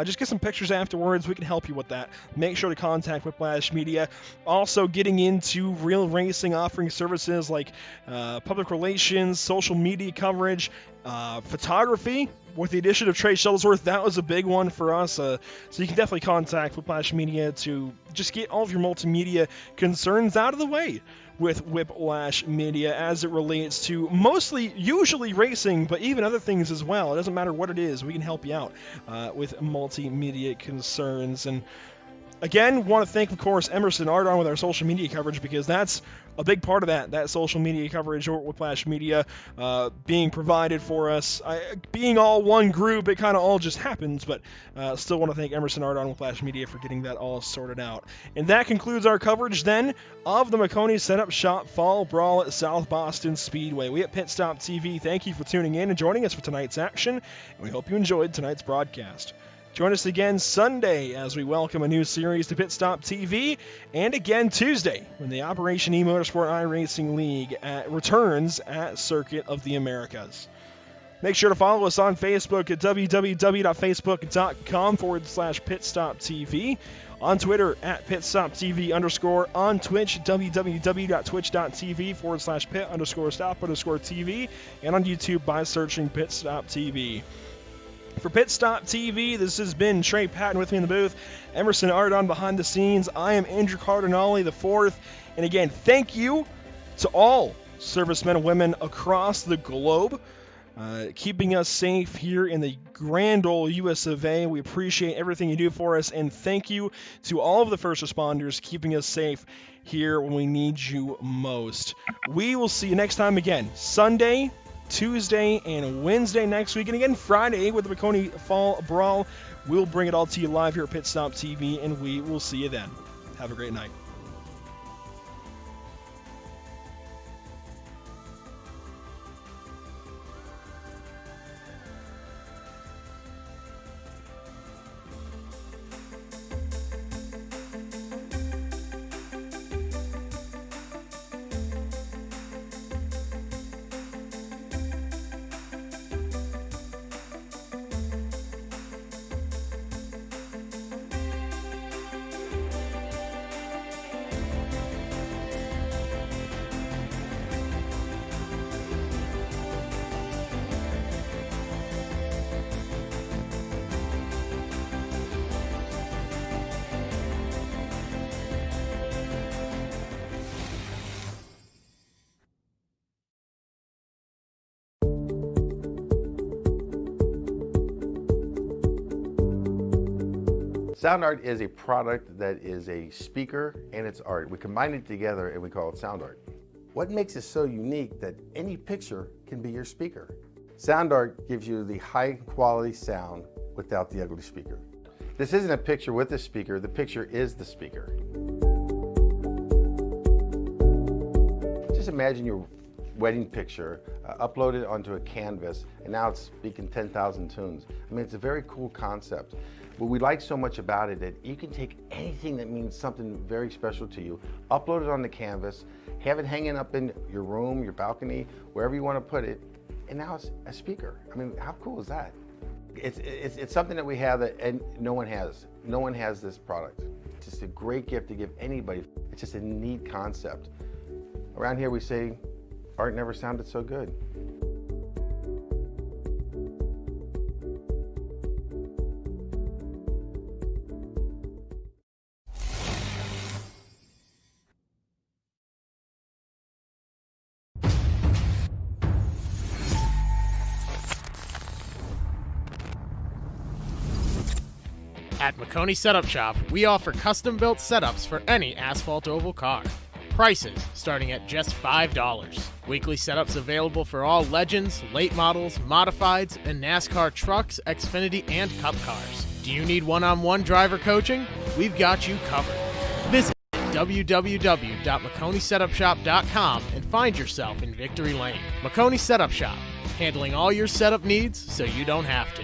just get some pictures afterwards. We can help you with that. Make sure to contact Whiplash Media. Also getting into real racing, offering services like public relations, social media coverage, photography. With the addition of Trey Shuttlesworth, that was a big one for us. So you can definitely contact Whiplash Media to just get all of your multimedia concerns out of the way with Whiplash Media as it relates to usually racing, but even other things as well. It doesn't matter what it is. We can help you out with multimedia concerns. And again, want to thank, of course, Emerson Ardon with our social media coverage, because that's a big part of that social media coverage or Whiplash Media being provided for us. Being all one group, it kind of all just happens, but still want to thank Emerson Ardon with Whiplash Media for getting that all sorted out. And that concludes our coverage then of the Mcconey Setup Shop Fall Brawl at South Boston Speedway. We at Pit Stop TV thank you for tuning in and joining us for tonight's action, and we hope you enjoyed tonight's broadcast. Join us again Sunday as we welcome a new series to Pit Stop TV, and again Tuesday when the Operation eMotorsport iRacing League returns at Circuit of the Americas. Make sure to follow us on Facebook at www.facebook.com/pitstoptv, on Twitter at pitstoptv_, on Twitch, www.twitch.tv/pit_stop_TV, and on YouTube by searching Pitstop TV. For Pit Stop TV, this has been Trey Patton with me in the booth, Emerson Ardon behind the scenes. I am Andrew Cardinale IV, and again, thank you to all servicemen and women across the globe, keeping us safe here in the grand old US of A. We appreciate everything you do for us, and thank you to all of the first responders keeping us safe here when we need you most. We will see you next time again, Sunday, Tuesday, and Wednesday next week, and again Friday with the Maconi Fall Brawl. We'll bring it all to you live here at Pit Stop TV, and we will see you then. Have a great night. Sound art is a product that is a speaker and it's art. We combine it together and we call it sound art. What makes it so unique that any picture can be your speaker? Sound art gives you the high quality sound without the ugly speaker. This isn't a picture with a speaker, the picture is the speaker. Just imagine your wedding picture uploaded onto a canvas and now it's speaking 10,000 tunes. I mean, it's a very cool concept. What we like so much about it that you can take anything that means something very special to you, upload it on the canvas, have it hanging up in your room, your balcony, wherever you want to put it, and now it's a speaker. I mean, how cool is that? It's something that we have that and no one has. No one has this product. It's just a great gift to give anybody. It's just a neat concept. Around here we say, art never sounded so good. At Mcconey Setup Shop, we offer custom-built setups for any asphalt oval car. Prices starting at just $5. Weekly setups available for all Legends, late models, modifieds, and NASCAR trucks, Xfinity, and Cup cars. Do you need one-on-one driver coaching? We've got you covered. Visit www.mcconeysetupshop.com and find yourself in Victory Lane. Mcconey Setup Shop, handling all your setup needs so you don't have to.